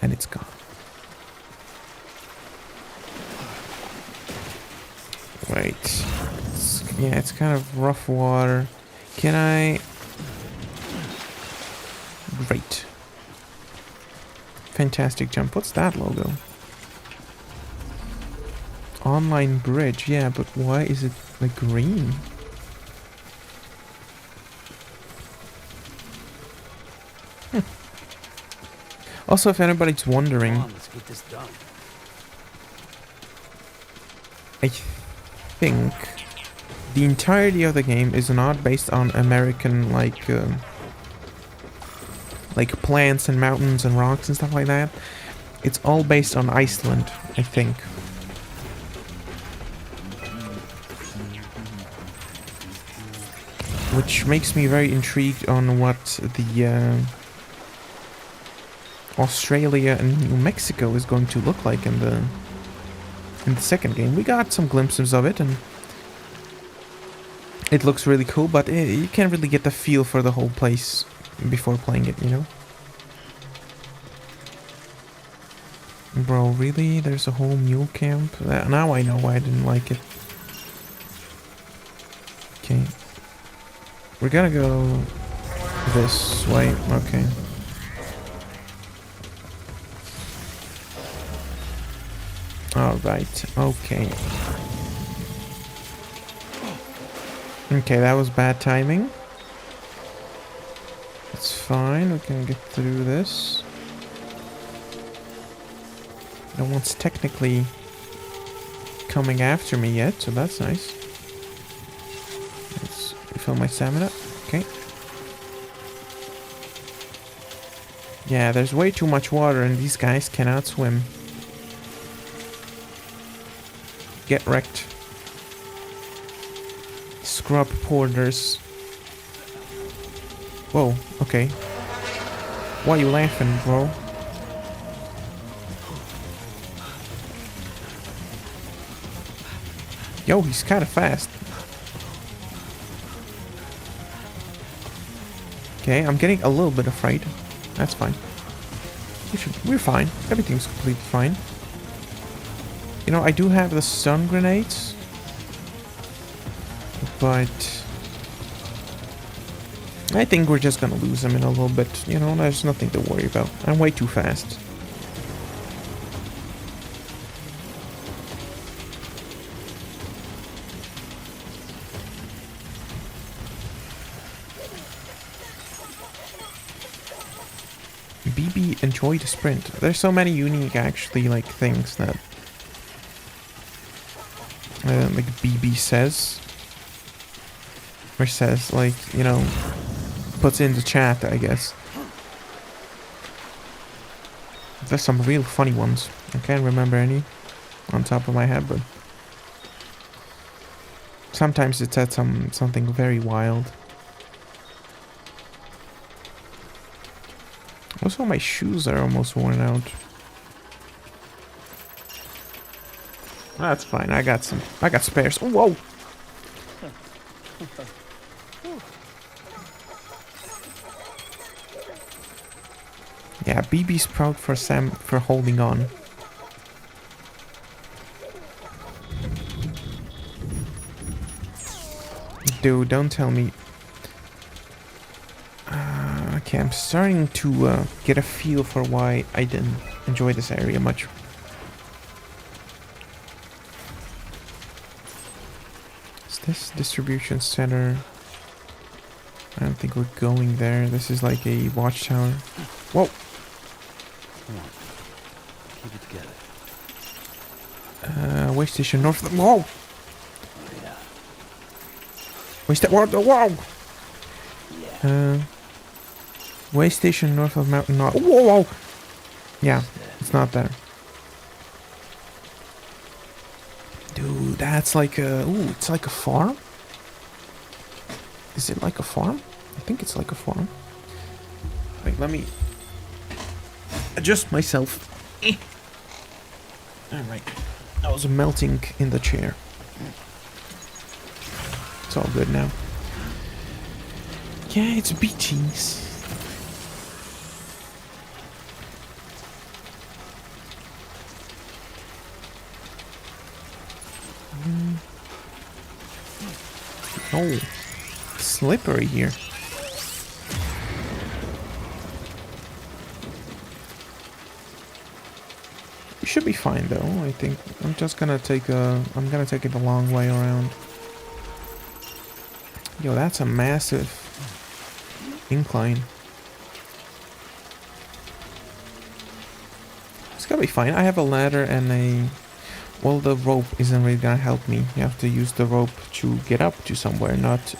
And it's gone. Wait. Yeah, it's kind of rough water. Can I... Great. Fantastic jump. What's that logo? Online bridge. Yeah, but why is it like green? Also, if anybody's wondering, let's get this done. I think the entirety of the game is not based on American like plants and mountains and rocks and stuff like that. It's all based on Iceland, I think. Which makes me very intrigued on what the Australia and New Mexico is going to look like in the second game. We got some glimpses of it and it looks really cool, but you can't really get the feel for the whole place before playing it, you know? Bro, really? There's a whole mule camp? Now I know why I didn't like it. Okay. We're gonna go this way. Okay. Alright. Okay. Okay, that was bad timing. It's fine. We can get through this. No one's technically coming after me yet, so that's nice. Let's refill my stamina. Okay. Yeah, there's way too much water and these guys cannot swim. Get wrecked. Scrub porters. Whoa, okay. Why are you laughing, bro? Yo, he's kind of fast. Okay, I'm getting a little bit afraid. That's fine. We're fine. Everything's completely fine. You know, I do have the stun grenades. But I think we're just gonna lose them in a little bit. You know, there's nothing to worry about. I'm way too fast. BB, enjoy the sprint. There's so many unique, actually, like, things that like BB says. Or says, like, you know, puts in the chat, I guess. There's some real funny ones. I can't remember any on top of my head, but sometimes it said something very wild. Also, my shoes are almost worn out. That's fine. I got spares. Oh, whoa! Yeah, BB's proud for Sam for holding on. Dude, don't tell me. Okay, I'm starting to get a feel for why I didn't enjoy this area much. Is this distribution center? I don't think we're going there. This is like a watchtower. Whoa! Come on. Keep it together. Way station north of the... Whoa! Oh, yeah. Whoa! Yeah. Way station north of Mountain North. Whoa! Yeah, it's not there. Dude, that's like a... Ooh, it's like a farm? Is it like a farm? I think it's like a farm. Wait, let me adjust myself. Alright. I was melting in the chair. It's all good now. Yeah, it's beaches. Oh, slippery here. We should be fine though, I think. I'm gonna take it the long way around. Yo, that's a massive incline. It's gonna be fine. I have a ladder and a... Well, the rope isn't really gonna help me. You have to use the rope to get up to somewhere, not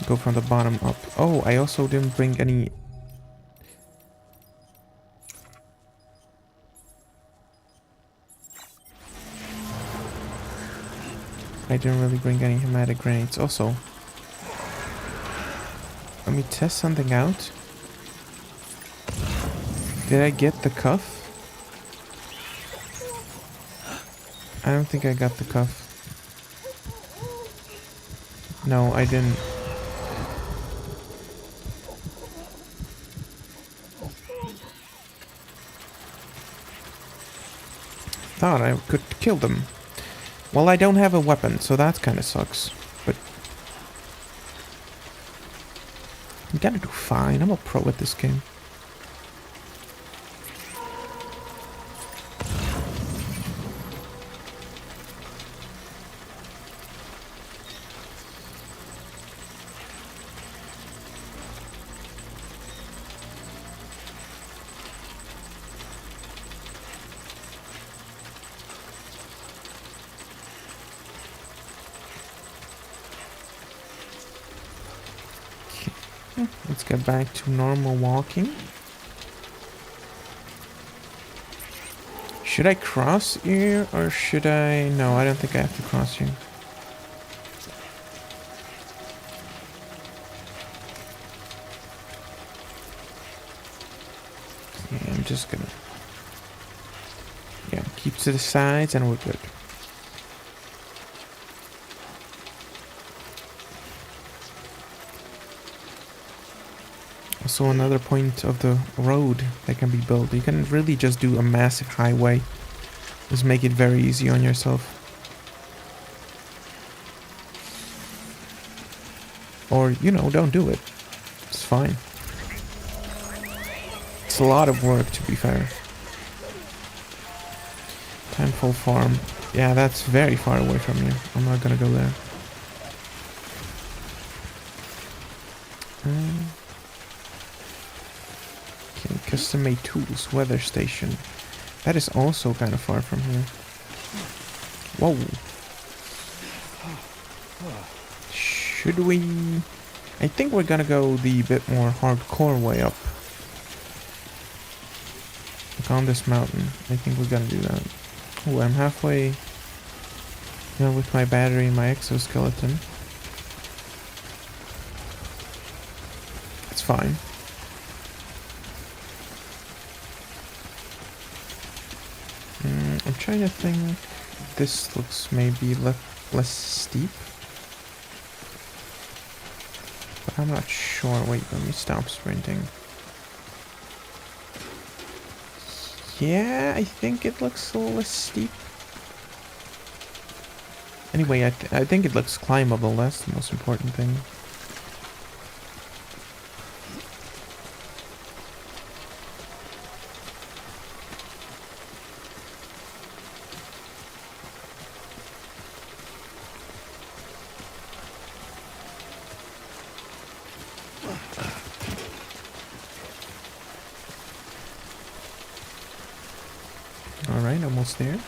go from the bottom up. Oh, I also didn't bring any... I didn't really bring any hematic grenades. Also, let me test something out. Did I get the cuff? I don't think I got the cuff. No, I didn't. Thought I could kill them. Well, I don't have a weapon, so that kind of sucks. But I'm gonna do fine. I'm a pro at this game. Let's get back to normal walking. Should I cross here or should I... No, I don't think I have to cross here. Yeah, I'm just gonna... Yeah, keep to the sides and we're good. Also another point of the road that can be built. You can really just do a massive highway. Just make it very easy on yourself. Or, you know, don't do it. It's fine. It's a lot of work, to be fair. Temple Farm. Yeah, that's very far away from you. I'm not gonna go there. Okay, custom-made tools. Weather station. That is also kind of far from here. Whoa. Should we... I think we're gonna go the bit more hardcore way up. Like on this mountain. I think we're gonna do that. Oh, I'm halfway done with my battery and my exoskeleton. It's fine. I'm trying to think. This looks maybe less steep. But I'm not sure. Wait, let me stop sprinting. Yeah, I think it looks a little less steep. Anyway, I think it looks climbable. That's the most important thing. Alright, almost there.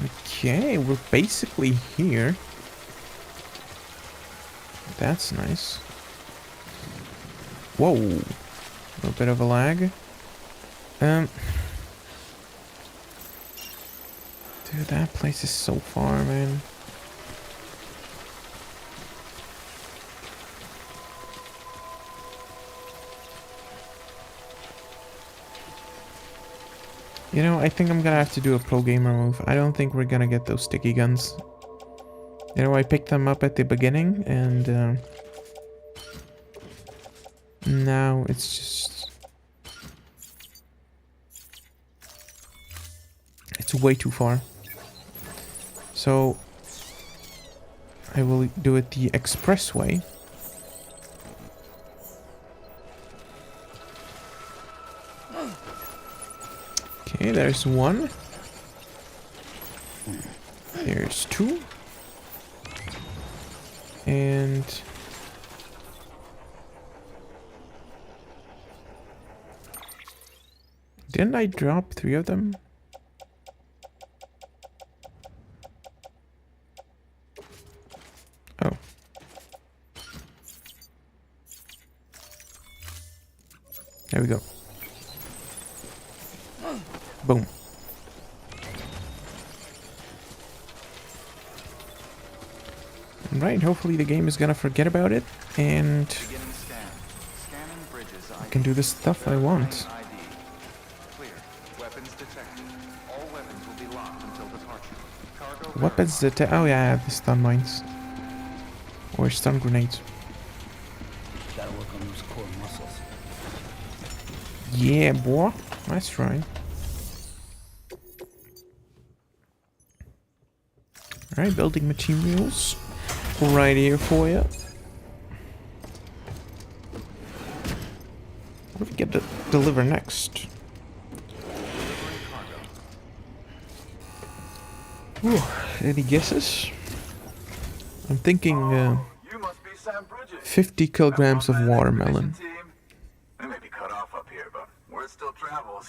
Okay, we're basically here. That's nice. Whoa. A little bit of a lag. Dude, that place is so far, man. You know, I think I'm gonna have to do a pro gamer move. I don't think we're gonna get those sticky guns. You know, I picked them up at the beginning, and now it's just... It's way too far. So, I will do it the expressway. Okay, there's one. There's two. And... Didn't I drop 3 of them? Oh. There we go. Boom. Right, hopefully the game is gonna forget about it, and I can do the stuff I want. Weapons detect. Oh yeah, the stun mines. Or stun grenades. Gotta work on those core muscles. Yeah, boy. That's right. Alright, building materials. Right here for you. What do we get to deliver next? Ooh, any guesses? I'm thinking 50 kilograms of watermelon. They may be cut off up here, but word still travels.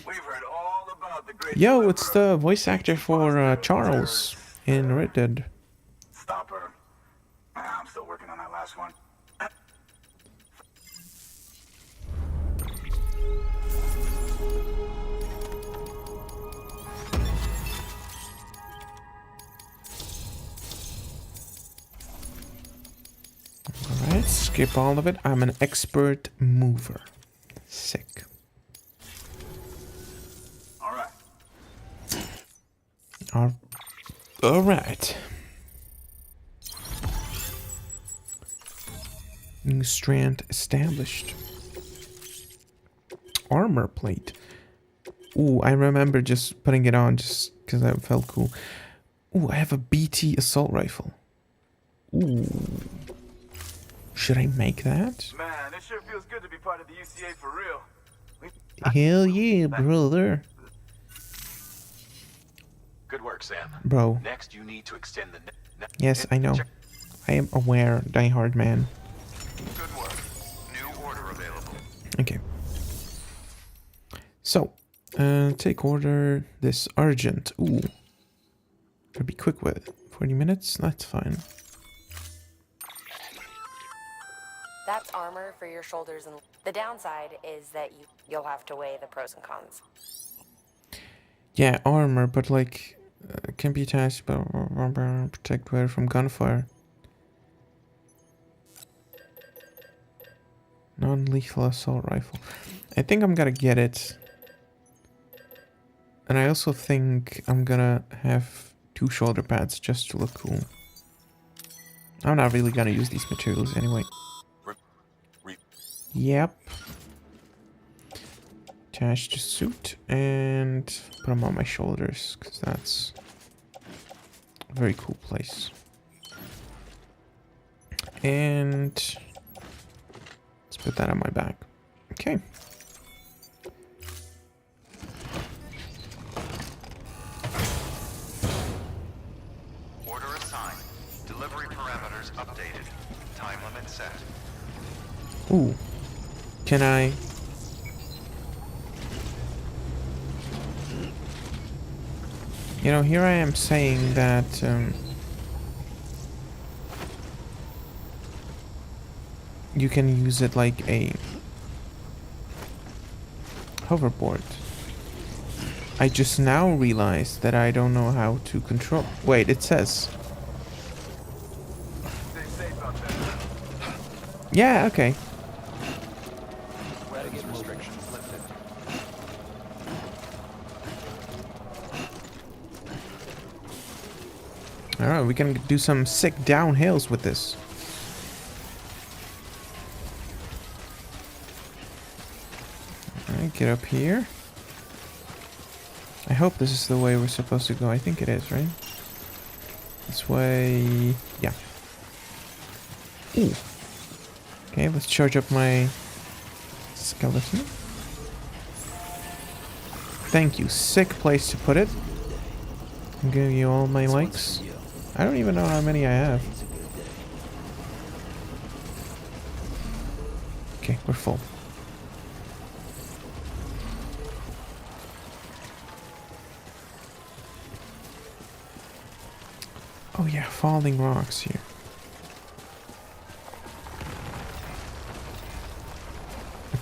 We've heard all about the great... Yo, it's the voice actor for Charles in Red Dead. Stop her. I'm still working on that last one. Alright, skip all of it. I'm an expert mover. Sick. Alright. Alright. New strand established. Armor plate. Ooh, I remember just putting it on just because that felt cool. Ooh, I have a BT assault rifle. Ooh. Should I make that? Man, it sure feels good to be part of the UCA for real. Hell yeah, brother. Good work, Sam. Bro. Next, you need to extend the Yes, I know. I am aware, diehard man. Good work. New order available. Okay. So, take order this urgent. Ooh. Gotta be quick with it. 40 minutes? That's fine. That's armor for your shoulders, and the downside is that you'll have to weigh the pros and cons. Yeah, armor, but like can be attached, but protect wearer from gunfire. Non-lethal assault rifle. I think I'm gonna get it. And I also think I'm gonna have 2 shoulder pads just to look cool. I'm not really gonna use these materials anyway. Yep. Attach to suit and put them on my shoulders because that's a very cool place. And let's put that on my back. Okay. Order assigned. Delivery parameters updated. Time limit set. Ooh. Can I? You know, here I am saying that you can use it like a hoverboard. I just now realized that I don't know how to control. Wait, it says. Yeah, okay. Alright, we can do some sick downhills with this. Alright, get up here. I hope this is the way we're supposed to go. I think it is, right? This way... yeah. Ooh. Okay, let's charge up my skeleton. Thank you. Sick place to put it. I'm giving you all my likes. I don't even know how many I have. Okay, we're full. Oh yeah, falling rocks here.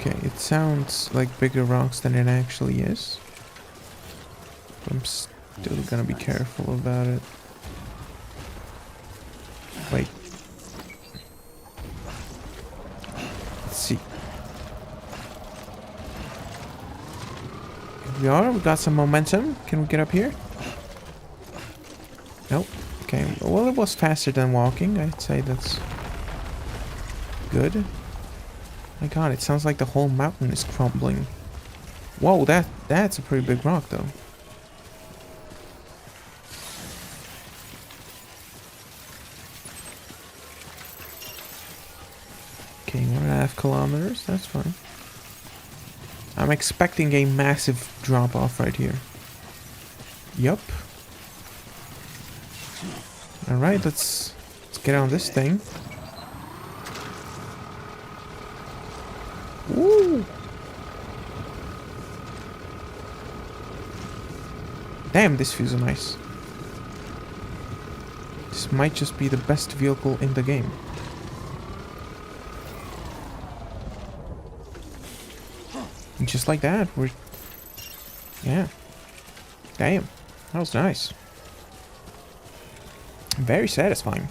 Okay, it sounds like bigger rocks than it actually is. But I'm still gonna be careful about it. Wait. Let's see. Here we are, we got some momentum. Can we get up here? Nope. Okay, well it was faster than walking. I'd say that's good. My god, it sounds like the whole mountain is crumbling. Whoa, that's a pretty big rock though. Okay, 1.5 kilometers, that's fine. I'm expecting a massive drop off right here. Yup. Alright, let's get on this thing. Woo! Damn, this feels nice. This might just be the best vehicle in the game. And just like that, we're... yeah. Damn, that was nice. Very satisfying.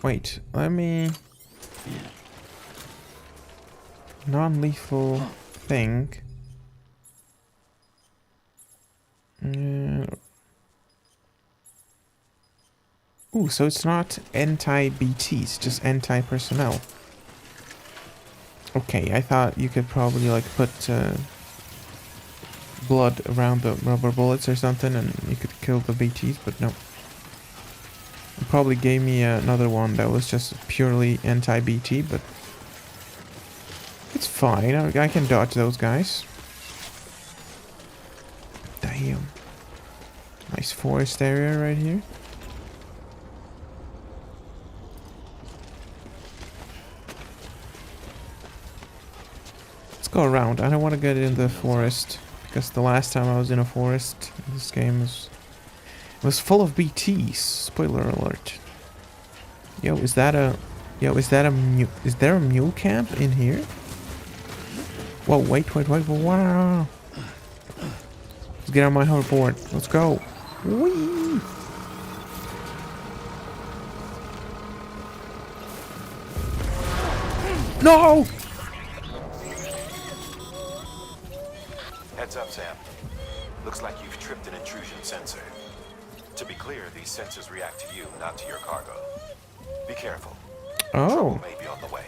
Wait, let me... non-lethal thing. Ooh, so it's not anti-BT, it's just anti-personnel. Okay, I thought you could probably like put blood around the rubber bullets or something and you could kill the BTs, but no. It probably gave me another one that was just purely anti-BT, but it's fine. I can dodge those guys. Damn. Nice forest area right here. Let's go around. I don't want to get in the forest because the last time I was in a forest, this game was full of BTs. Spoiler alert. Is there a mule camp in here? Whoa, wait, wow. Let's get on my hoverboard. Let's go. Whee! No! Heads up, Sam. Looks like you've tripped an intrusion sensor. To be clear, these sensors react to you, not to your cargo. Be careful. Oh. Trouble may be on the way.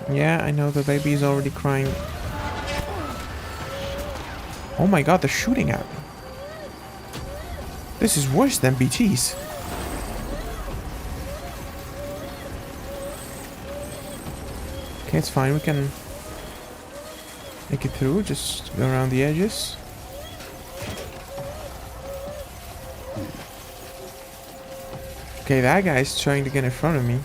Yeah, I know the baby is already crying. Oh my god, they're shooting at me. This is worse than BTs. Okay, it's fine. We can make it through. Just go around the edges. Okay, that guy's trying to get in front of me.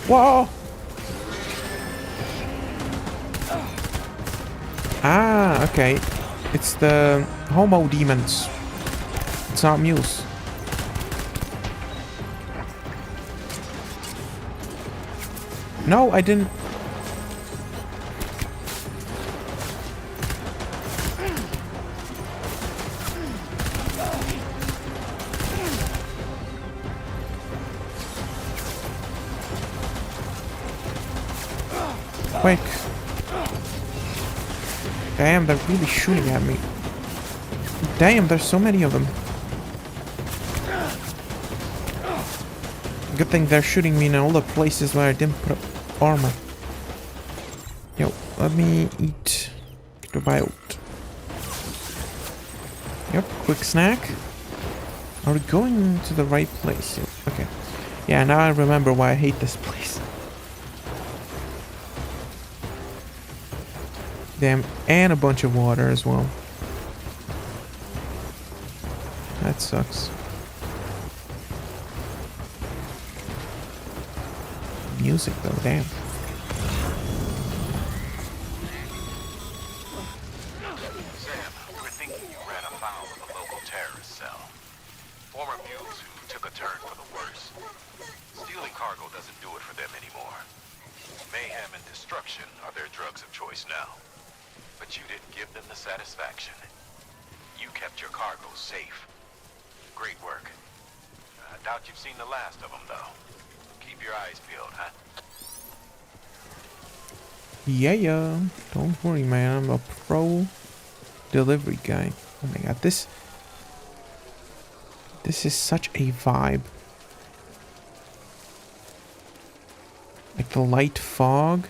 Whoa! Ah, okay. It's the homo demons. It's not mules. No, I didn't. Quick. Damn, they're really shooting at me. Damn, there's so many of them. Good thing they're shooting me in all the places where I didn't put up armor. Yo, let me eat the biot. Yep, quick snack. Are we going to the right place? Okay. Yeah, now I remember why I hate this place. Damn, and a bunch of water as well. That sucks. Music though, damn. Sam, we're thinking you ran afoul of the local terrorist cell. Former mules who took a turn for the worse. Stealing cargo doesn't do it for them anymore. Mayhem and destruction are their drugs of choice now. But you didn't give them the satisfaction. You kept your cargo safe. Great work. I doubt you've seen the last of them, though. Keep your eyes peeled, huh? Yeah. Don't worry, man. I'm a pro delivery guy. Oh my god, this is such a vibe. Like the light fog,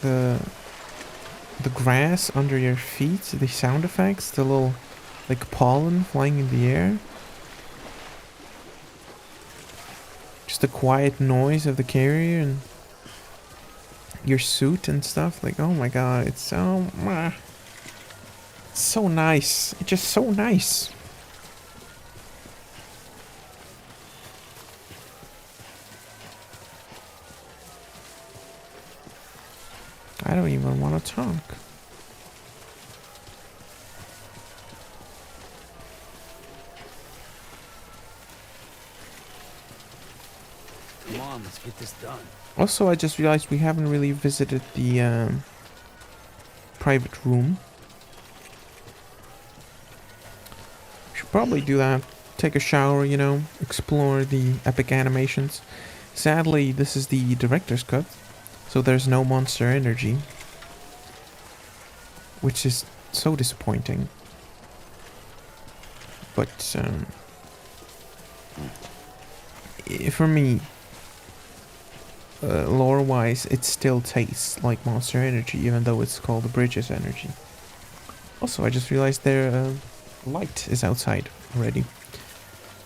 the grass under your feet, the sound effects, the little like pollen flying in the air. Just the quiet noise of the carrier and your suit and stuff. Like, oh my god, it's so nice. It's just so nice. I don't even want to talk. Come on, let's get this done. Also, I just realized we haven't really visited the private room. Should probably do that. Take a shower, you know, explore the epic animations. Sadly, this is the director's cut, so there's no monster energy, which is so disappointing. But for me, lore-wise, it still tastes like Monster Energy, even though it's called Bridges Energy. Also, I just realized their light is outside already,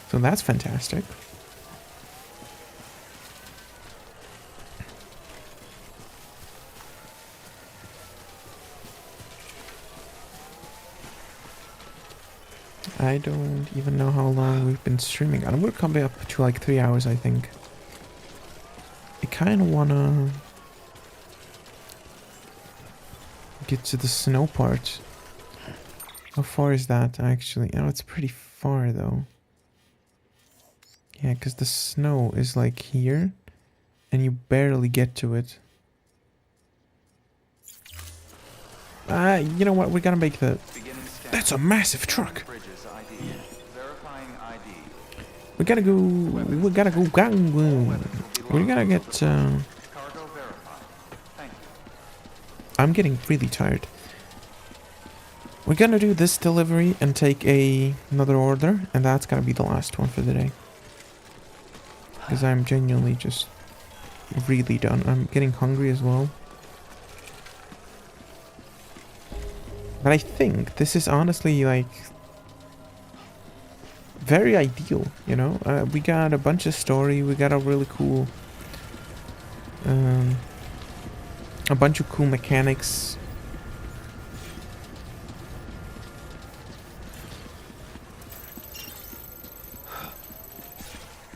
so that's fantastic. I don't even know how long we've been streaming. I'm gonna come up to like 3 hours, I think. I kind of wanna get to the snow part. How far is that actually? Oh, it's pretty far though. Yeah, because the snow is like here, and you barely get to it. You know what? We're gonna make the... That's a massive truck! We gotta go... We gotta go... We gotta get... I'm getting really tired. We're gonna do this delivery and take another order, and that's gonna be the last one for the day. Because I'm genuinely just really done. I'm getting hungry as well. But I think this is honestly like very ideal, you know? We got a bunch of story, we got a really cool a bunch of cool mechanics.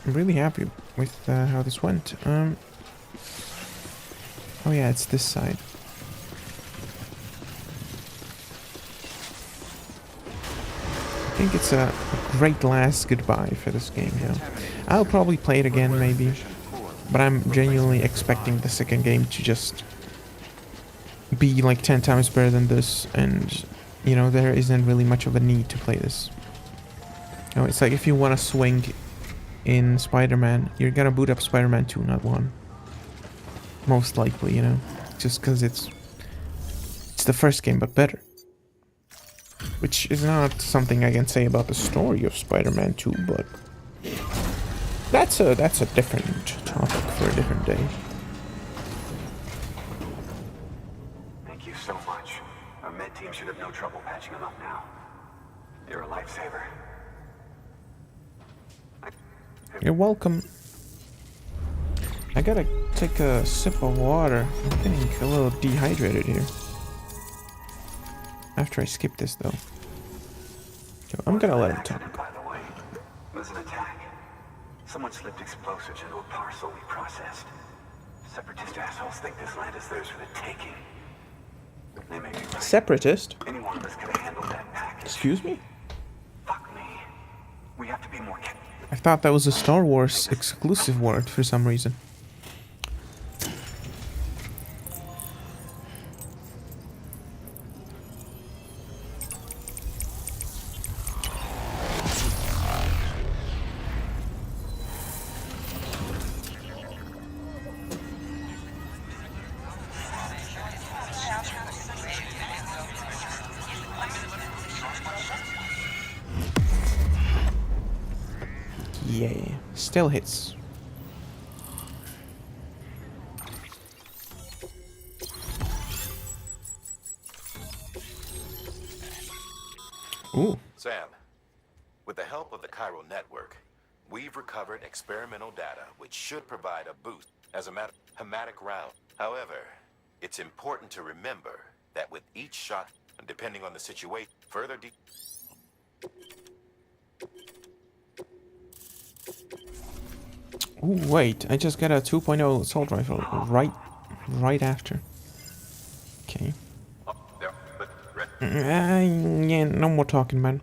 I'm really happy with how this went. Oh yeah, it's this side. I think it's a great last goodbye for this game, you know. I'll probably play it again, maybe. But I'm genuinely expecting the second game to just be like 10 times better than this. And, you know, there isn't really much of a need to play this. You know, it's like if you want to swing in Spider-Man, you're gonna boot up Spider-Man 2, not 1. Most likely, you know. Just because it's the first game, but better. Which is not something I can say about the story of Spider-Man 2, but that's a different topic for a different day. Thank you so much. Our med team should have no trouble patching him up now. You're a lifesaver. You're welcome. I gotta take a sip of water. I'm getting a little dehydrated here. After I skip this, though. So I'm gonna let him talk. By the way, it was an attack. Someone slipped explosives into a parcel we processed. Separatist assholes think this land is theirs for the taking. They may be right. Separatist? Any one of us could have handled that package. Excuse me? Fuck me. We have to be more careful. I thought that was a Star Wars exclusive word for some reason. Yeah, still hits. Ooh. Sam, with the help of the chiral network, we've recovered experimental data which should provide a boost as a matter of hematic round. However, it's important to remember that with each shot, depending on the situation, further Ooh, wait, I just got a 2.0 assault rifle right after. Okay. Yeah, no more talking, man.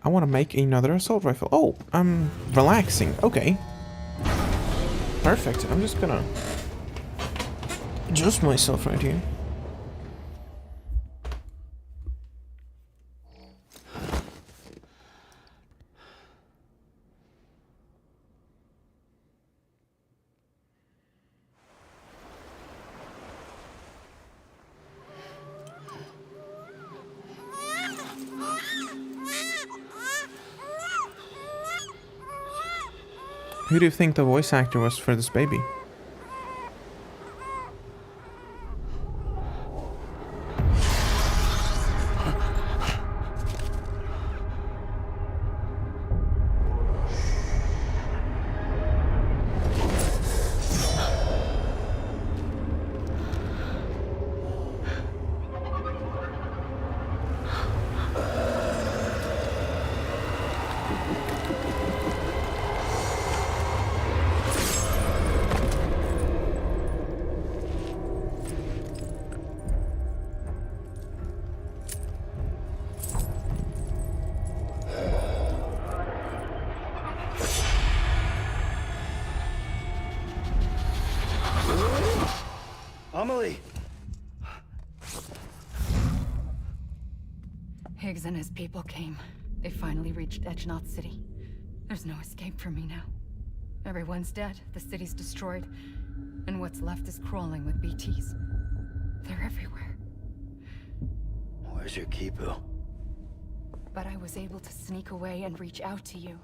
I want to make another assault rifle. Oh, I'm relaxing. Okay. Perfect. I'm just gonna adjust myself right here. Who do you think the voice actor was for this baby? Amelie! Higgs and his people came. They finally reached Edgenaught City. There's no escape for me now. Everyone's dead, the city's destroyed, and what's left is crawling with BTs. They're everywhere. Where's your Kipu? But I was able to sneak away and reach out to you.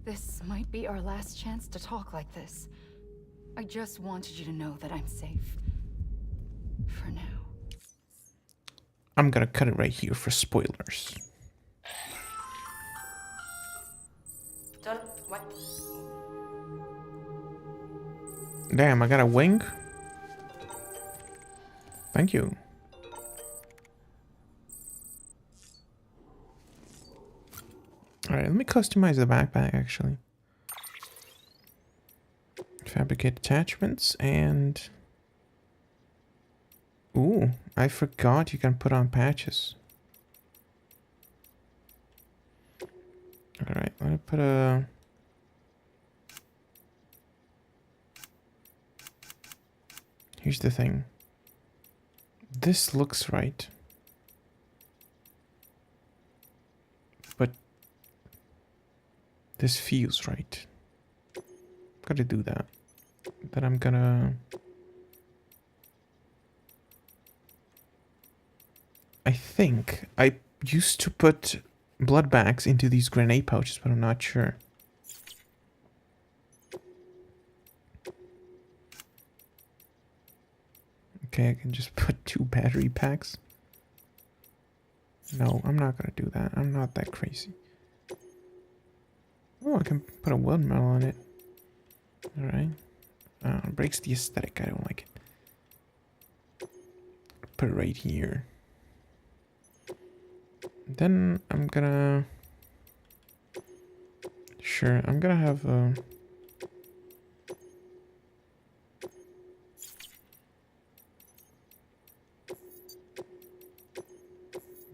This might be our last chance to talk like this. I just wanted you to know that I'm safe. For now. I'm gonna cut it right here for spoilers. Don't... What? Damn, I got a wing? Thank you. Alright, let me customize the backpack actually. Fabricate attachments and... Ooh, I forgot you can put on patches. Alright, let me put a... Here's the thing. This looks right. But this feels right. Gotta do that. Then I'm gonna... I think I used to put blood bags into these grenade pouches, but I'm not sure. Okay, I can just put 2 battery packs. No, I'm not gonna do that. I'm not that crazy. Oh, I can put a windmill on it. Alright. It breaks the aesthetic. I don't like it. Put it right here. Then I'm gonna... Sure, I'm gonna have a...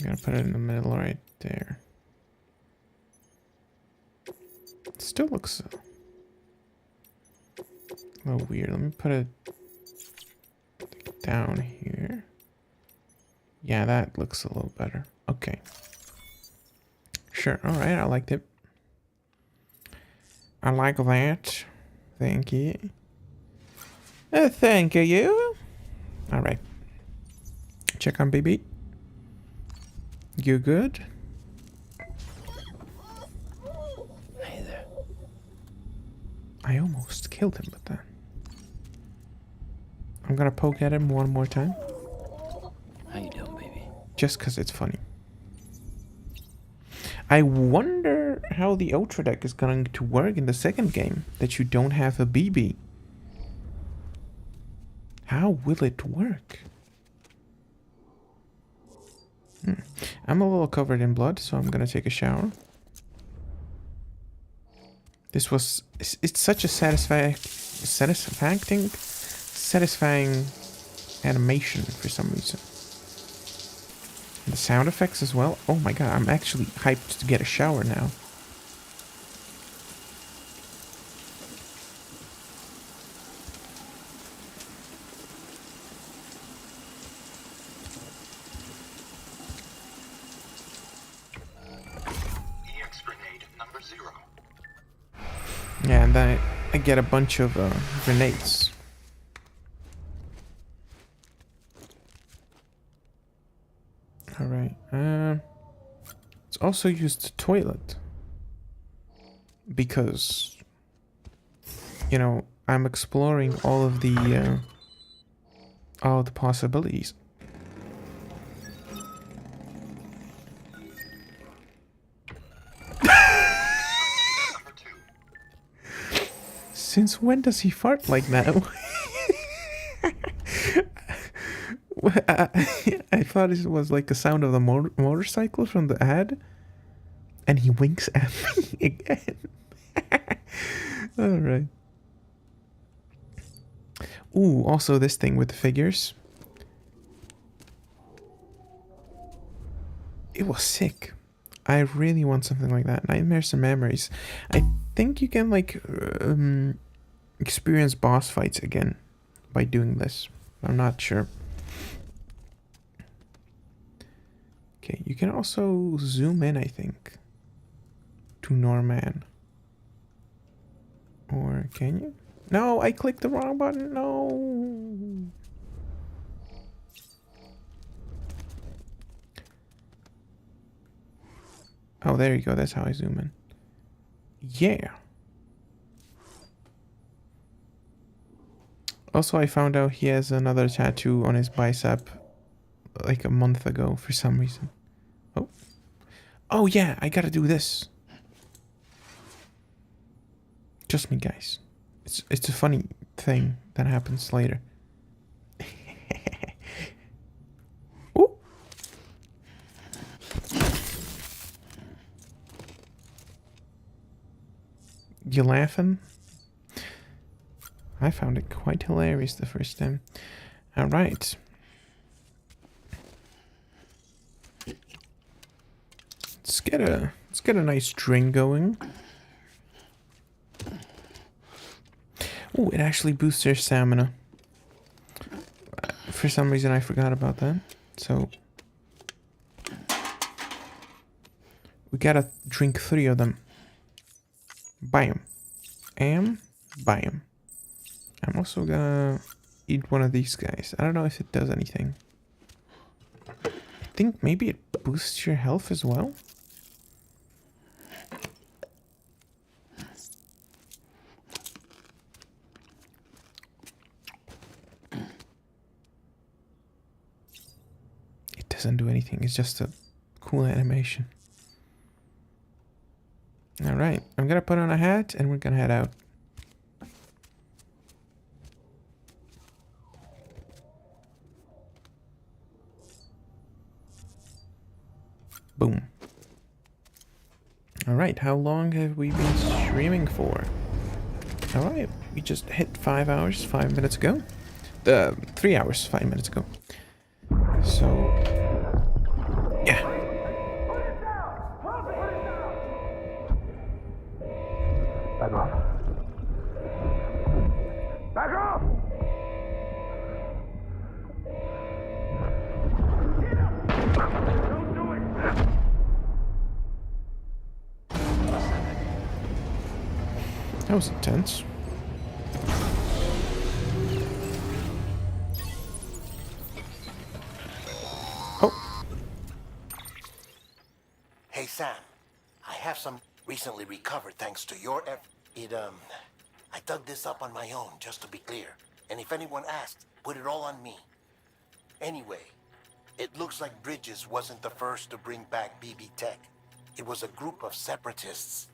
I'm gonna put it in the middle right there. It still looks a little weird. Let me put it down here. Yeah, that looks a little better. Okay. Sure, alright, I liked it. I like that. Thank you. Thank you. Alright. Check on BB. You good? Hey there. I almost killed him with that. I'm gonna poke at him one more time. How you doing, baby? Just because it's funny. I wonder how the Ultra deck is going to work in the second game, that you don't have a BB. How will it work? I'm a little covered in blood, so I'm gonna take a shower. This was... It's such a satisfying animation for some reason. And the sound effects as well. Oh my god, I'm actually hyped to get a shower now. Yeah, and then I get a bunch of grenades. Alright, it's also used the toilet. Because you know, I'm exploring all of the possibilities. Since when does he fart like that? I thought it was like the sound of the motorcycle from the ad. And he winks at me again. Alright. Ooh, also this thing with the figures. It was sick. I really want something like that. Nightmares and Memories. I think you can like experience boss fights again by doing this. I'm not sure. Okay, you can also zoom in, I think, to Norman. Or can you? No, I clicked the wrong button. No. Oh, there you go. That's how I zoom in. Yeah. Also, I found out he has another tattoo on his bicep like a month ago for some reason. Oh. Oh, yeah. I gotta do this. Just me, guys. It's a funny thing that happens later. Ooh. You laughing? I found it quite hilarious the first time. All right. Let's get a nice string going. Oh, it actually boosts their stamina. For some reason, I forgot about that. So we gotta drink 3 of them. Bam, bam. I'm also gonna eat one of these guys. I don't know if it does anything. I think maybe it boosts your health as well. It doesn't do anything. It's just a cool animation. All right, I'm gonna put on a hat and we're gonna head out. Boom. All right, how long have we been streaming for? All right, we just hit 5 hours 5 minutes ago. 3 hours 5 minutes ago. So, yeah. Back off. Back off! Don't do it! That was intense. Oh. Hey, Sam. I have some recently recovered thanks to your effort. I dug this up on my own, just to be clear. And if anyone asked, put it all on me. Anyway, it looks like Bridges wasn't the first to bring back BB Tech. It was a group of separatists.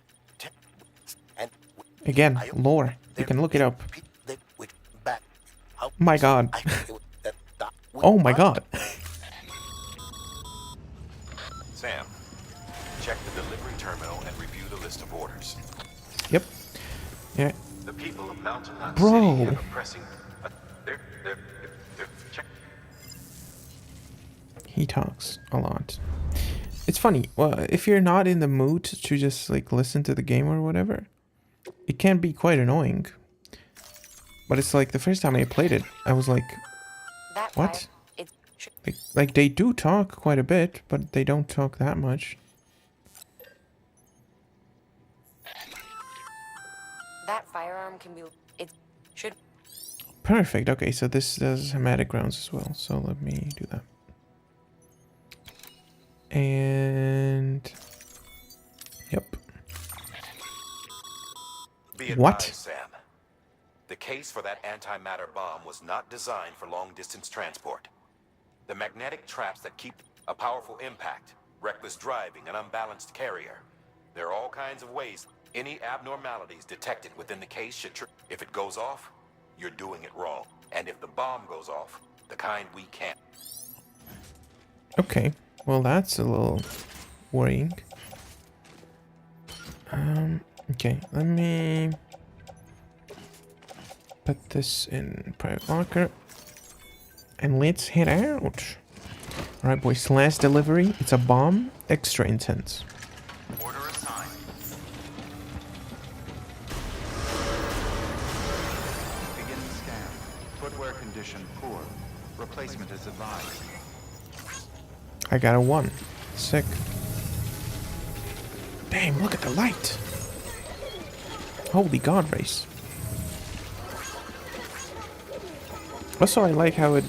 And Again, lore. You can look it up. My god. Oh my god. Sam, check the delivery terminal and review the list of orders. Yep. Yeah. The people of Mountain City Bro. have a pressing... He talks a lot. It's funny. Well, if you're not in the mood to just like listen to the game or whatever, it can be quite annoying. But it's like the first time I played it, I was like, what? Like they do talk quite a bit, but they don't talk that much. That firearm can be... It should... Perfect. Okay, so this does hematic rounds as well. So let me do that. And... Yep. Be What? advised, Sam. case for that antimatter bomb was not designed for long-distance transport. The magnetic traps that keep a powerful impact, reckless driving, an unbalanced carrier. There are all kinds of ways any abnormalities detected within the case should if it goes off, you're doing it wrong. And if the bomb goes off, the kind we can't. Okay, well that's a little worrying. Okay, let me put this in private locker. And let's head out. Alright boys, last delivery. It's a bomb. Extra intense. Order assigned. Begin scan. Footwear condition poor. Replacement is advised. I got a 1. Sick. Damn, look at the light. Holy god race. Also, I like how it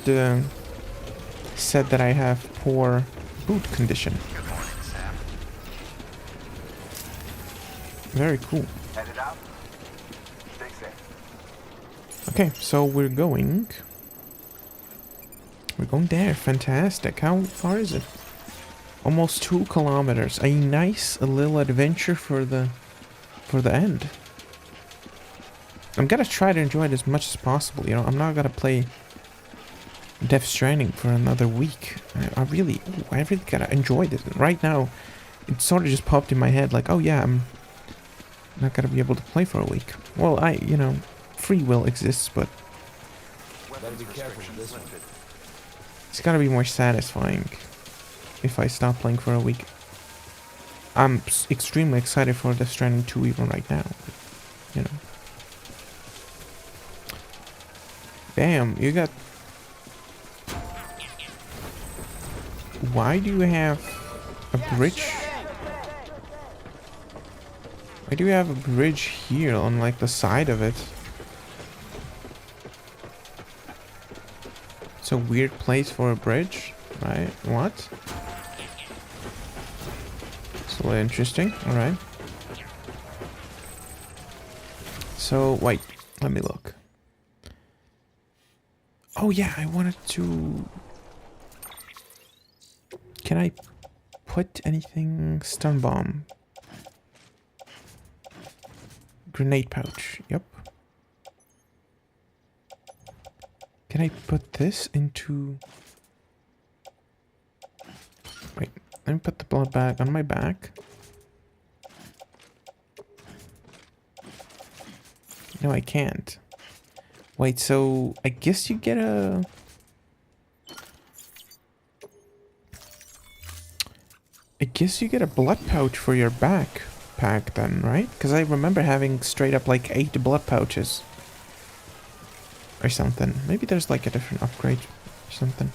said that I have poor boot condition. Good morning, Sam. Very cool. Headed out. Stay safe. Okay, so we're going there. Fantastic. How far is it? Almost 2 kilometers. A nice little adventure for the end. I'm gonna try to enjoy it as much as possible. You know, I'm not gonna play Death Stranding for another week. I really gotta enjoy this. Right now, it sort of just popped in my head like, oh yeah, I'm not gonna be able to play for a week. Well, you know, free will exists, but it's gotta be more satisfying if I stop playing for a week. I'm extremely excited for Death Stranding 2 even right now, but, you know. Damn, you got... Why do you have a bridge? Why do you have a bridge here on like the side of it? It's a weird place for a bridge, right? What? It's a little interesting, alright. So, wait, let me look. Oh yeah, I wanted to... Can I put anything? Stun bomb. Grenade pouch, yep. Can I put this into... Wait, let me put the blood bag on my back. No, I can't. Wait, so I guess you get a... I guess you get a blood pouch for your backpack then, right? Because I remember having straight up like 8 blood pouches. Or something. Maybe there's like a different upgrade or something.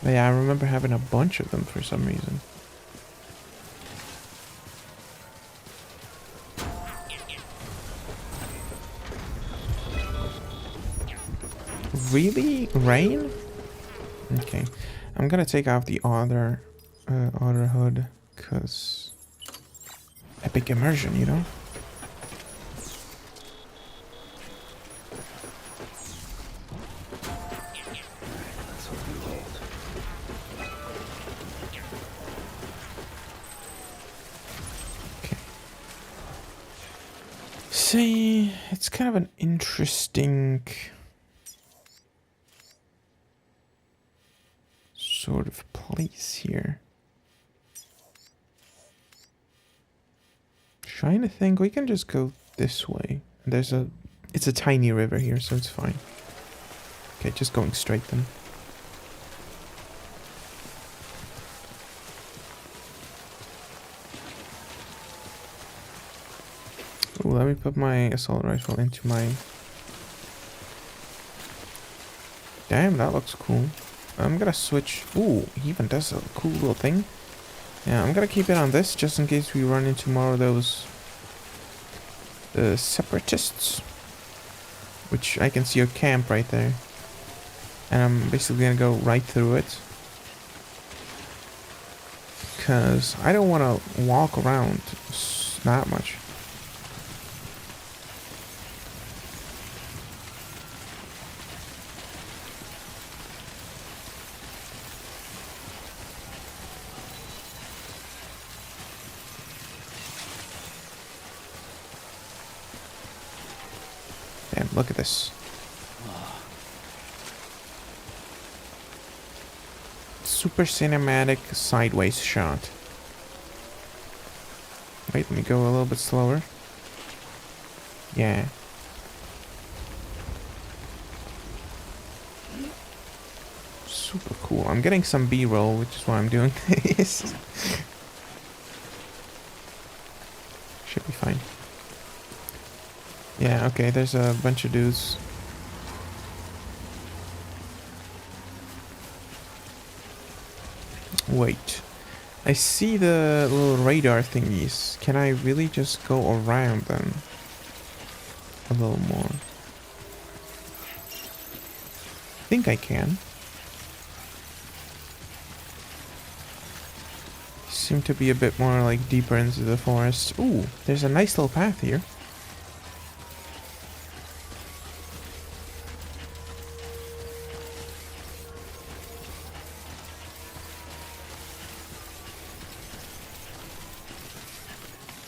But yeah, I remember having a bunch of them for some reason. Really? Rain? Okay. I'm gonna take off the other hood, cause epic immersion, you know? Okay. See, it's kind of an interesting sort of place here. Trying to think, we can just go this way. It's a tiny river here, so it's fine. Okay, just going straight then. Ooh, let me put my assault rifle into my... Damn, that looks cool. I'm gonna switch... Ooh, he even does a cool little thing. Yeah, I'm gonna keep it on this, just in case we run into more of those... separatists. Which I can see a camp right there. And I'm basically gonna go right through it. Because I don't want to walk around that much. Damn, look at this. Super cinematic sideways shot. Wait, let me go a little bit slower. Yeah. Super cool. I'm getting some B-roll, which is why I'm doing this. Should be fine. Yeah, okay, there's a bunch of dudes. Wait. I see the little radar thingies. Can I really just go around them a little more? I think I can. Seem to be a bit more like deeper into the forest. Ooh, there's a nice little path here.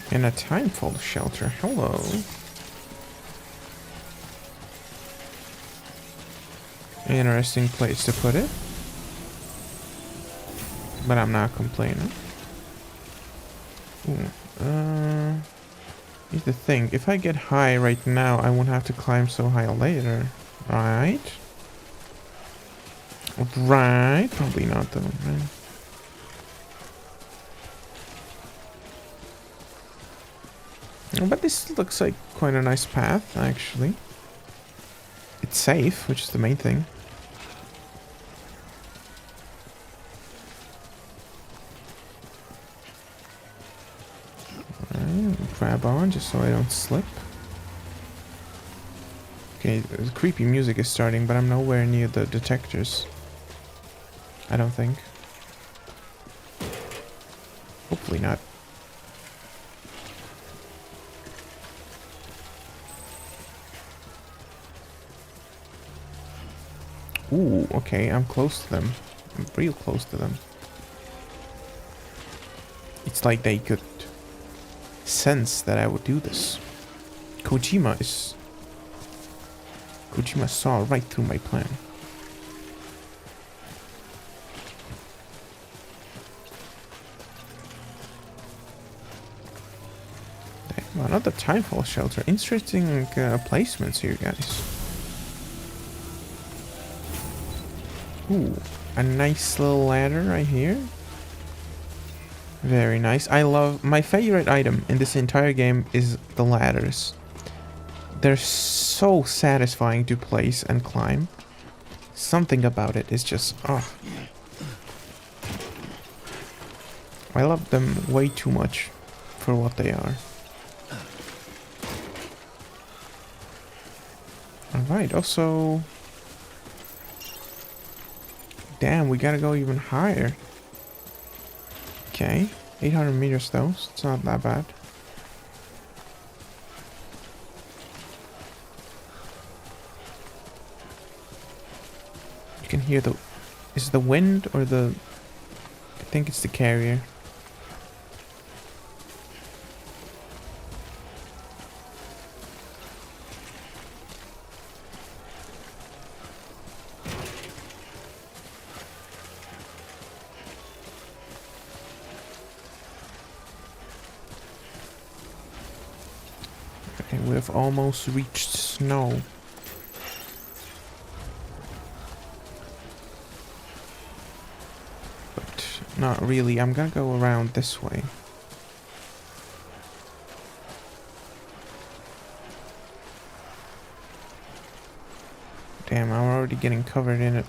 And a timefall shelter. Hello. Interesting place to put it. But I'm not complaining. Ooh, here's the thing. If I get high right now, I won't have to climb so high later. Right? Right? Probably not though, right? But this looks like quite a nice path, actually. It's safe, which is the main thing. Grab on just so I don't slip. Okay, the creepy music is starting, but I'm nowhere near the detectors. I don't think. Hopefully not. Ooh, okay, I'm close to them. I'm real close to them. It's like they could sense that I would do this. Kojima saw right through my plan. Damn, another timefall shelter. Interesting placements here, guys. Ooh, a nice little ladder right here. Very nice. I love... my favorite item in this entire game is the ladders. They're so satisfying to place and climb. Something about it is just... oh. I love them way too much for what they are. Alright, also... damn, we gotta go even higher. Okay, 800 meters though, so it's not that bad. You can hear the... is it the wind or the... I think it's the carrier. Okay, we've almost reached snow. But not really. I'm gonna go around this way. Damn, I'm already getting covered in it.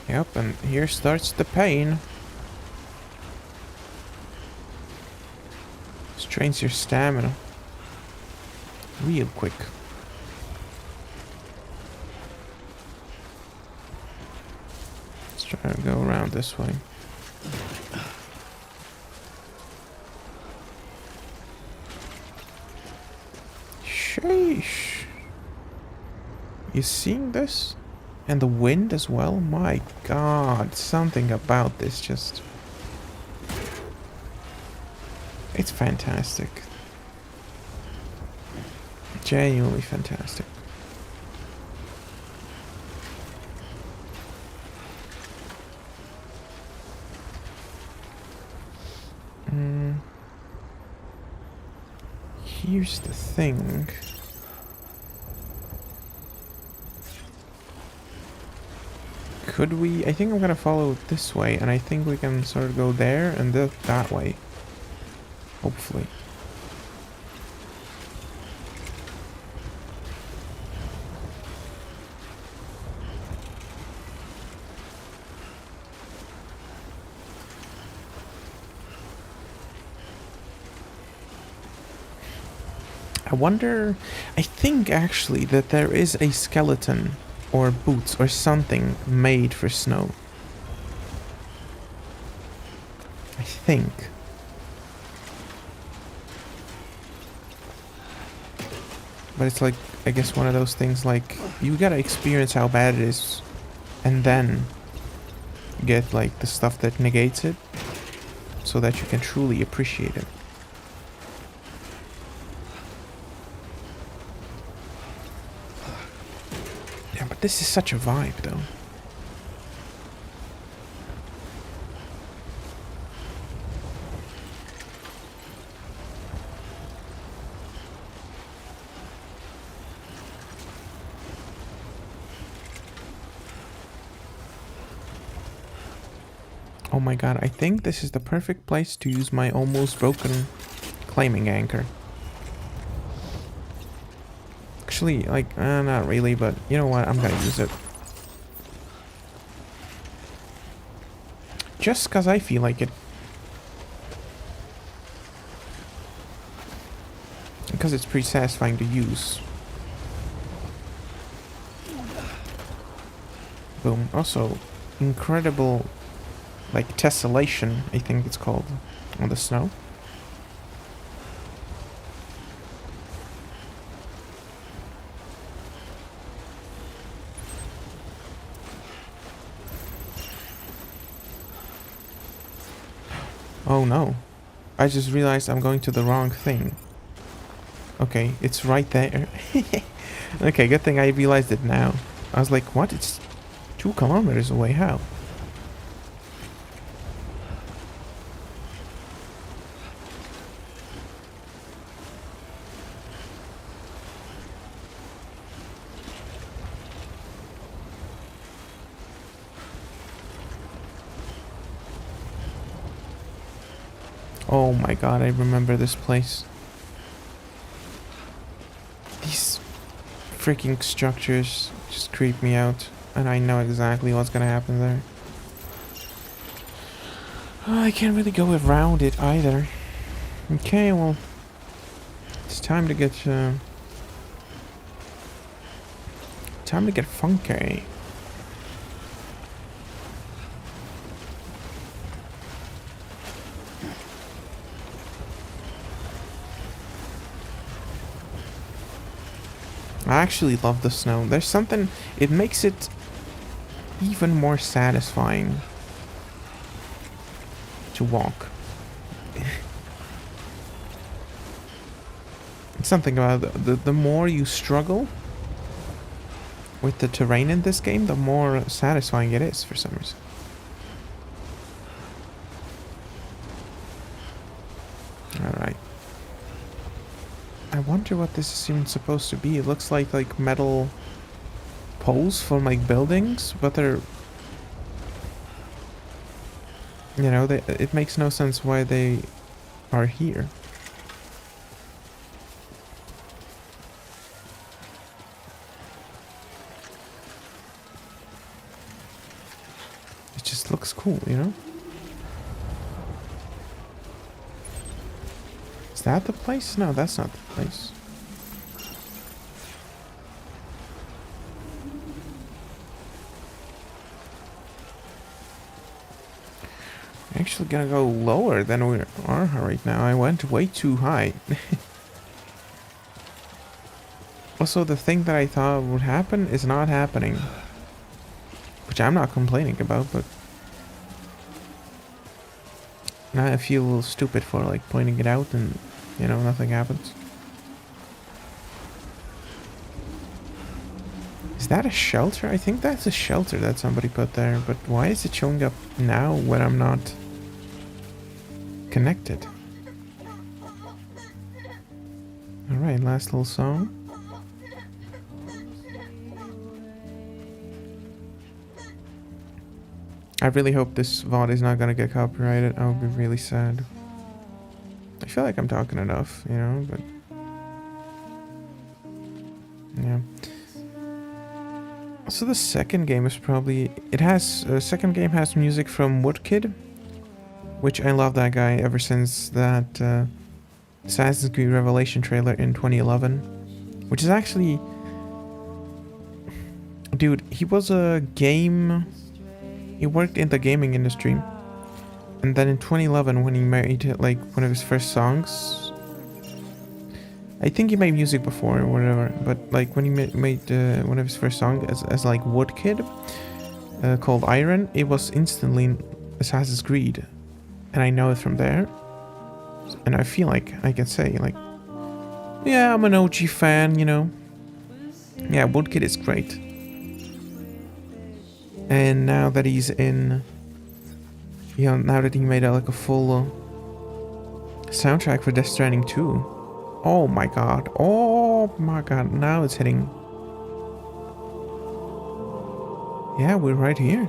Yep, and here starts the pain. Strains your stamina real quick. Let's try to go around this way. Sheesh. You seeing this? And the wind as well? My god, something about this just... It's fantastic. Genuinely fantastic. Here's the thing. Could we... I think I'm gonna follow it this way, and I think we can sort of go there and that way. Hopefully. I wonder... I think actually that there is a skeleton or boots or something made for snow. I think. But it's like, I guess one of those things like, you gotta experience how bad it is and then get like the stuff that negates it so that you can truly appreciate it. Yeah, but this is such a vibe though. Oh my god, I think this is the perfect place to use my almost broken climbing anchor. Actually, like, not really, but you know what, I'm gonna use it. Just cause I feel like it. Because it's pretty satisfying to use. Boom. Also, incredible, like, tessellation, I think it's called, on the snow. Oh no. I just realized I'm going to the wrong thing. Okay, it's right there. Okay, good thing I realized it now. I was like, what? It's 2 kilometers away. How? Oh my god, I remember this place. These freaking structures just creep me out, and I know exactly what's gonna happen there. Oh, I can't really go around it either. Okay, well, it's time to get funky. I actually love the snow. There's something, it makes it even more satisfying to walk. It's something about the more you struggle with the terrain in this game, the more satisfying it is for some reason. Alright. I wonder what this is even supposed to be. It looks like metal poles from like buildings, but they're, you know, it makes no sense why they are here. It just looks cool, you know? Is that the place? No, that's not the place. I'm actually gonna go lower than we are right now. I went way too high. Also, the thing that I thought would happen is not happening. Which I'm not complaining about, but Now I feel a little stupid for like pointing it out and, you know, nothing happens. Is that a shelter? I think that's a shelter that somebody put there, but why is it showing up now when I'm not connected? Alright, last little song. I really hope this VOD is not gonna get copyrighted. I would be really sad. I feel like I'm talking enough, you know, but... yeah. So the second game is probably... it has... second game has music from Woodkid, which I love that guy ever since that Assassin's Creed Revelation trailer in 2011, which is actually... dude, he was a game... he worked in the gaming industry, and then in 2011 when he made like one of his first songs... I think he made music before or whatever, but like when he made one of his first songs as like Woodkid, called Iron, it was instantly Assassin's Creed, and I know it from there, and I feel like I can say like, yeah, I'm an OG fan, you know. Yeah, Woodkid is great, and now that he's in, you know, now that he made like a full soundtrack for Death Stranding 2. Oh my god. Oh my god. Now it's hitting. Yeah, we're right here.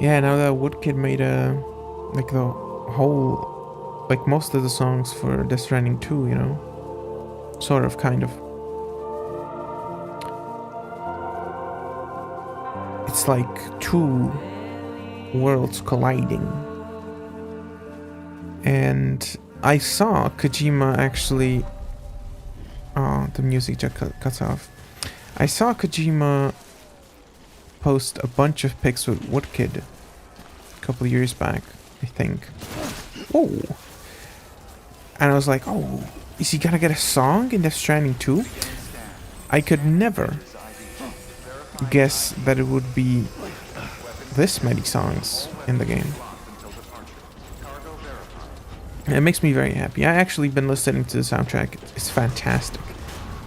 Yeah, now that Woodkid made like the whole, like most of the songs for Death Stranding 2, you know? Sort of, kind of. It's like two worlds colliding. And I saw Kojima actually... oh, the music just cuts off. I saw Kojima post a bunch of pics with Woodkid a couple of years back, I think. Oh! And I was like, oh, is he gonna get a song in Death Stranding 2? I could never guess that it would be this many songs in the game. It makes me very happy. I actually been listening to the soundtrack. It's fantastic.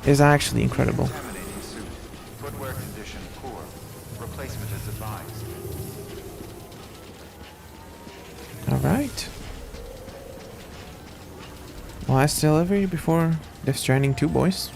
It's actually incredible. Footwear condition poor. Replacement is advised. Alright. Last delivery before Death Stranding 2, boys.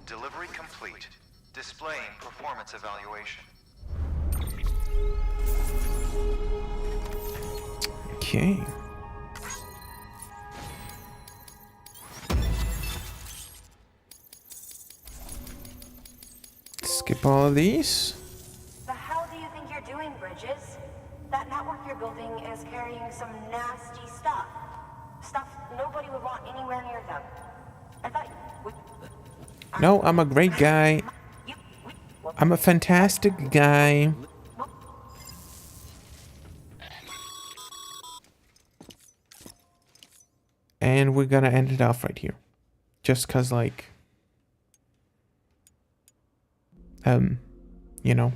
Delivery complete. Displaying performance evaluation. Okay. Skip all of these. The hell do you think you're doing, Bridges? That network you're building is carrying some nasty stuff. Stuff nobody would want anywhere near them. I thought No, I'm a great guy. I'm a fantastic guy. And we're gonna end it off right here. Just cause like... you know.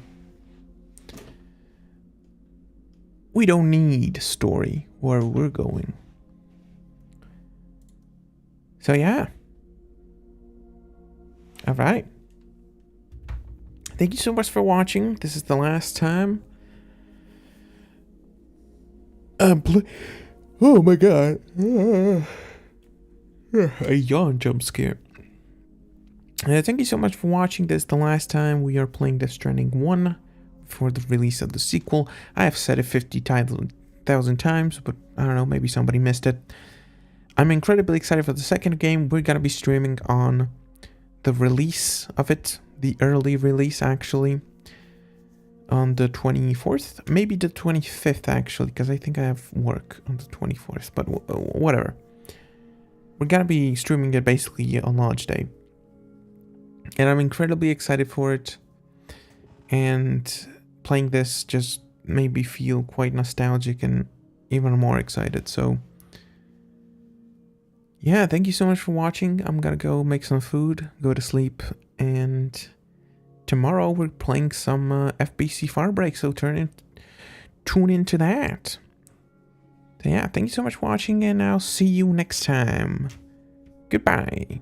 We don't need story where we're going. So yeah. Alright. Thank you so much for watching. This is the last time. Oh my god. A yawn jump scare. Thank you so much for watching. This is the last time we are playing Death Stranding 1 for the release of the sequel. I have said it 50,000 times, but I don't know, maybe somebody missed it. I'm incredibly excited for the second game. We're gonna be streaming on the release of it, the early release actually, on the 24th, maybe the 25th actually, because I think I have work on the 24th, but whatever. We're gonna be streaming it basically on launch day. And I'm incredibly excited for it. And playing this just made me feel quite nostalgic and even more excited. So yeah, thank you so much for watching. I'm gonna go make some food, go to sleep, and tomorrow we're playing some FBC Firebreak, so tune into that. So yeah, thank you so much for watching, and I'll see you next time. Goodbye.